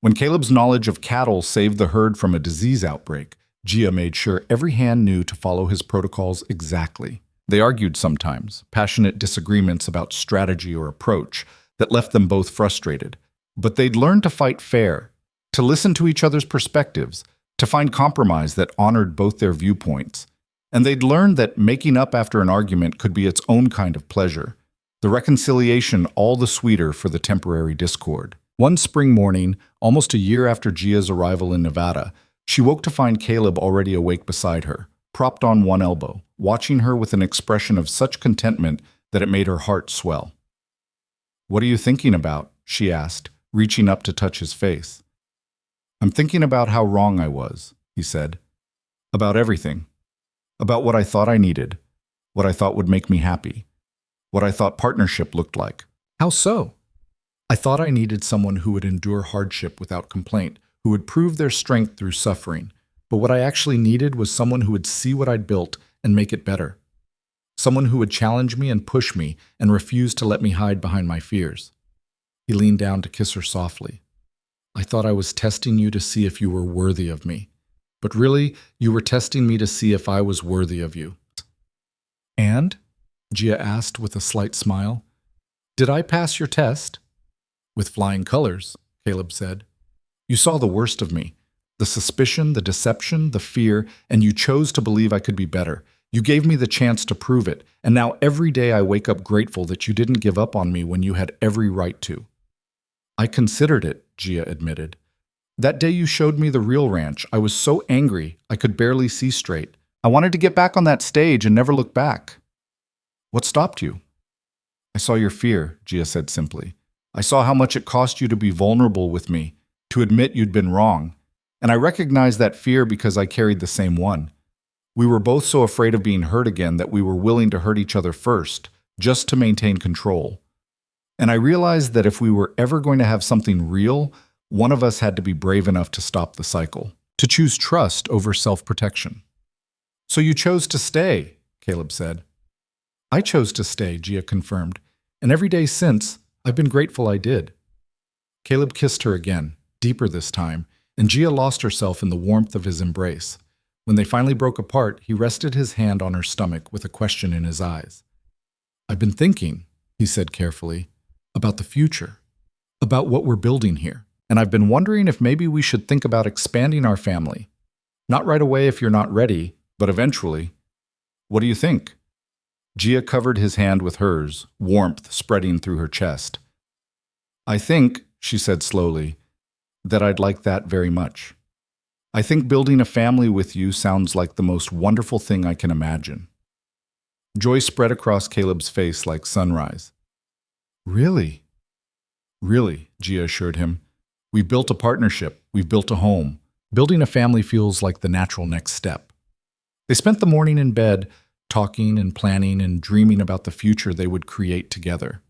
Speaker 1: When Caleb's knowledge of cattle saved the herd from a disease outbreak, Gia made sure every hand knew to follow his protocols exactly. They argued sometimes, passionate disagreements about strategy or approach that left them both frustrated. But they'd learned to fight fair, to listen to each other's perspectives, to find compromise that honored both their viewpoints. And they'd learned that making up after an argument could be its own kind of pleasure, the reconciliation all the sweeter for the temporary discord. One spring morning, almost a year after Gia's arrival in Nevada, she woke to find Caleb already awake beside her, propped on one elbow, watching her with an expression of such contentment that it made her heart swell. "What are you thinking about?" she asked, reaching up to touch his face. "I'm thinking about how wrong I was," he said. "About everything. About what I thought I needed, what I thought would make me happy, what I thought partnership looked like." "How so?" "I thought I needed someone who would endure hardship without complaint, who would prove their strength through suffering. But what I actually needed was someone who would see what I'd built and make it better. Someone who would challenge me and push me and refuse to let me hide behind my fears." He leaned down to kiss her softly. "I thought I was testing you to see if you were worthy of me. But really, you were testing me to see if I was worthy of you." "And?" Gia asked with a slight smile. "Did I pass your test?" "With flying colors," Caleb said. "You saw the worst of me. The suspicion, the deception, the fear, and you chose to believe I could be better. You gave me the chance to prove it, and now every day I wake up grateful that you didn't give up on me when you had every right to." "I considered it," Gia admitted. "That day you showed me the real ranch, I was so angry I could barely see straight. I wanted to get back on that stage and never look back." "What stopped you?" "I saw your fear," Gia said simply. "I saw how much it cost you to be vulnerable with me, to admit you'd been wrong. And I recognized that fear because I carried the same one. We were both so afraid of being hurt again that we were willing to hurt each other first, just to maintain control. And I realized that if we were ever going to have something real, one of us had to be brave enough to stop the cycle, to choose trust over self-protection." "So you chose to stay," Caleb said. "I chose to stay," Gia confirmed. "And every day since, I've been grateful I did." Caleb kissed her again, deeper this time, and Gia lost herself in the warmth of his embrace. When they finally broke apart, he rested his hand on her stomach with a question in his eyes. "I've been thinking," he said carefully, "about the future, about what we're building here. And I've been wondering if maybe we should think about expanding our family. Not right away if you're not ready, but eventually. What do you think?" Gia covered his hand with hers, warmth spreading through her chest. "I think," she said slowly, "that I'd like that very much. I think building a family with you sounds like the most wonderful thing I can imagine." Joy spread across Caleb's face like sunrise. "Really?" "Really," Gia assured him. "We've built a partnership. We've built a home. Building a family feels like the natural next step." They spent the morning in bed, talking and planning and dreaming about the future they would create together.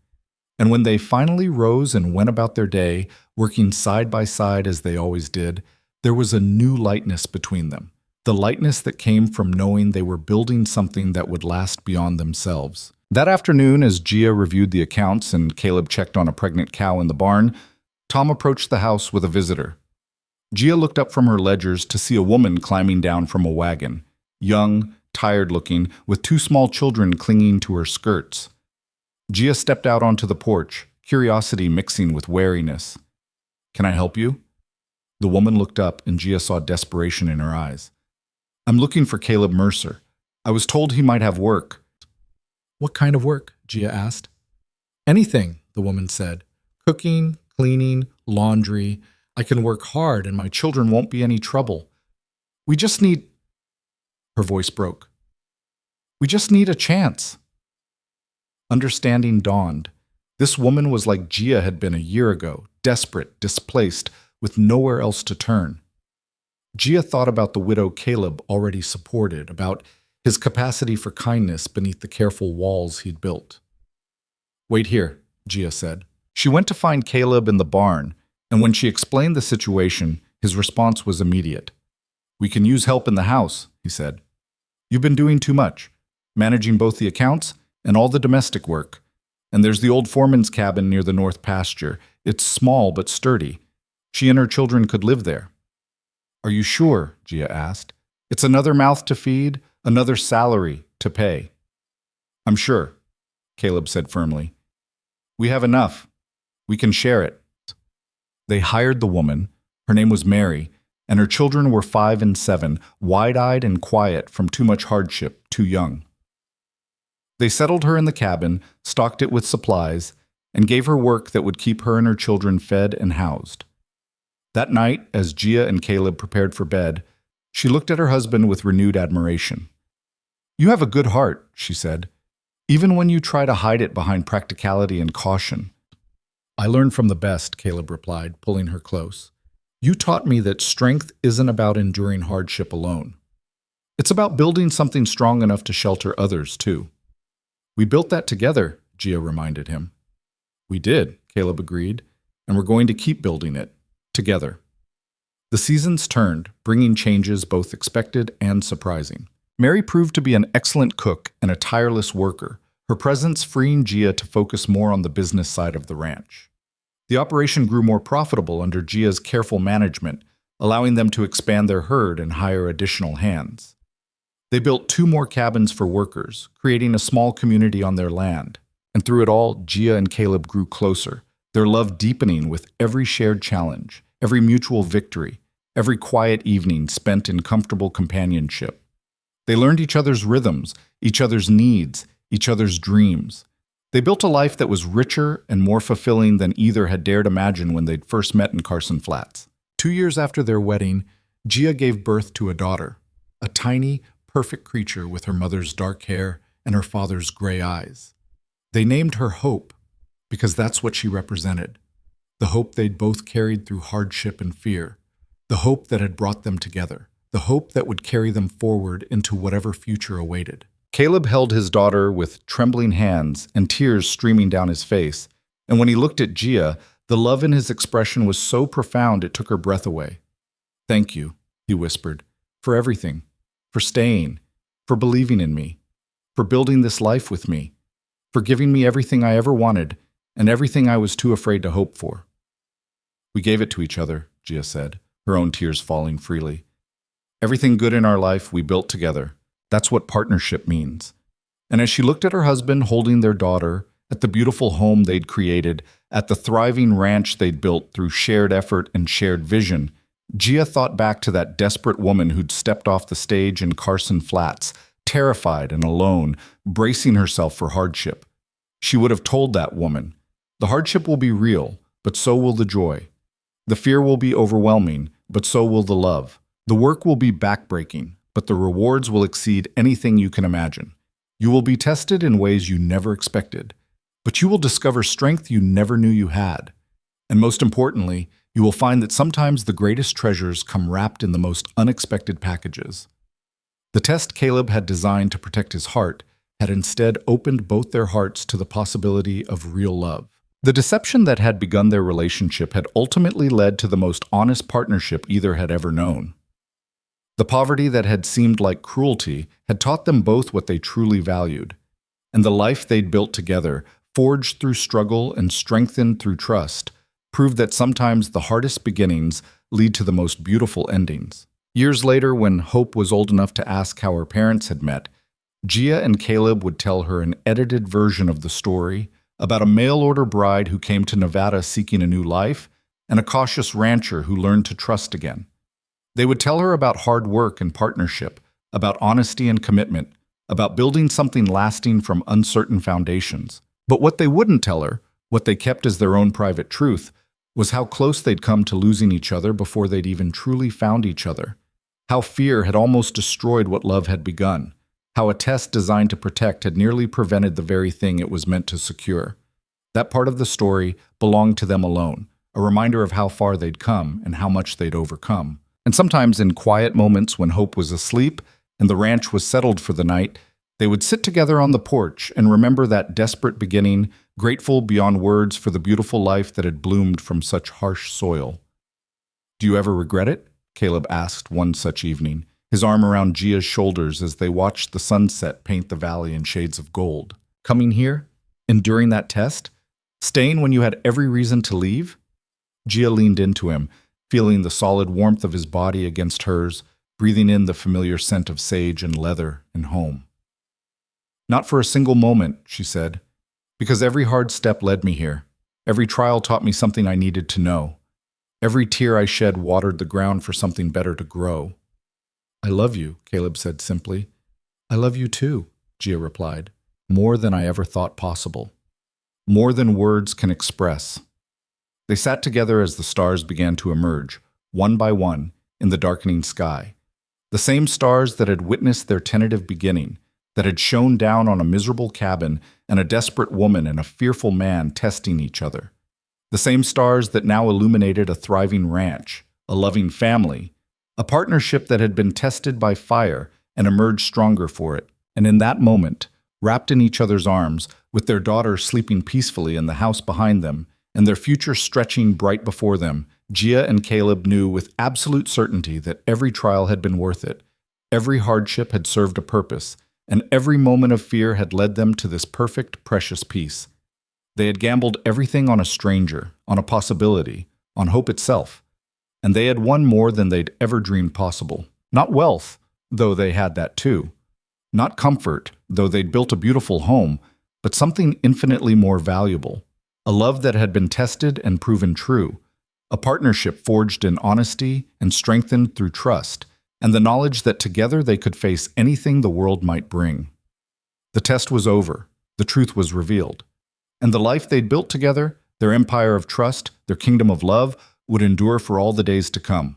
Speaker 1: And when they finally rose and went about their day, working side by side as they always did, there was a new lightness between them, the lightness that came from knowing they were building something that would last beyond themselves. That afternoon, as Gia reviewed the accounts and Caleb checked on a pregnant cow in the barn, Tom approached the house with a visitor. Gia looked up from her ledgers to see a woman climbing down from a wagon, young, tired-looking, with two small children clinging to her skirts. Gia stepped out onto the porch, curiosity mixing with wariness. "Can I help you?" The woman looked up, and Gia saw desperation in her eyes. "I'm looking for Caleb Mercer. I was told he might have work." "What kind of work?" Gia asked. "Anything," the woman said. "Cooking, cleaning, laundry. I can work hard, and my children won't be any trouble. We just need—" Her voice broke. "We just need a chance." Understanding dawned. This woman was like Gia had been a year ago, desperate, displaced, with nowhere else to turn. Gia thought about the widow Caleb already supported, about his capacity for kindness beneath the careful walls he'd built. "Wait here," Gia said. She went to find Caleb in the barn, and when she explained the situation, his response was immediate. "We can use help in the house," he said. "You've been doing too much, managing both the accounts and all the domestic work. And there's the old foreman's cabin near the north pasture. It's small but sturdy. She and her children could live there." "Are you sure?" Gia asked. "It's another mouth to feed, another salary to pay." "I'm sure," Caleb said firmly. "We have enough. We can share it." They hired the woman. Her name was Mary, and her children were 5 and 7, wide-eyed and quiet from too much hardship, too young. They settled her in the cabin, stocked it with supplies, and gave her work that would keep her and her children fed and housed. That night, as Gia and Caleb prepared for bed, she looked at her husband with renewed admiration. "You have a good heart," she said, "even when you try to hide it behind practicality and caution." "I learned from the best," Caleb replied, pulling her close. "You taught me that strength isn't about enduring hardship alone. It's about building something strong enough to shelter others, too." "We built that together," Gia reminded him. "We did," Caleb agreed, "and we're going to keep building it, together." The seasons turned, bringing changes both expected and surprising. Mary proved to be an excellent cook and a tireless worker, her presence freeing Gia to focus more on the business side of the ranch. The operation grew more profitable under Gia's careful management, allowing them to expand their herd and hire additional hands. They built 2 more cabins for workers, creating a small community on their land. And through it all, Gia and Caleb grew closer, their love deepening with every shared challenge, every mutual victory, every quiet evening spent in comfortable companionship. They learned each other's rhythms, each other's needs, each other's dreams. They built a life that was richer and more fulfilling than either had dared imagine when they'd first met in Carson Flats. 2 years after their wedding, Gia gave birth to a daughter, a tiny, perfect creature with her mother's dark hair and her father's gray eyes. They named her Hope because that's what she represented, the hope they'd both carried through hardship and fear, the hope that had brought them together, the hope that would carry them forward into whatever future awaited. Caleb held his daughter with trembling hands and tears streaming down his face, and when he looked at Gia, the love in his expression was so profound it took her breath away. "Thank you," he whispered, "for everything. For staying, for believing in me, for building this life with me, for giving me everything I ever wanted and everything I was too afraid to hope for." "We gave it to each other," Gia said, her own tears falling freely. "Everything good in our life we built together. That's what partnership means." And as she looked at her husband holding their daughter, at the beautiful home they'd created, at the thriving ranch they'd built through shared effort and shared vision, Gia thought back to that desperate woman who'd stepped off the stage in Carson Flats, terrified and alone, bracing herself for hardship. She would have told that woman, "The hardship will be real, but so will the joy. The fear will be overwhelming, but so will the love. The work will be backbreaking, but the rewards will exceed anything you can imagine. You will be tested in ways you never expected, but you will discover strength you never knew you had. And most importantly, you will find that sometimes the greatest treasures come wrapped in the most unexpected packages." The test Caleb had designed to protect his heart had instead opened both their hearts to the possibility of real love. The deception that had begun their relationship had ultimately led to the most honest partnership either had ever known. The poverty that had seemed like cruelty had taught them both what they truly valued, and the life they'd built together, forged through struggle and strengthened through trust, proved that sometimes the hardest beginnings lead to the most beautiful endings. Years later, when Hope was old enough to ask how her parents had met, Gia and Caleb would tell her an edited version of the story about a mail-order bride who came to Nevada seeking a new life and a cautious rancher who learned to trust again. They would tell her about hard work and partnership, about honesty and commitment, about building something lasting from uncertain foundations. But what they wouldn't tell her, what they kept as their own private truth, was how close they'd come to losing each other before they'd even truly found each other. How fear had almost destroyed what love had begun. How a test designed to protect had nearly prevented the very thing it was meant to secure. That part of the story belonged to them alone, a reminder of how far they'd come and how much they'd overcome. And sometimes in quiet moments when Hope was asleep and the ranch was settled for the night, they would sit together on the porch and remember that desperate beginning, grateful beyond words for the beautiful life that had bloomed from such harsh soil. "Do you ever regret it?" Caleb asked one such evening, his arm around Gia's shoulders as they watched the sunset paint the valley in shades of gold. "Coming here? Enduring that test? Staying when you had every reason to leave?" Gia leaned into him, feeling the solid warmth of his body against hers, breathing in the familiar scent of sage and leather and home. "Not for a single moment," she said, "because every hard step led me here. Every trial taught me something I needed to know. Every tear I shed watered the ground for something better to grow." "I love you," Caleb said simply. "I love you too," Gia replied, "more than I ever thought possible. More than words can express." They sat together as the stars began to emerge, one by one, in the darkening sky. The same stars that had witnessed their tentative beginning, that had shone down on a miserable cabin and a desperate woman and a fearful man testing each other. The same stars that now illuminated a thriving ranch, a loving family, a partnership that had been tested by fire and emerged stronger for it. And in that moment, wrapped in each other's arms, with their daughter sleeping peacefully in the house behind them, and their future stretching bright before them, Gia and Caleb knew with absolute certainty that every trial had been worth it, every hardship had served a purpose, and every moment of fear had led them to this perfect, precious peace. They had gambled everything on a stranger, on a possibility, on hope itself, and they had won more than they'd ever dreamed possible. Not wealth, though they had that too. Not comfort, though they'd built a beautiful home, but something infinitely more valuable. A love that had been tested and proven true. A partnership forged in honesty and strengthened through trust, and the knowledge that together they could face anything the world might bring. The test was over. The truth was revealed. And the life they'd built together, their empire of trust, their kingdom of love, would endure for all the days to come.